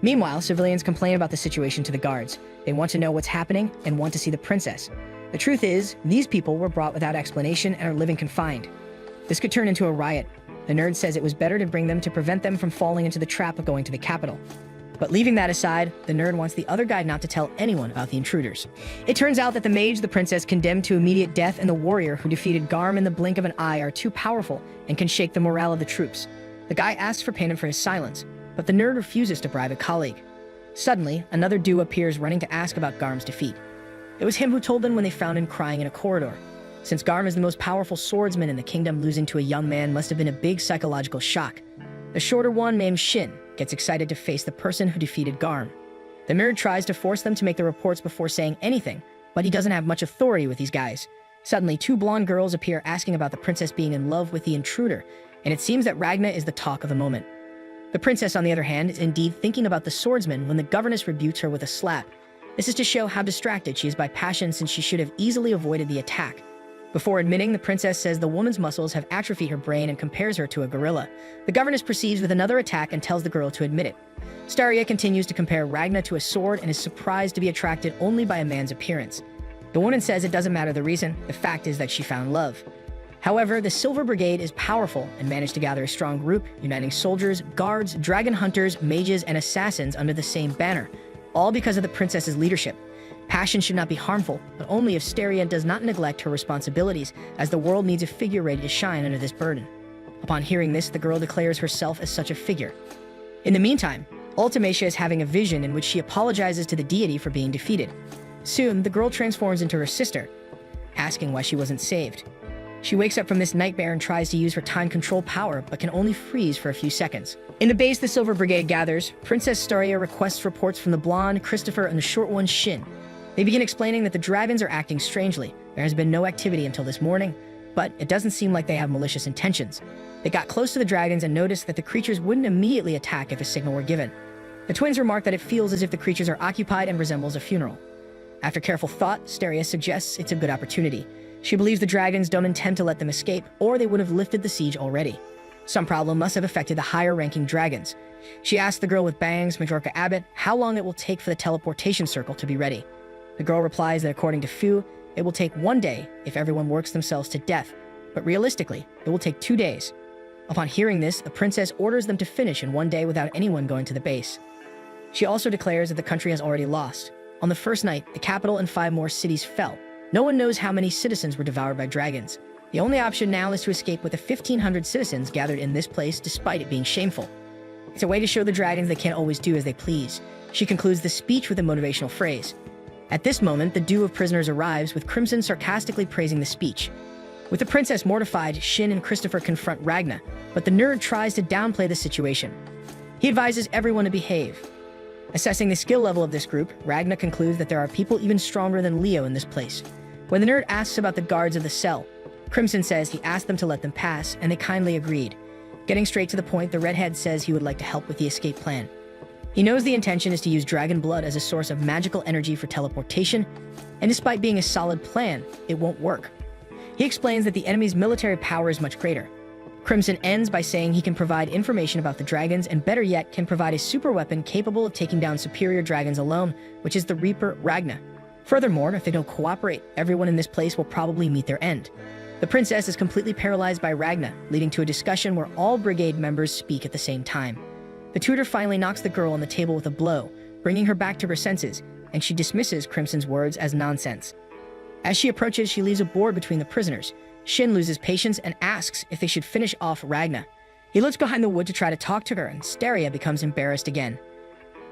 Meanwhile, civilians complain about the situation to the guards. They want to know what's happening and want to see the princess. The truth is, these people were brought without explanation and are living confined. This could turn into a riot. The nerd says it was better to bring them to prevent them from falling into the trap of going to the capital. But leaving that aside, the nerd wants the other guy not to tell anyone about the intruders. It turns out that the mage the princess condemned to immediate death and the warrior who defeated Garm in the blink of an eye are too powerful and can shake the morale of the troops. The guy asks for payment for his silence, but the nerd refuses to bribe a colleague. Suddenly, another Dew appears running to ask about Garm's defeat. It was him who told them when they found him crying in a corridor. Since Garm is the most powerful swordsman in the kingdom, losing to a young man must have been a big psychological shock. The shorter one, named Shin, gets excited to face the person who defeated Garm. The nerd tries to force them to make the reports before saying anything, but he doesn't have much authority with these guys. Suddenly, two blonde girls appear asking about the princess being in love with the intruder, and it seems that Ragna is the talk of the moment. The princess, on the other hand, is indeed thinking about the swordsman when the governess rebukes her with a slap. This is to show how distracted she is by passion, since she should have easily avoided the attack. Before admitting, the princess says the woman's muscles have atrophied her brain and compares her to a gorilla. The governess proceeds with another attack and tells the girl to admit it. Staria continues to compare Ragna to a sword and is surprised to be attracted only by a man's appearance. The woman says it doesn't matter the reason, the fact is that she found love. However, the Silver Brigade is powerful and managed to gather a strong group, uniting soldiers, guards, dragon hunters, mages, and assassins under the same banner, all because of the princess's leadership. Passion should not be harmful, but only if Staria does not neglect her responsibilities, as the world needs a figure ready to shine under this burden. Upon hearing this, the girl declares herself as such a figure. In the meantime, Ultimacia is having a vision in which she apologizes to the deity for being defeated. Soon, the girl transforms into her sister, asking why she wasn't saved. She wakes up from this nightmare and tries to use her time control power, but can only freeze for a few seconds. In the base the Silver Brigade gathers, Princess Staria requests reports from the blonde, Christopher, and the short one, Shin. They begin explaining that the dragons are acting strangely. There has been no activity until this morning, but it doesn't seem like they have malicious intentions. They got close to the dragons and noticed that the creatures wouldn't immediately attack if a signal were given. The twins remark that it feels as if the creatures are occupied and resembles a funeral. After careful thought, Staria suggests it's a good opportunity. She believes the dragons don't intend to let them escape, or they would have lifted the siege already. Some problem must have affected the higher-ranking dragons. She asks the girl with bangs, Majorca Abbott, how long it will take for the teleportation circle to be ready. The girl replies that according to Fu, it will take 1 day if everyone works themselves to death, but realistically, it will take 2 days. Upon hearing this, the princess orders them to finish in 1 day without anyone going to the base. She also declares that the country has already lost. On the first night, the capital and 5 more cities fell. No one knows how many citizens were devoured by dragons. The only option now is to escape with the 1,500 citizens gathered in this place despite it being shameful. It's a way to show the dragons they can't always do as they please. She concludes the speech with a motivational phrase. At this moment, the Dew of prisoners arrives, with Crimson sarcastically praising the speech. With the princess mortified, Shin and Christopher confront Ragna, but the nerd tries to downplay the situation. He advises everyone to behave. Assessing the skill level of this group, Ragna concludes that there are people even stronger than Leo in this place. When the nerd asks about the guards of the cell, Crimson says he asked them to let them pass, and they kindly agreed. Getting straight to the point, the redhead says he would like to help with the escape plan. He knows the intention is to use dragon blood as a source of magical energy for teleportation, and despite being a solid plan, it won't work. He explains that the enemy's military power is much greater. Crimson ends by saying he can provide information about the dragons, and better yet, can provide a super weapon capable of taking down superior dragons alone, which is the Reaper Ragna. Furthermore, if they don't cooperate, everyone in this place will probably meet their end. The princess is completely paralyzed by Ragna, leading to a discussion where all brigade members speak at the same time. The tutor finally knocks the girl on the table with a blow, bringing her back to her senses, and she dismisses Crimson's words as nonsense. As she approaches, she leaves a board between the prisoners. Shin loses patience and asks if they should finish off Ragna. He looks behind the wood to try to talk to her, and Staria becomes embarrassed again.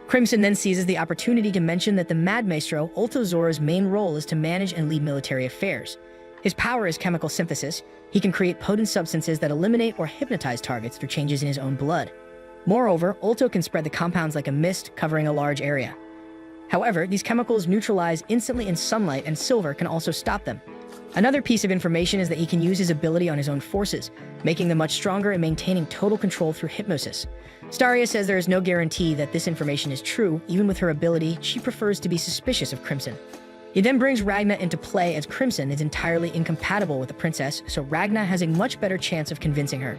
Crimson then seizes the opportunity to mention that the Mad Maestro, Ulto Zora's main role is to manage and lead military affairs. His power is chemical synthesis. He can create potent substances that eliminate or hypnotize targets through changes in his own blood. Moreover, Ulto can spread the compounds like a mist, covering a large area. However, these chemicals neutralize instantly in sunlight, and silver can also stop them. Another piece of information is that he can use his ability on his own forces, making them much stronger and maintaining total control through hypnosis. Staria says there is no guarantee that this information is true. Even with her ability, she prefers to be suspicious of Crimson. He then brings Ragna into play, as Crimson is entirely incompatible with the princess, so Ragna has a much better chance of convincing her.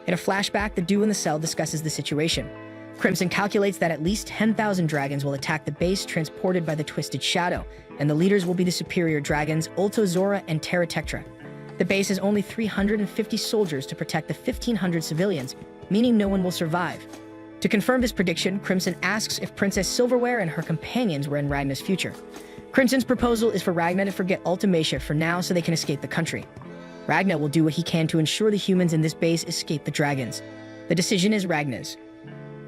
In a flashback, the Dew in the cell discusses the situation. Crimson calculates that at least 10,000 dragons will attack the base transported by the Twisted Shadow, and the leaders will be the superior dragons, Ulto Zora and Terra Tectra. The base has only 350 soldiers to protect the 1,500 civilians, meaning no one will survive. To confirm this prediction, Crimson asks if Princess Silverware and her companions were in Ragna's future. Crimson's proposal is for Ragna to forget Ultimacia for now so they can escape the country. Ragna will do what he can to ensure the humans in this base escape the dragons. The decision is Ragna's.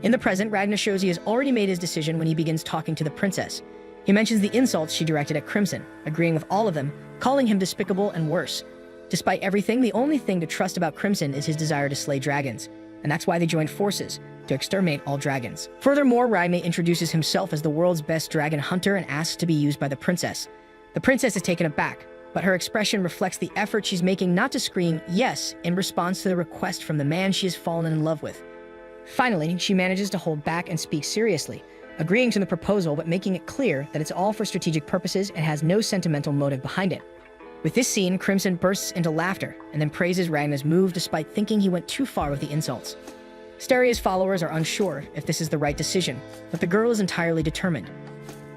In the present, Ragna shows he has already made his decision when he begins talking to the princess. He mentions the insults she directed at Crimson, agreeing with all of them, calling him despicable and worse. Despite everything, the only thing to trust about Crimson is his desire to slay dragons, and that's why they joined forces, to exterminate all dragons. Furthermore, Ragna introduces himself as the world's best dragon hunter and asks to be used by the princess. The princess is taken aback, but her expression reflects the effort she's making not to scream yes in response to the request from the man she has fallen in love with. Finally, she manages to hold back and speak seriously, agreeing to the proposal but making it clear that it's all for strategic purposes and has no sentimental motive behind it. With this scene, Crimson bursts into laughter and then praises Ragna's move despite thinking he went too far with the insults. Steria's followers are unsure if this is the right decision, but the girl is entirely determined.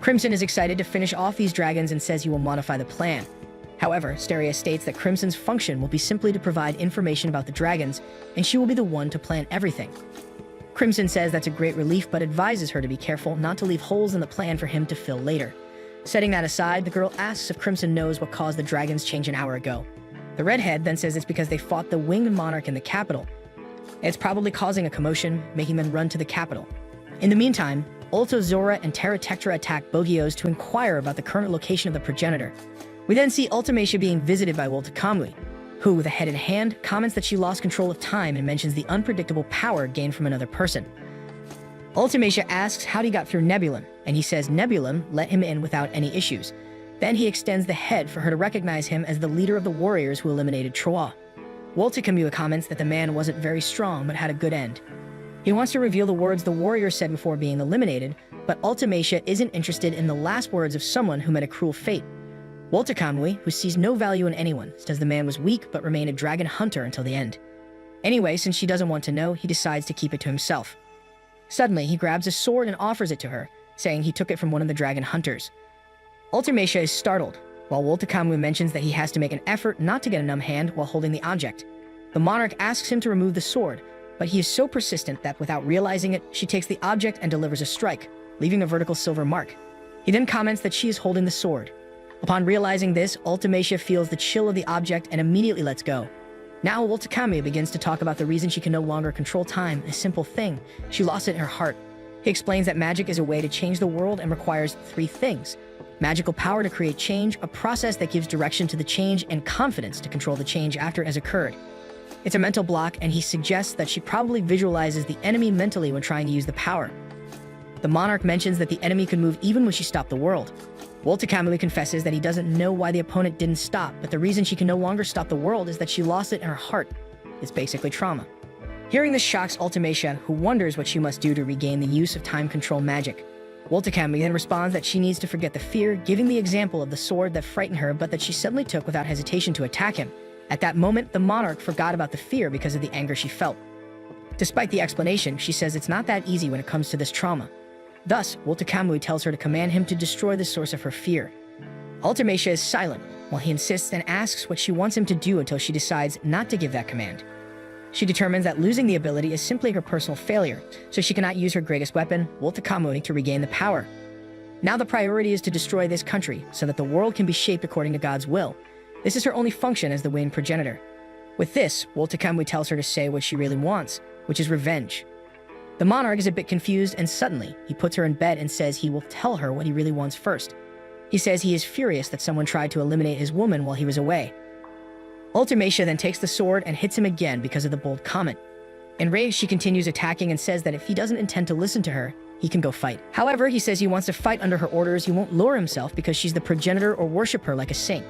Crimson is excited to finish off these dragons and says he will modify the plan. However, Steria states that Crimson's function will be simply to provide information about the dragons, and she will be the one to plan everything. Crimson says that's a great relief, but advises her to be careful not to leave holes in the plan for him to fill later. Setting that aside, the girl asks if Crimson knows what caused the dragons change an hour ago. The redhead then says it's because they fought the winged monarch in the capital. It's probably causing a commotion, making them run to the capital. In the meantime, Ulta Zora and Terra Tectra attack Bogios to inquire about the current location of the progenitor. We then see Ultimacia being visited by Wolta Kamui, who, with a head in hand, comments that she lost control of time and mentions the unpredictable power gained from another person. Ultimacia asks how he got through Nebulum, and he says Nebulum let him in without any issues. Then he extends the head for her to recognize him as the leader of the warriors who eliminated Troa. Wolta Kamui comments that the man wasn't very strong but had a good end. He wants to reveal the words the warrior said before being eliminated, but Ultimacia isn't interested in the last words of someone who met a cruel fate. Wolta Kamui, who sees no value in anyone, says the man was weak but remained a dragon hunter until the end. Anyway, since she doesn't want to know, he decides to keep it to himself. Suddenly, he grabs a sword and offers it to her, saying he took it from one of the dragon hunters. Ultimacia is startled, while Wolta Kamui mentions that he has to make an effort not to get a numb hand while holding the object. The monarch asks him to remove the sword, but he is so persistent that without realizing it, she takes the object and delivers a strike, leaving a vertical silver mark. He then comments that she is holding the sword. Upon realizing this, Ultimacia feels the chill of the object and immediately lets go. Now Wolta Kamui begins to talk about the reason she can no longer control time, a simple thing. She lost it in her heart. He explains that magic is a way to change the world and requires 3 things: magical power to create change, a process that gives direction to the change, and confidence to control the change after it has occurred. It's a mental block, and he suggests that she probably visualizes the enemy mentally when trying to use the power. The monarch mentions that the enemy could move even when she stopped the world. Wolta Kamui confesses that he doesn't know why the opponent didn't stop, but the reason she can no longer stop the world is that she lost it in her heart. It's basically trauma. Hearing this shocks Ultimacia, who wonders what she must do to regain the use of time control magic. Wolta Kamui then responds that she needs to forget the fear, giving the example of the sword that frightened her but that she suddenly took without hesitation to attack him. At that moment, the monarch forgot about the fear because of the anger she felt. Despite the explanation, she says it's not that easy when it comes to this trauma. Thus, Wolta Kamui tells her to command him to destroy the source of her fear. Ultimacia is silent, while he insists and asks what she wants him to do until she decides not to give that command. She determines that losing the ability is simply her personal failure, so she cannot use her greatest weapon, Wolta Kamui, to regain the power. Now the priority is to destroy this country, so that the world can be shaped according to God's will. This is her only function as the winged progenitor. With this, Wolta Kamui tells her to say what she really wants, which is revenge. The monarch is a bit confused, and suddenly, he puts her in bed and says he will tell her what he really wants first. He says he is furious that someone tried to eliminate his woman while he was away. Ultimacia then takes the sword and hits him again because of the bold comment. Enraged, she continues attacking and says that if he doesn't intend to listen to her, he can go fight. However, he says he wants to fight under her orders. He won't lower himself because she's the progenitor or worship her like a saint.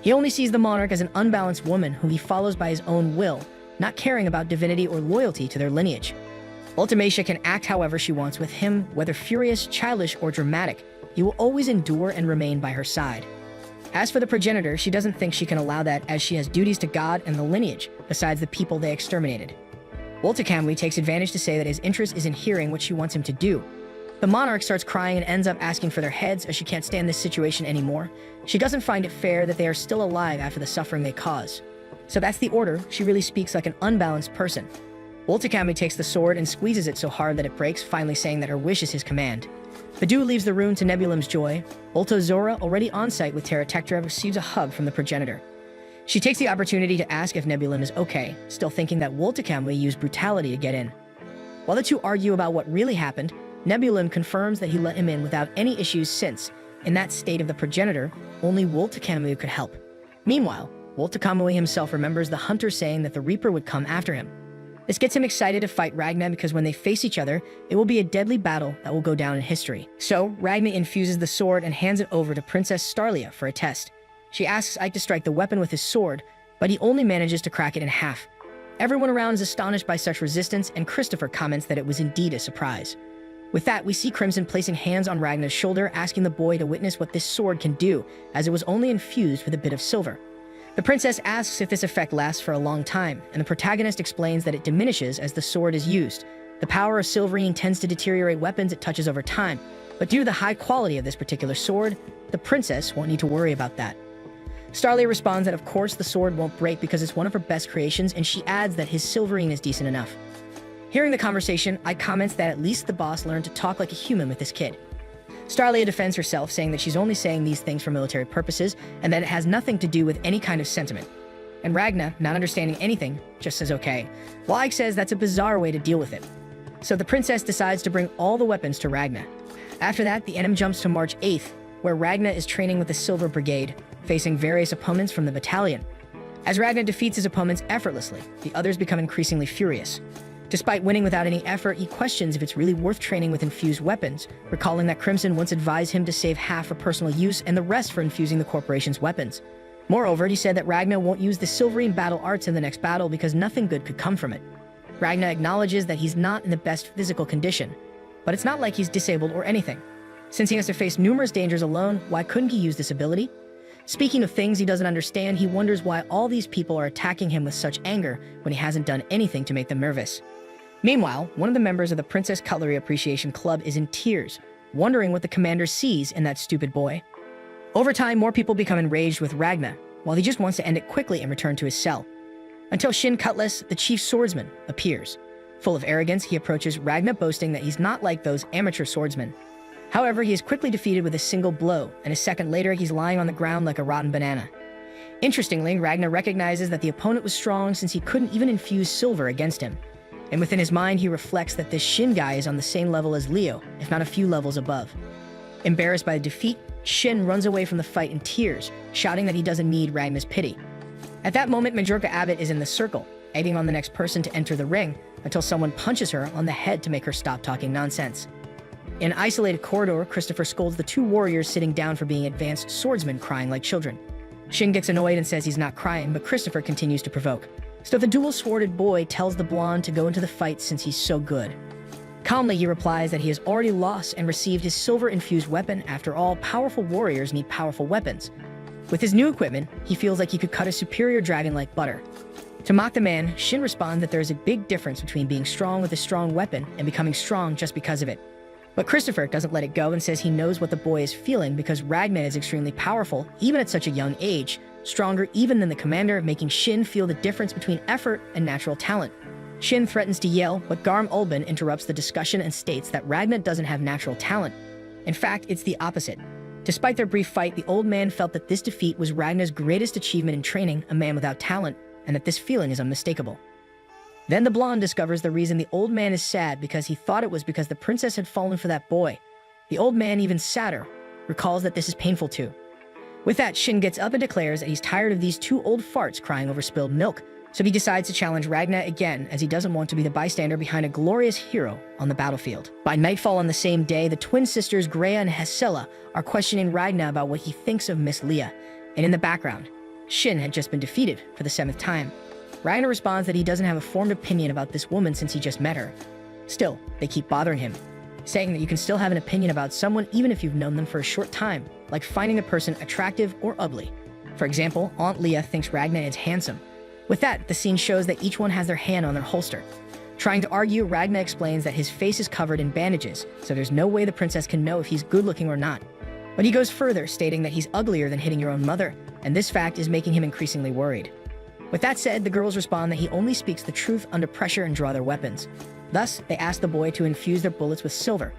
He only sees the monarch as an unbalanced woman whom he follows by his own will, not caring about divinity or loyalty to their lineage. Ultimacia can act however she wants with him, whether furious, childish, or dramatic. He will always endure and remain by her side. As for the progenitor, she doesn't think she can allow that, as she has duties to God and the lineage, besides the people they exterminated. Wolta Kamui takes advantage to say that his interest is in hearing what she wants him to do. The monarch starts crying and ends up asking for their heads as she can't stand this situation anymore. She doesn't find it fair that they are still alive after the suffering they cause. So that's the order. She really speaks like an unbalanced person. Ultikami takes the sword and squeezes it so hard that it breaks, finally saying that her wish is his command. Badu leaves the room to Nebulim's joy. Ulto Zora, already on site with Terra Tectra, receives a hug from the progenitor. She takes the opportunity to ask if Nebulim is okay, still thinking that Ultikami used brutality to get in. While the two argue about what really happened, Nebulim confirms that he let him in without any issues since, in that state of the progenitor, only Ultikami could help. Meanwhile, Ultikami himself remembers the hunter saying that the Reaper would come after him. This gets him excited to fight Ragna because when they face each other, it will be a deadly battle that will go down in history. So, Ragna infuses the sword and hands it over to Princess Starlia for a test. She asks Ike to strike the weapon with his sword, but he only manages to crack it in half. Everyone around is astonished by such resistance, and Christopher comments that it was indeed a surprise. With that, we see Crimson placing hands on Ragna's shoulder, asking the boy to witness what this sword can do, as it was only infused with a bit of silver. The princess asks if this effect lasts for a long time, and the protagonist explains that it diminishes as the sword is used. The power of Silverine tends to deteriorate weapons it touches over time, but due to the high quality of this particular sword, the princess won't need to worry about that. Starlia responds that of course the sword won't break because it's one of her best creations, and she adds that his Silverine is decent enough. Hearing the conversation, Ike comments that at least the boss learned to talk like a human with this kid. Starlia defends herself, saying that she's only saying these things for military purposes and that it has nothing to do with any kind of sentiment. And Ragna, not understanding anything, just says okay, while Ike says that's a bizarre way to deal with it. So the princess decides to bring all the weapons to Ragna. After that, the enemy jumps to March 8th, where Ragna is training with the Silver Brigade, facing various opponents from the battalion. As Ragna defeats his opponents effortlessly, the others become increasingly furious. Despite winning without any effort, he questions if it's really worth training with infused weapons, recalling that Crimson once advised him to save half for personal use and the rest for infusing the corporation's weapons. Moreover, he said that Ragna won't use the Silverine battle arts in the next battle because nothing good could come from it. Ragna acknowledges that he's not in the best physical condition, but it's not like he's disabled or anything. Since he has to face numerous dangers alone, why couldn't he use this ability? Speaking of things he doesn't understand, he wonders why all these people are attacking him with such anger when he hasn't done anything to make them nervous. Meanwhile, one of the members of the Princess Cutlery Appreciation Club is in tears, wondering what the commander sees in that stupid boy. Over time, more people become enraged with Ragna, while he just wants to end it quickly and return to his cell. Until Shin Cutlass, the chief swordsman, appears. Full of arrogance, he approaches Ragna, boasting that he's not like those amateur swordsmen. However, he is quickly defeated with a single blow, and a second later, he's lying on the ground like a rotten banana. Interestingly, Ragna recognizes that the opponent was strong since he couldn't even infuse silver against him. And within his mind, he reflects that this Shin guy is on the same level as Leo, if not a few levels above. Embarrassed by the defeat, Shin runs away from the fight in tears, shouting that he doesn't need Ragna's pity. At that moment, Majorca Abbott is in the circle, egging on the next person to enter the ring, until someone punches her on the head to make her stop talking nonsense. In an isolated corridor, Christopher scolds the two warriors sitting down for being advanced swordsmen crying like children. Shin gets annoyed and says he's not crying, but Christopher continues to provoke. So the dual-sworded boy tells the blonde to go into the fight since he's so good. Calmly, he replies that he has already lost and received his silver-infused weapon. After all, powerful warriors need powerful weapons. With his new equipment, he feels like he could cut a superior dragon like butter. To mock the man, Shin responds that there is a big difference between being strong with a strong weapon and becoming strong just because of it. But Christopher doesn't let it go and says he knows what the boy is feeling because Ragna is extremely powerful, even at such a young age, stronger even than the commander, making Shin feel the difference between effort and natural talent. Shin threatens to yell, but Garm Ulban interrupts the discussion and states that Ragna doesn't have natural talent. In fact, it's the opposite. Despite their brief fight, the old man felt that this defeat was Ragna's greatest achievement in training a man without talent, and that this feeling is unmistakable. Then the blonde discovers the reason the old man is sad because he thought it was because the princess had fallen for that boy. The old man, even sadder, recalls that this is painful too. With that, Shin gets up and declares that he's tired of these two old farts crying over spilled milk, so he decides to challenge Ragna again as he doesn't want to be the bystander behind a glorious hero on the battlefield. By nightfall on the same day, the twin sisters Greya and Hesela are questioning Ragna about what he thinks of Miss Leah, and in the background, Shin had just been defeated for the 7th time. Ragna responds that he doesn't have a formed opinion about this woman since he just met her. Still, they keep bothering him, saying that you can still have an opinion about someone even if you've known them for a short time, like finding a person attractive or ugly. For example, Aunt Leah thinks Ragna is handsome. With that, the scene shows that each one has their hand on their holster. Trying to argue, Ragna explains that his face is covered in bandages, so there's no way the princess can know if he's good-looking or not. But he goes further, stating that he's uglier than hitting your own mother, and this fact is making him increasingly worried. With that said, the girls respond that he only speaks the truth under pressure and draw their weapons. Thus, they ask the boy to infuse their bullets with silver.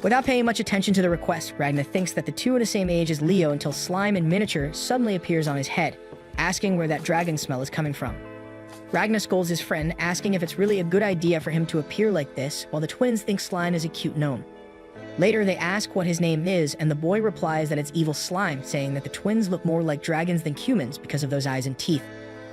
Without paying much attention to the request, Ragnar thinks that the two are the same age as Leo until slime in miniature suddenly appears on his head, asking where that dragon smell is coming from. Ragnar scolds his friend, asking if it's really a good idea for him to appear like this, while the twins think slime is a cute gnome. Later, they ask what his name is, and the boy replies that it's Evil Slime, saying that the twins look more like dragons than humans because of those eyes and teeth.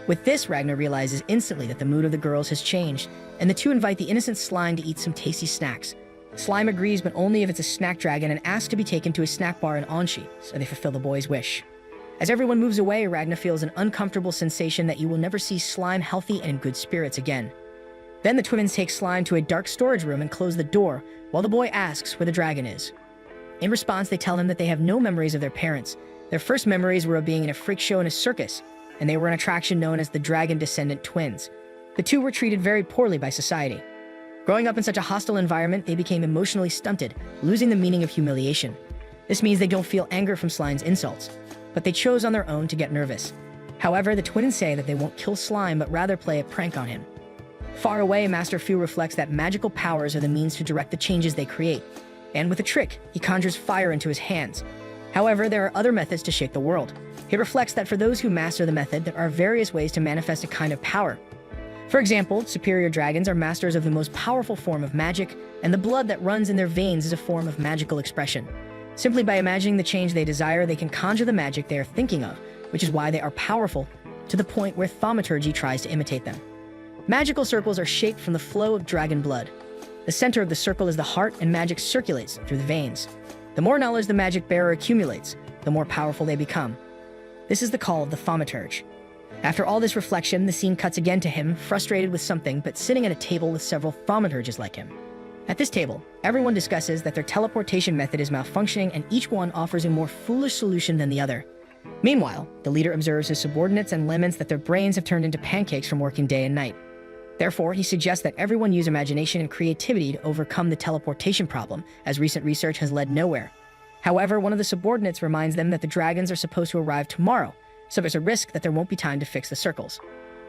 With this, Ragnar realizes instantly that the mood of the girls has changed, and the two invite the innocent Slime to eat some tasty snacks. Slime agrees, but only if it's a snack dragon, and asks to be taken to a snack bar in Onshi, so they fulfill the boy's wish. As everyone moves away, Ragnar feels an uncomfortable sensation that you will never see Slime healthy and in good spirits again. Then the twins take Slime to a dark storage room and close the door, while the boy asks where the dragon is. In response, they tell him that they have no memories of their parents. Their first memories were of being in a freak show in a circus, and they were an attraction known as the Dragon Descendant Twins. The two were treated very poorly by society. Growing up in such a hostile environment, they became emotionally stunted, losing the meaning of humiliation. This means they don't feel anger from Slime's insults, but they chose on their own to get nervous. However, the twins say that they won't kill Slime, but rather play a prank on him. Far away, Master Fu reflects that magical powers are the means to direct the changes they create, and with a trick, he conjures fire into his hands. However, there are other methods to shape the world. He reflects that for those who master the method, there are various ways to manifest a kind of power. For example, superior dragons are masters of the most powerful form of magic, and the blood that runs in their veins is a form of magical expression. Simply by imagining the change they desire, they can conjure the magic they are thinking of, which is why they are powerful, to the point where thaumaturgy tries to imitate them. Magical circles are shaped from the flow of dragon blood. The center of the circle is the heart, and magic circulates through the veins. The more knowledge the magic bearer accumulates, the more powerful they become. This is the call of the thaumaturge. After all this reflection, the scene cuts again to him, frustrated with something, but sitting at a table with several thaumaturges like him. At this table, everyone discusses that their teleportation method is malfunctioning, and each one offers a more foolish solution than the other. Meanwhile, the leader observes his subordinates and laments that their brains have turned into pancakes from working day and night. Therefore, he suggests that everyone use imagination and creativity to overcome the teleportation problem, as recent research has led nowhere. However, one of the subordinates reminds them that the dragons are supposed to arrive tomorrow, so there's a risk that there won't be time to fix the circles.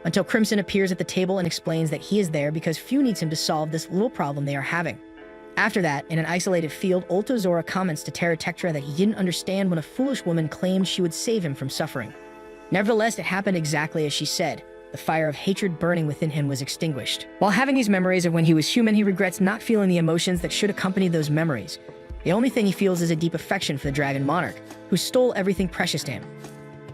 Until Crimson appears at the table and explains that he is there because Fu needs him to solve this little problem they are having. After that, in an isolated field, Ulta Zora comments to Terra Tectra that he didn't understand when a foolish woman claimed she would save him from suffering. Nevertheless, it happened exactly as she said. The fire of hatred burning within him was extinguished. While having these memories of when he was human, he regrets not feeling the emotions that should accompany those memories. The only thing he feels is a deep affection for the Dragon Monarch, who stole everything precious to him.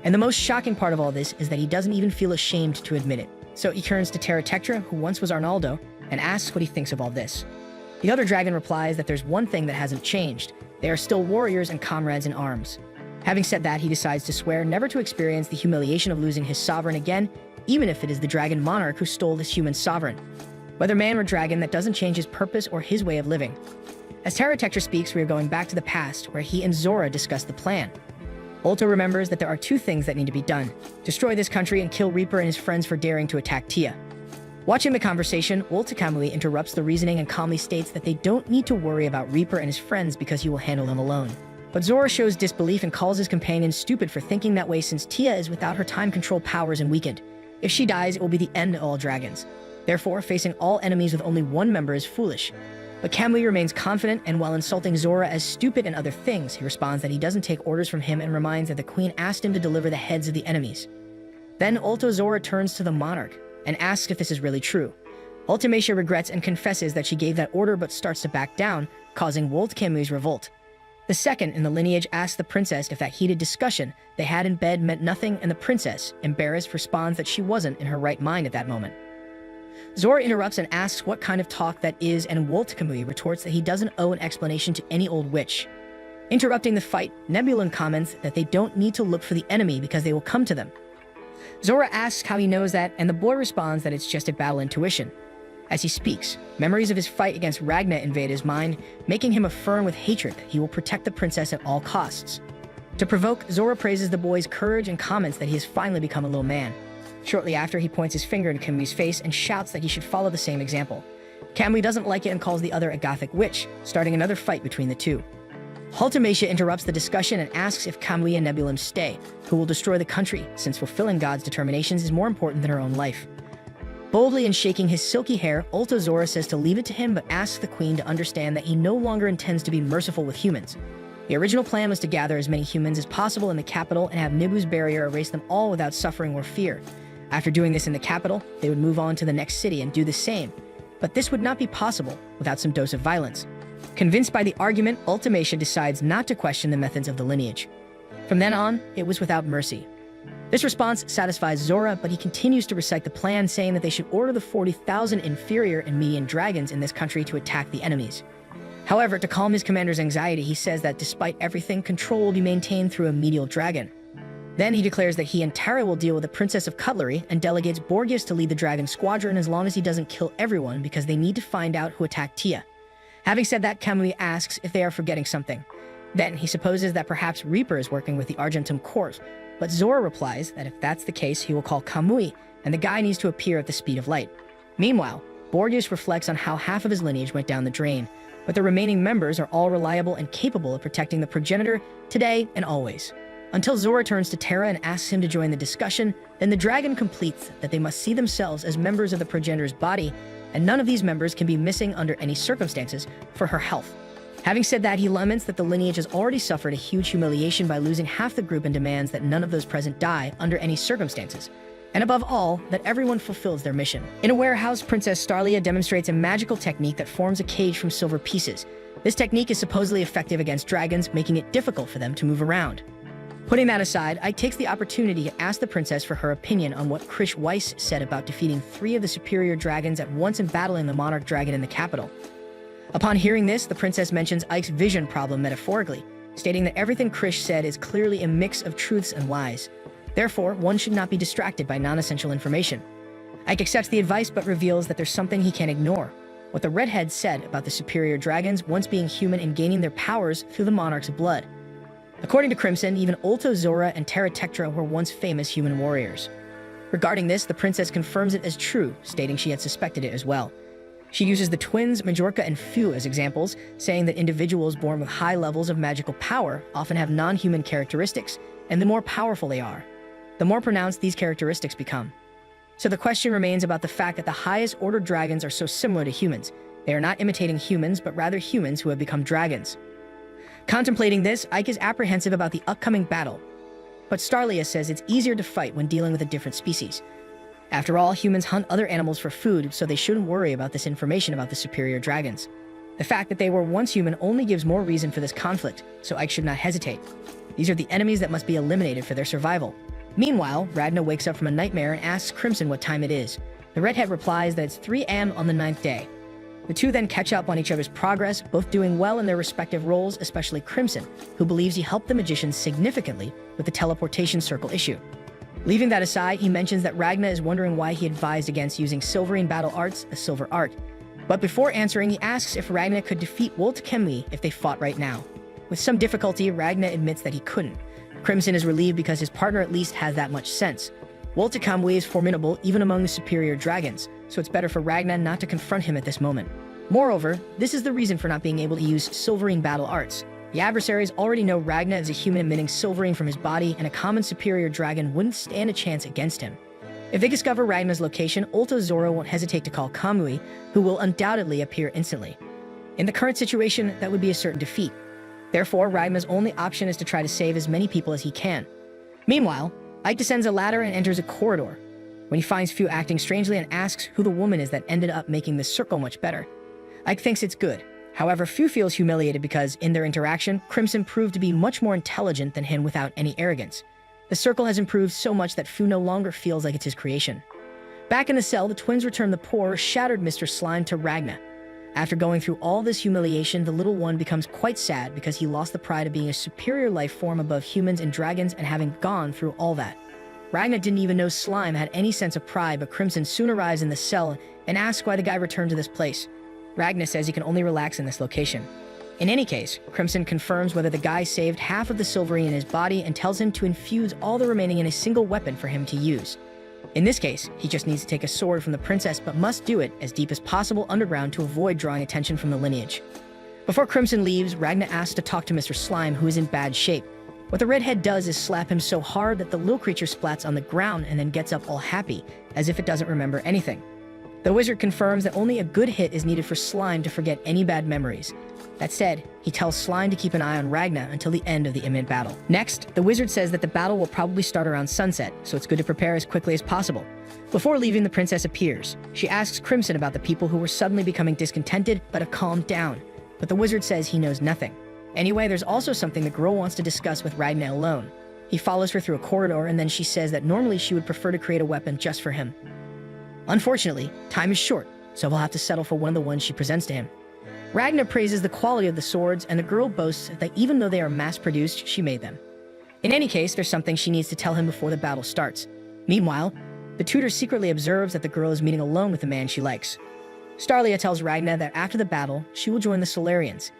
And the most shocking part of all this is that he doesn't even feel ashamed to admit it. So he turns to Terra Tectra, who once was Arnaldo, and asks what he thinks of all this. The other dragon replies that there's one thing that hasn't changed. They are still warriors and comrades in arms. Having said that, he decides to swear never to experience the humiliation of losing his sovereign again, even if it is the Dragon Monarch who stole this human sovereign. Whether man or dragon, that doesn't change his purpose or his way of living. As Terra Tectra speaks, we are going back to the past, where he and Zora discuss the plan. Ulta remembers that there are two things that need to be done: destroy this country and kill Reaper and his friends for daring to attack Tia. Watching the conversation, Ulta Kamui interrupts the reasoning and calmly states that they don't need to worry about Reaper and his friends because he will handle them alone. But Zora shows disbelief and calls his companion stupid for thinking that way, since Tia is without her time control powers and weakened. If she dies, it will be the end of all dragons. Therefore, facing all enemies with only one member is foolish. But Kamui remains confident, and while insulting Zora as stupid and other things, he responds that he doesn't take orders from him and reminds that the queen asked him to deliver the heads of the enemies. Then Ulta Zora turns to the monarch and asks if this is really true. Ultimacia regrets and confesses that she gave that order but starts to back down, causing Wolt Kamui's revolt. The second in the lineage asks the princess if that heated discussion they had in bed meant nothing, and the princess, embarrassed, responds that she wasn't in her right mind at that moment. Zora interrupts and asks what kind of talk that is, and Wolt Kamui retorts that he doesn't owe an explanation to any old witch. Interrupting the fight, Nebulon comments that they don't need to look for the enemy because they will come to them. Zora asks how he knows that, and the boy responds that it's just a battle intuition. As he speaks, memories of his fight against Ragna invade his mind, making him affirm with hatred that he will protect the princess at all costs. To provoke, Zora praises the boy's courage and comments that he has finally become a little man. Shortly after, he points his finger in Kamui's face and shouts that he should follow the same example. Kamui doesn't like it and calls the other a gothic witch, starting another fight between the two. Ultimacia interrupts the discussion and asks if Kamui and Nebulim stay, who will destroy the country, since fulfilling God's determinations is more important than her own life. Boldly and shaking his silky hair, Ulta Zora says to leave it to him, but asks the queen to understand that he no longer intends to be merciful with humans. The original plan was to gather as many humans as possible in the capital and have Nibu's barrier erase them all without suffering or fear. After doing this in the capital, they would move on to the next city and do the same. But this would not be possible without some dose of violence. Convinced by the argument, Ultimacia decides not to question the methods of the lineage. From then on, it was without mercy. This response satisfies Zora, but he continues to recite the plan, saying that they should order the 40,000 inferior and median dragons in this country to attack the enemies. However, to calm his commander's anxiety, he says that despite everything, control will be maintained through a medial dragon. Then he declares that he and Tara will deal with the Princess of Cutlery and delegates Borgias to lead the dragon squadron as long as he doesn't kill everyone, because they need to find out who attacked Tia. Having said that, Kamui asks if they are forgetting something. Then he supposes that perhaps Reaper is working with the Argentum Corps, but Zora replies that if that's the case, he will call Kamui, and the guy needs to appear at the speed of light. Meanwhile, Borgias reflects on how half of his lineage went down the drain, but the remaining members are all reliable and capable of protecting the progenitor today and always. Until Zora turns to Tara and asks him to join the discussion, then the dragon completes that they must see themselves as members of the progenitor's body, and none of these members can be missing under any circumstances for her health. Having said that, he laments that the lineage has already suffered a huge humiliation by losing half the group and demands that none of those present die under any circumstances. And above all, that everyone fulfills their mission. In a warehouse, Princess Starlia demonstrates a magical technique that forms a cage from silver pieces. This technique is supposedly effective against dragons, making it difficult for them to move around. Putting that aside, Ike takes the opportunity to ask the princess for her opinion on what Krish Weiss said about defeating 3 of the superior dragons at once and battling the monarch dragon in the capital. Upon hearing this, the princess mentions Ike's vision problem metaphorically, stating that everything Krish said is clearly a mix of truths and lies. Therefore, one should not be distracted by non-essential information. Ike accepts the advice but reveals that there's something he can't ignore: what the redhead said about the superior dragons once being human and gaining their powers through the monarch's blood. According to Crimson, even Ulto Zora and Terra Tectra were once famous human warriors. Regarding this, the princess confirms it as true, stating she had suspected it as well. She uses the twins Majorca and Fu as examples, saying that individuals born with high levels of magical power often have non-human characteristics, and the more powerful they are, the more pronounced these characteristics become. So the question remains about the fact that the highest order dragons are so similar to humans. They are not imitating humans, but rather humans who have become dragons. Contemplating this, Ike is apprehensive about the upcoming battle, but Starlia says it's easier to fight when dealing with a different species. After all, humans hunt other animals for food, so they shouldn't worry about this information about the superior dragons. The fact that they were once human only gives more reason for this conflict, so Ike should not hesitate. These are the enemies that must be eliminated for their survival. Meanwhile, Ragna wakes up from a nightmare and asks Crimson what time it is. The redhead replies that it's 3 a.m. on the 9th day. The two then catch up on each other's progress, both doing well in their respective roles, especially Crimson, who believes he helped the magicians significantly with the teleportation circle issue. Leaving that aside, he mentions that Ragna is wondering why he advised against using Silverine battle arts, a silver art. But before answering, he asks if Ragna could defeat Wolt Kemui if they fought right now. With some difficulty, Ragna admits that he couldn't. Crimson is relieved because his partner at least has that much sense. Wolt Kemui is formidable even among the superior dragons, so it's better for Ragna not to confront him at this moment. Moreover, this is the reason for not being able to use Silverine battle arts. The adversaries already know Ragna is a human emitting Silverine from his body, and a common superior dragon wouldn't stand a chance against him. If they discover Ragna's location, Ulto Zora won't hesitate to call Kamui, who will undoubtedly appear instantly. In the current situation, that would be a certain defeat. Therefore, Ragna's only option is to try to save as many people as he can. Meanwhile, Ike descends a ladder and enters a corridor, when he finds Fu acting strangely and asks who the woman is that ended up making this circle much better. Ike thinks it's good. However, Fu feels humiliated because, in their interaction, Crimson proved to be much more intelligent than him without any arrogance. The circle has improved so much that Fu no longer feels like it's his creation. Back in the cell, the twins return the poor, shattered Mr. Slime to Ragna. After going through all this humiliation, the little one becomes quite sad because he lost the pride of being a superior life form above humans and dragons and having gone through all that. Ragna didn't even know Slime had any sense of pride, but Crimson soon arrives in the cell and asks why the guy returned to this place. Ragna says he can only relax in this location. In any case, Crimson confirms whether the guy saved half of the Silverine in his body and tells him to infuse all the remaining in a single weapon for him to use. In this case, he just needs to take a sword from the princess, but must do it as deep as possible underground to avoid drawing attention from the lineage. Before Crimson leaves, Ragna asks to talk to Mr. Slime, who is in bad shape. What the redhead does is slap him so hard that the little creature splats on the ground and then gets up all happy, as if it doesn't remember anything. The wizard confirms that only a good hit is needed for Slime to forget any bad memories. That said, he tells Slime to keep an eye on Ragna until the end of the imminent battle. Next, the wizard says that the battle will probably start around sunset, so it's good to prepare as quickly as possible. Before leaving, the princess appears. She asks Crimson about the people who were suddenly becoming discontented but have calmed down, but the wizard says he knows nothing. Anyway, there's also something the girl wants to discuss with Ragna alone. He follows her through a corridor, and then she says that normally she would prefer to create a weapon just for him. Unfortunately, time is short, so he'll have to settle for one of the ones she presents to him. Ragna praises the quality of the swords, and the girl boasts that even though they are mass-produced, she made them. In any case, there's something she needs to tell him before the battle starts. Meanwhile, the tutor secretly observes that the girl is meeting alone with the man she likes. Starlia tells Ragna that after the battle, she will join the Solarians.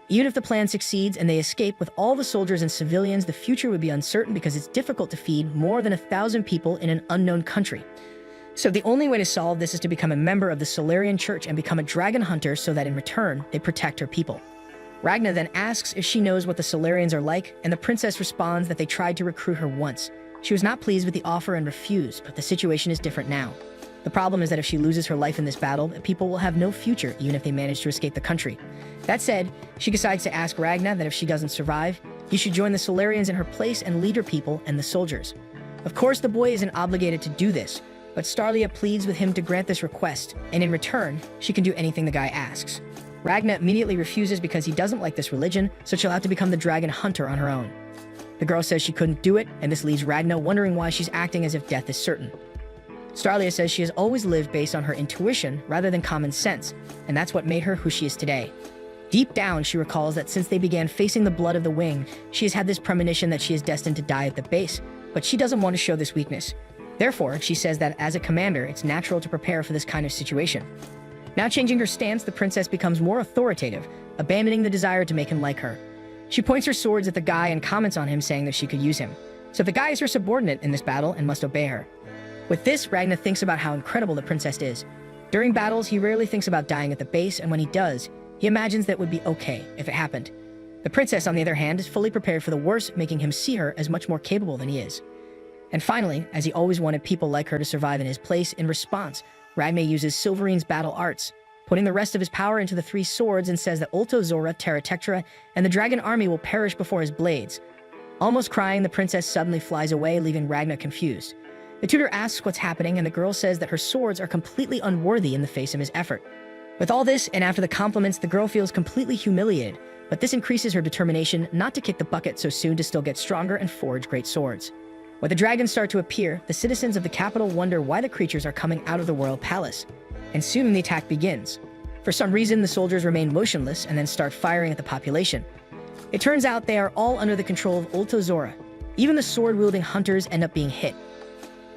Even if the plan succeeds and they escape with all the soldiers and civilians, the future would be uncertain because it's difficult to feed more than 1,000 people in an unknown country. So the only way to solve this is to become a member of the Solarian Church and become a dragon hunter so that in return, they protect her people. Ragna then asks if she knows what the Solarians are like, and the princess responds that they tried to recruit her once. She was not pleased with the offer and refused, but the situation is different now. The problem is that if she loses her life in this battle, the people will have no future even if they manage to escape the country. That said, she decides to ask Ragna that if she doesn't survive, he should join the Solarians in her place and lead her people and the soldiers. Of course, the boy isn't obligated to do this, but Starlia pleads with him to grant this request, and in return, she can do anything the guy asks. Ragna immediately refuses because he doesn't like this religion, so she'll have to become the dragon hunter on her own. The girl says she couldn't do it, and this leaves Ragna wondering why she's acting as if death is certain. Starlia says she has always lived based on her intuition rather than common sense, and that's what made her who she is today. Deep down, she recalls that since they began facing the blood of the wing, she has had this premonition that she is destined to die at the base, but she doesn't want to show this weakness. Therefore, she says that as a commander, it's natural to prepare for this kind of situation. Now changing her stance, the princess becomes more authoritative, abandoning the desire to make him like her. She points her swords at the guy and comments on him, saying that she could use him. So the guy is her subordinate in this battle and must obey her. With this, Ragna thinks about how incredible the princess is. During battles, he rarely thinks about dying at the base, and when he does, he imagines that it would be okay if it happened. The princess, on the other hand, is fully prepared for the worst, making him see her as much more capable than he is. And finally, as he always wanted people like her to survive in his place, in response, Ragna uses Silverine's battle arts, putting the rest of his power into the 3 swords, and says that Ulto Zora, Terra Tectra, and the dragon army will perish before his blades. Almost crying, the princess suddenly flies away, leaving Ragna confused. The tutor asks what's happening, and the girl says that her swords are completely unworthy in the face of his effort. With all this, and after the compliments, the girl feels completely humiliated, but this increases her determination not to kick the bucket so soon to still get stronger and forge great swords. When the dragons start to appear, the citizens of the capital wonder why the creatures are coming out of the royal palace, and soon the attack begins. For some reason, the soldiers remain motionless and then start firing at the population. It turns out they are all under the control of Ulto Zora. Even the sword-wielding hunters end up being hit.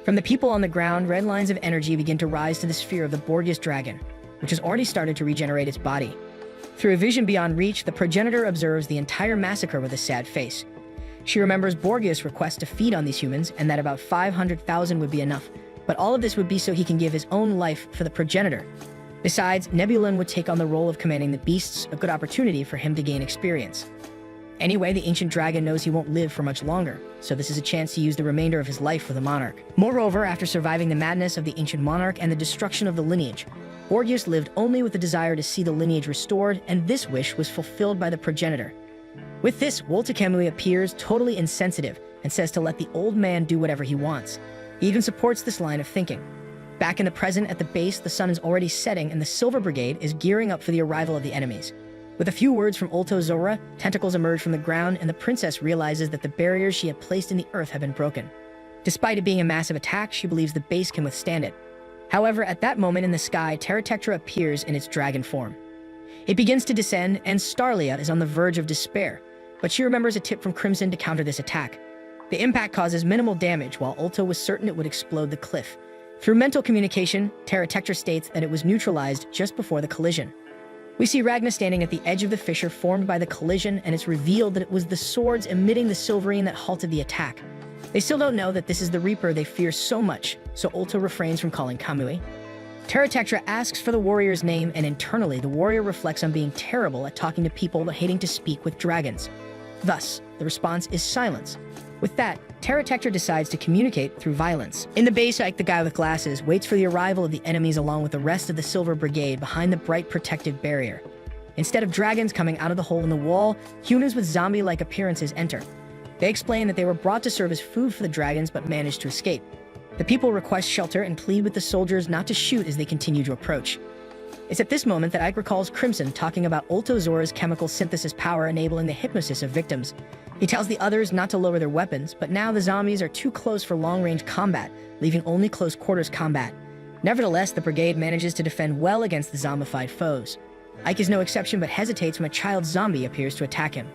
From the people on the ground, red lines of energy begin to rise to the sphere of the Borgias dragon, which has already started to regenerate its body. Through a vision beyond reach, the progenitor observes the entire massacre with a sad face. She remembers Borgias' request to feed on these humans and that about 500,000 would be enough, but all of this would be so he can give his own life for the progenitor. Besides, Nebulon would take on the role of commanding the beasts, a good opportunity for him to gain experience. Anyway, the ancient dragon knows he won't live for much longer, so this is a chance to use the remainder of his life for the monarch. Moreover, after surviving the madness of the ancient monarch and the destruction of the lineage, Borgias lived only with the desire to see the lineage restored, and this wish was fulfilled by the progenitor. With this, Woltekemui appears totally insensitive and says to let the old man do whatever he wants. He even supports this line of thinking. Back in the present, at the base, the sun is already setting and the Silver Brigade is gearing up for the arrival of the enemies. With a few words from Ulto Zora, tentacles emerge from the ground, and the princess realizes that the barriers she had placed in the earth have been broken. Despite it being a massive attack, she believes the base can withstand it. However, at that moment in the sky, Terra Tectra appears in its dragon form. It begins to descend, and Starlia is on the verge of despair, but she remembers a tip from Crimson to counter this attack. The impact causes minimal damage, while Ulto was certain it would explode the cliff. Through mental communication, Terra Tectra states that it was neutralized just before the collision. We see Ragna standing at the edge of the fissure formed by the collision, and it's revealed that it was the swords emitting the Silverine that halted the attack. They still don't know that this is the Reaper they fear so much, so Ulto refrains from calling Kamui. Terra Tectra asks for the warrior's name, and internally, the warrior reflects on being terrible at talking to people but hating to speak with dragons. Thus, the response is silence. With that, Terra Tectra decides to communicate through violence. In the base, Ike, the guy with glasses, waits for the arrival of the enemies along with the rest of the Silver Brigade behind the bright protective barrier. Instead of dragons coming out of the hole in the wall, humans with zombie-like appearances enter. They explain that they were brought to serve as food for the dragons but managed to escape. The people request shelter and plead with the soldiers not to shoot as they continue to approach. It's at this moment that Ike recalls Crimson talking about Ulto Zora's chemical synthesis power enabling the hypnosis of victims. He tells the others not to lower their weapons, but now the zombies are too close for long-range combat, leaving only close-quarters combat. Nevertheless, the brigade manages to defend well against the zombified foes. Ike is no exception but hesitates when a child zombie appears to attack him.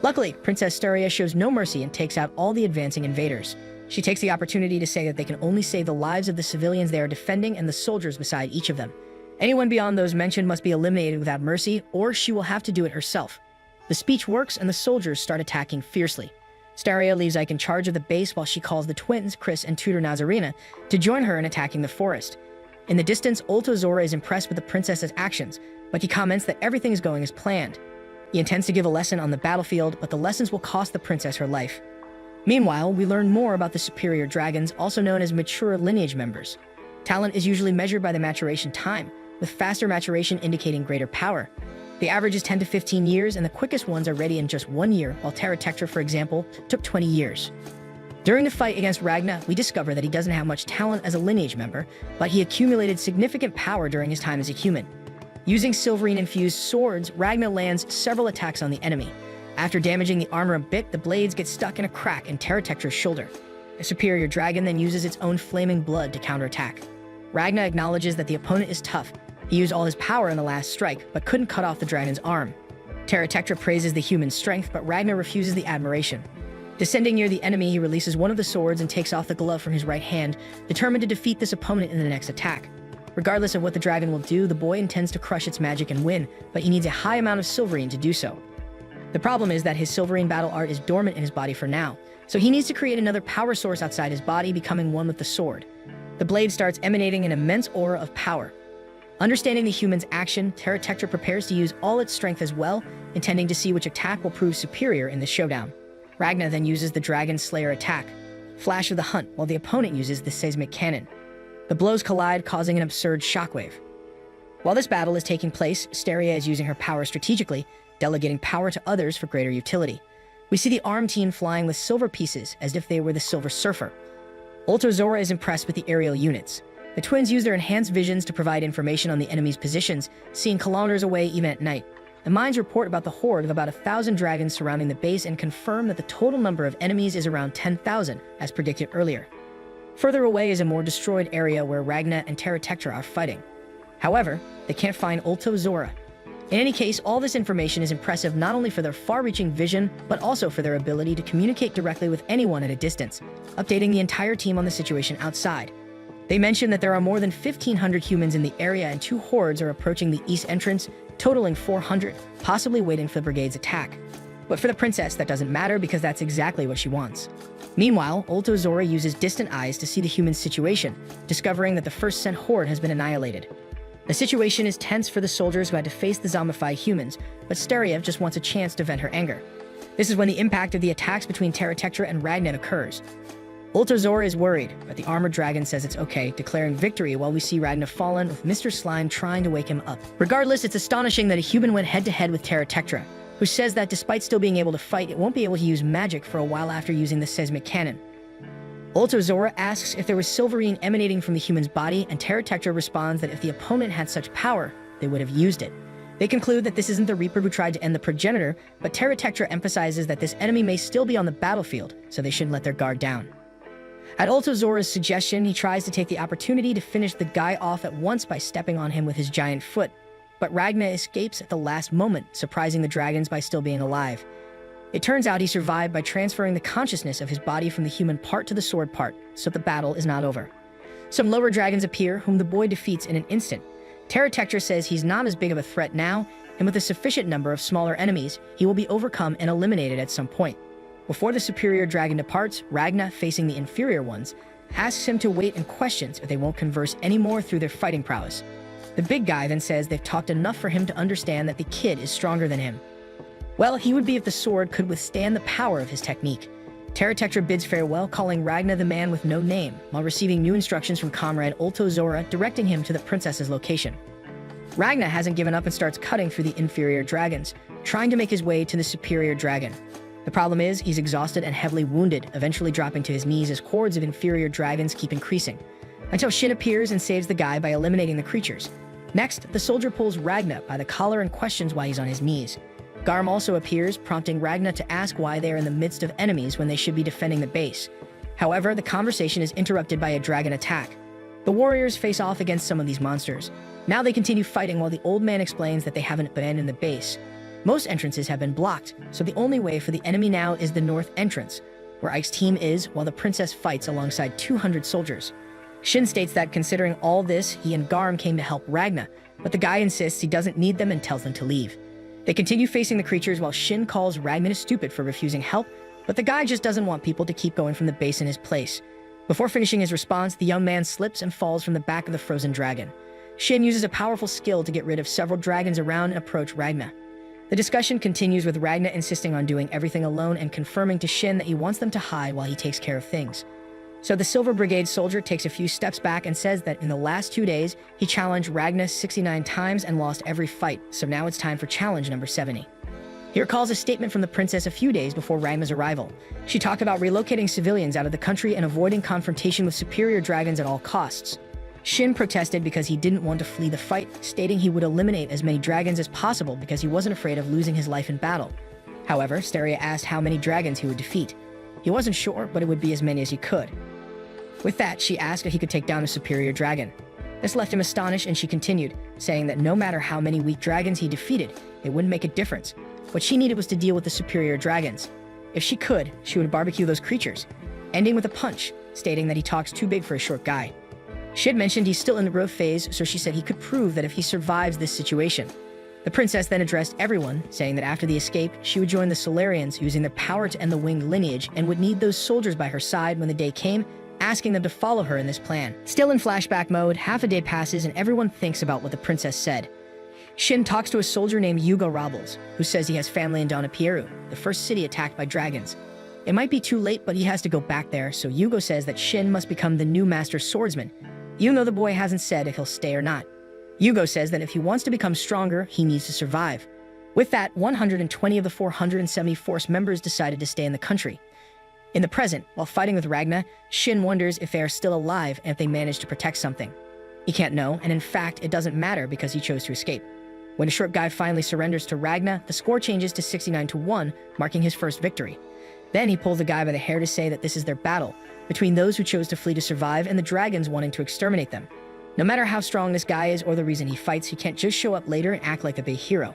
Luckily, Princess Steria shows no mercy and takes out all the advancing invaders. She takes the opportunity to say that they can only save the lives of the civilians they are defending and the soldiers beside each of them. Anyone beyond those mentioned must be eliminated without mercy, or she will have to do it herself. The speech works and the soldiers start attacking fiercely. Steria leaves Ike in charge of the base while she calls the twins, Chris and Tutor Nazarena, to join her in attacking the forest. In the distance, Ulto Zora is impressed with the princess's actions, but he comments that everything is going as planned. He intends to give a lesson on the battlefield, but the lessons will cost the princess her life. Meanwhile, we learn more about the superior dragons, also known as mature lineage members. Talent is usually measured by the maturation time, with faster maturation indicating greater power. The average is 10 to 15 years, and the quickest ones are ready in just 1 year, while Terra Tectra, for example, took 20 years. During the fight against Ragna, we discover that he doesn't have much talent as a lineage member, but he accumulated significant power during his time as a human. Using Silverine-infused swords, Ragna lands several attacks on the enemy. After damaging the armor a bit, the blades get stuck in a crack in Terra Tectra's shoulder. A superior dragon then uses its own flaming blood to counterattack. Ragna acknowledges that the opponent is tough. He used all his power in the last strike, but couldn't cut off the dragon's arm. Terra Tectra praises the human's strength, but Ragna refuses the admiration. Descending near the enemy, he releases one of the swords and takes off the glove from his right hand, determined to defeat this opponent in the next attack. Regardless of what the dragon will do, the boy intends to crush its magic and win, but he needs a high amount of Silverine to do so. The problem is that his Silverine battle art is dormant in his body for now, so he needs to create another power source outside his body, becoming one with the sword. The blade starts emanating an immense aura of power. Understanding the human's action, Terra Tectra prepares to use all its strength as well, intending to see which attack will prove superior in the showdown. Ragna then uses the Dragon Slayer attack, Flash of the Hunt, while the opponent uses the Seismic Cannon. The blows collide, causing an absurd shockwave. While this battle is taking place, Steria is using her power strategically, delegating power to others for greater utility. We see the arm team flying with silver pieces as if they were the Silver Surfer. Ulto Zora is impressed with the aerial units. The twins use their enhanced visions to provide information on the enemy's positions, seeing kilometers away even at night. The mines report about the horde of about 1,000 dragons surrounding the base and confirm that the total number of enemies is around 10,000, as predicted earlier. Further away is a more destroyed area where Ragna and Terra Tectra are fighting. However, they can't find Ulto Zora. In any case, all this information is impressive not only for their far-reaching vision, but also for their ability to communicate directly with anyone at a distance, updating the entire team on the situation outside. They mention that there are more than 1,500 humans in the area and 2 hordes are approaching the east entrance, totaling 400, possibly waiting for the brigade's attack. But for the princess, that doesn't matter because that's exactly what she wants. Meanwhile, Ulto Zora uses distant eyes to see the human situation, discovering that the first sent horde has been annihilated. The situation is tense for the soldiers who had to face the zombified humans, but Steria just wants a chance to vent her anger. This is when the impact of the attacks between Terra Tectra and Ragna occurs. Ulto Zora is worried, but the armored dragon says it's okay, declaring victory while we see Ragna fallen with Mr. Slime trying to wake him up. Regardless, it's astonishing that a human went head-to-head with Terra Tectra, who says that despite still being able to fight, it won't be able to use magic for a while after using the Seismic Cannon. Ulto Zora asks if there was Silverine emanating from the human's body, and Terra Tectra responds that if the opponent had such power, they would have used it. They conclude that this isn't the Reaper who tried to end the progenitor, but Terra Tectra emphasizes that this enemy may still be on the battlefield, so they shouldn't let their guard down. At Ulto Zora's suggestion, he tries to take the opportunity to finish the guy off at once by stepping on him with his giant foot, but Ragna escapes at the last moment, surprising the dragons by still being alive. It turns out he survived by transferring the consciousness of his body from the human part to the sword part, so the battle is not over. Some lower dragons appear, whom the boy defeats in an instant. Terra Tectra says he's not as big of a threat now, and with a sufficient number of smaller enemies, he will be overcome and eliminated at some point. Before the superior dragon departs, Ragna, facing the inferior ones, asks him to wait and questions if they won't converse anymore through their fighting prowess. The big guy then says they've talked enough for him to understand that the kid is stronger than him. Well, he would be if the sword could withstand the power of his technique. Teratectra bids farewell, calling Ragna the man with no name, while receiving new instructions from comrade Ulto Zora, directing him to the princess's location. Ragna hasn't given up and starts cutting through the inferior dragons, trying to make his way to the superior dragon. The problem is, he's exhausted and heavily wounded, eventually dropping to his knees as hordes of inferior dragons keep increasing, until Shin appears and saves the guy by eliminating the creatures. Next, the soldier pulls Ragna by the collar and questions why he's on his knees. Garm also appears, prompting Ragna to ask why they are in the midst of enemies when they should be defending the base. However, the conversation is interrupted by a dragon attack. The warriors face off against some of these monsters. Now they continue fighting while the old man explains that they haven't abandoned the base. Most entrances have been blocked, so the only way for the enemy now is the north entrance, where Ike's team is, while the princess fights alongside 200 soldiers. Shin states that considering all this, he and Garm came to help Ragna, but the guy insists he doesn't need them and tells them to leave. They continue facing the creatures while Shin calls Ragna stupid for refusing help, but the guy just doesn't want people to keep going from the base in his place. Before finishing his response, the young man slips and falls from the back of the frozen dragon. Shin uses a powerful skill to get rid of several dragons around and approach Ragna. The discussion continues with Ragna insisting on doing everything alone and confirming to Shin that he wants them to hide while he takes care of things. So the Silver Brigade soldier takes a few steps back and says that in the last 2 days, he challenged Ragna 69 times and lost every fight, so now it's time for challenge number 70. He recalls a statement from the princess a few days before Ragna's arrival. She talked about relocating civilians out of the country and avoiding confrontation with superior dragons at all costs. Shin protested because he didn't want to flee the fight, stating he would eliminate as many dragons as possible because he wasn't afraid of losing his life in battle. However, Steria asked how many dragons he would defeat. He wasn't sure, but it would be as many as he could. With that, she asked if he could take down a superior dragon. This left him astonished, and she continued, saying that no matter how many weak dragons he defeated, it wouldn't make a difference. What she needed was to deal with the superior dragons. If she could, she would barbecue those creatures, ending with a punch, stating that he talks too big for a short guy. She had mentioned he's still in the growth phase, so she said he could prove that if he survives this situation. The princess then addressed everyone, saying that after the escape, she would join the Solarians using their power to end the winged lineage and would need those soldiers by her side when the day came, asking them to follow her in this plan. Still in flashback mode, half a day passes and everyone thinks about what the princess said. Shin talks to a soldier named Yugo Robles, who says he has family in Donapieru, the first city attacked by dragons. It might be too late, but he has to go back there, so Yugo says that Shin must become the new master swordsman, even though the boy hasn't said if he'll stay or not. Yugo says that if he wants to become stronger, he needs to survive. With that, 120 of the 470 force members decided to stay in the country. In the present, while fighting with Ragna, Shin wonders if they are still alive and if they managed to protect something. He can't know, and in fact, it doesn't matter because he chose to escape. When a short guy finally surrenders to Ragna, the score changes to 69-1, marking his first victory. Then he pulls the guy by the hair to say that this is their battle, between those who chose to flee to survive and the dragons wanting to exterminate them. No matter how strong this guy is or the reason he fights, he can't just show up later and act like a big hero.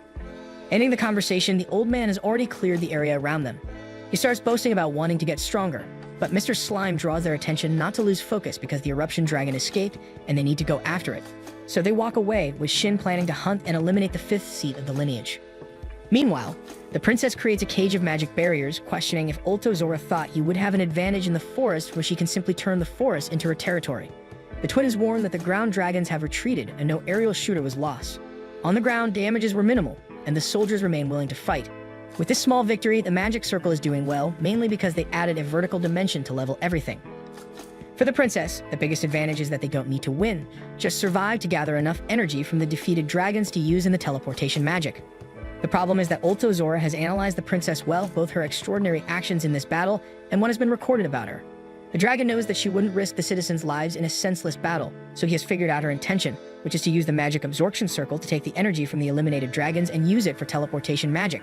Ending the conversation, the old man has already cleared the area around them. He starts boasting about wanting to get stronger, but Mr. Slime draws their attention not to lose focus because the eruption dragon escaped and they need to go after it. So they walk away, with Shin planning to hunt and eliminate the 5th seat of the lineage. Meanwhile, the princess creates a cage of magic barriers, questioning if Ulto Zora thought he would have an advantage in the forest where she can simply turn the forest into her territory. The twin is warned that the ground dragons have retreated and no aerial shooter was lost. On the ground, damages were minimal, and the soldiers remain willing to fight. With this small victory, the magic circle is doing well, mainly because they added a vertical dimension to level everything. For the princess, the biggest advantage is that they don't need to win, just survive to gather enough energy from the defeated dragons to use in the teleportation magic. The problem is that Ulto Zora has analyzed the princess well, both her extraordinary actions in this battle and what has been recorded about her. The dragon knows that she wouldn't risk the citizens' lives in a senseless battle, so he has figured out her intention, which is to use the magic absorption circle to take the energy from the eliminated dragons and use it for teleportation magic.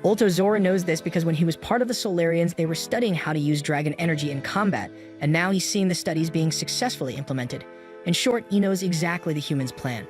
Ulto Zora knows this because when he was part of the Solarians, they were studying how to use dragon energy in combat, and now he's seeing the studies being successfully implemented. In short, he knows exactly the humans' plan.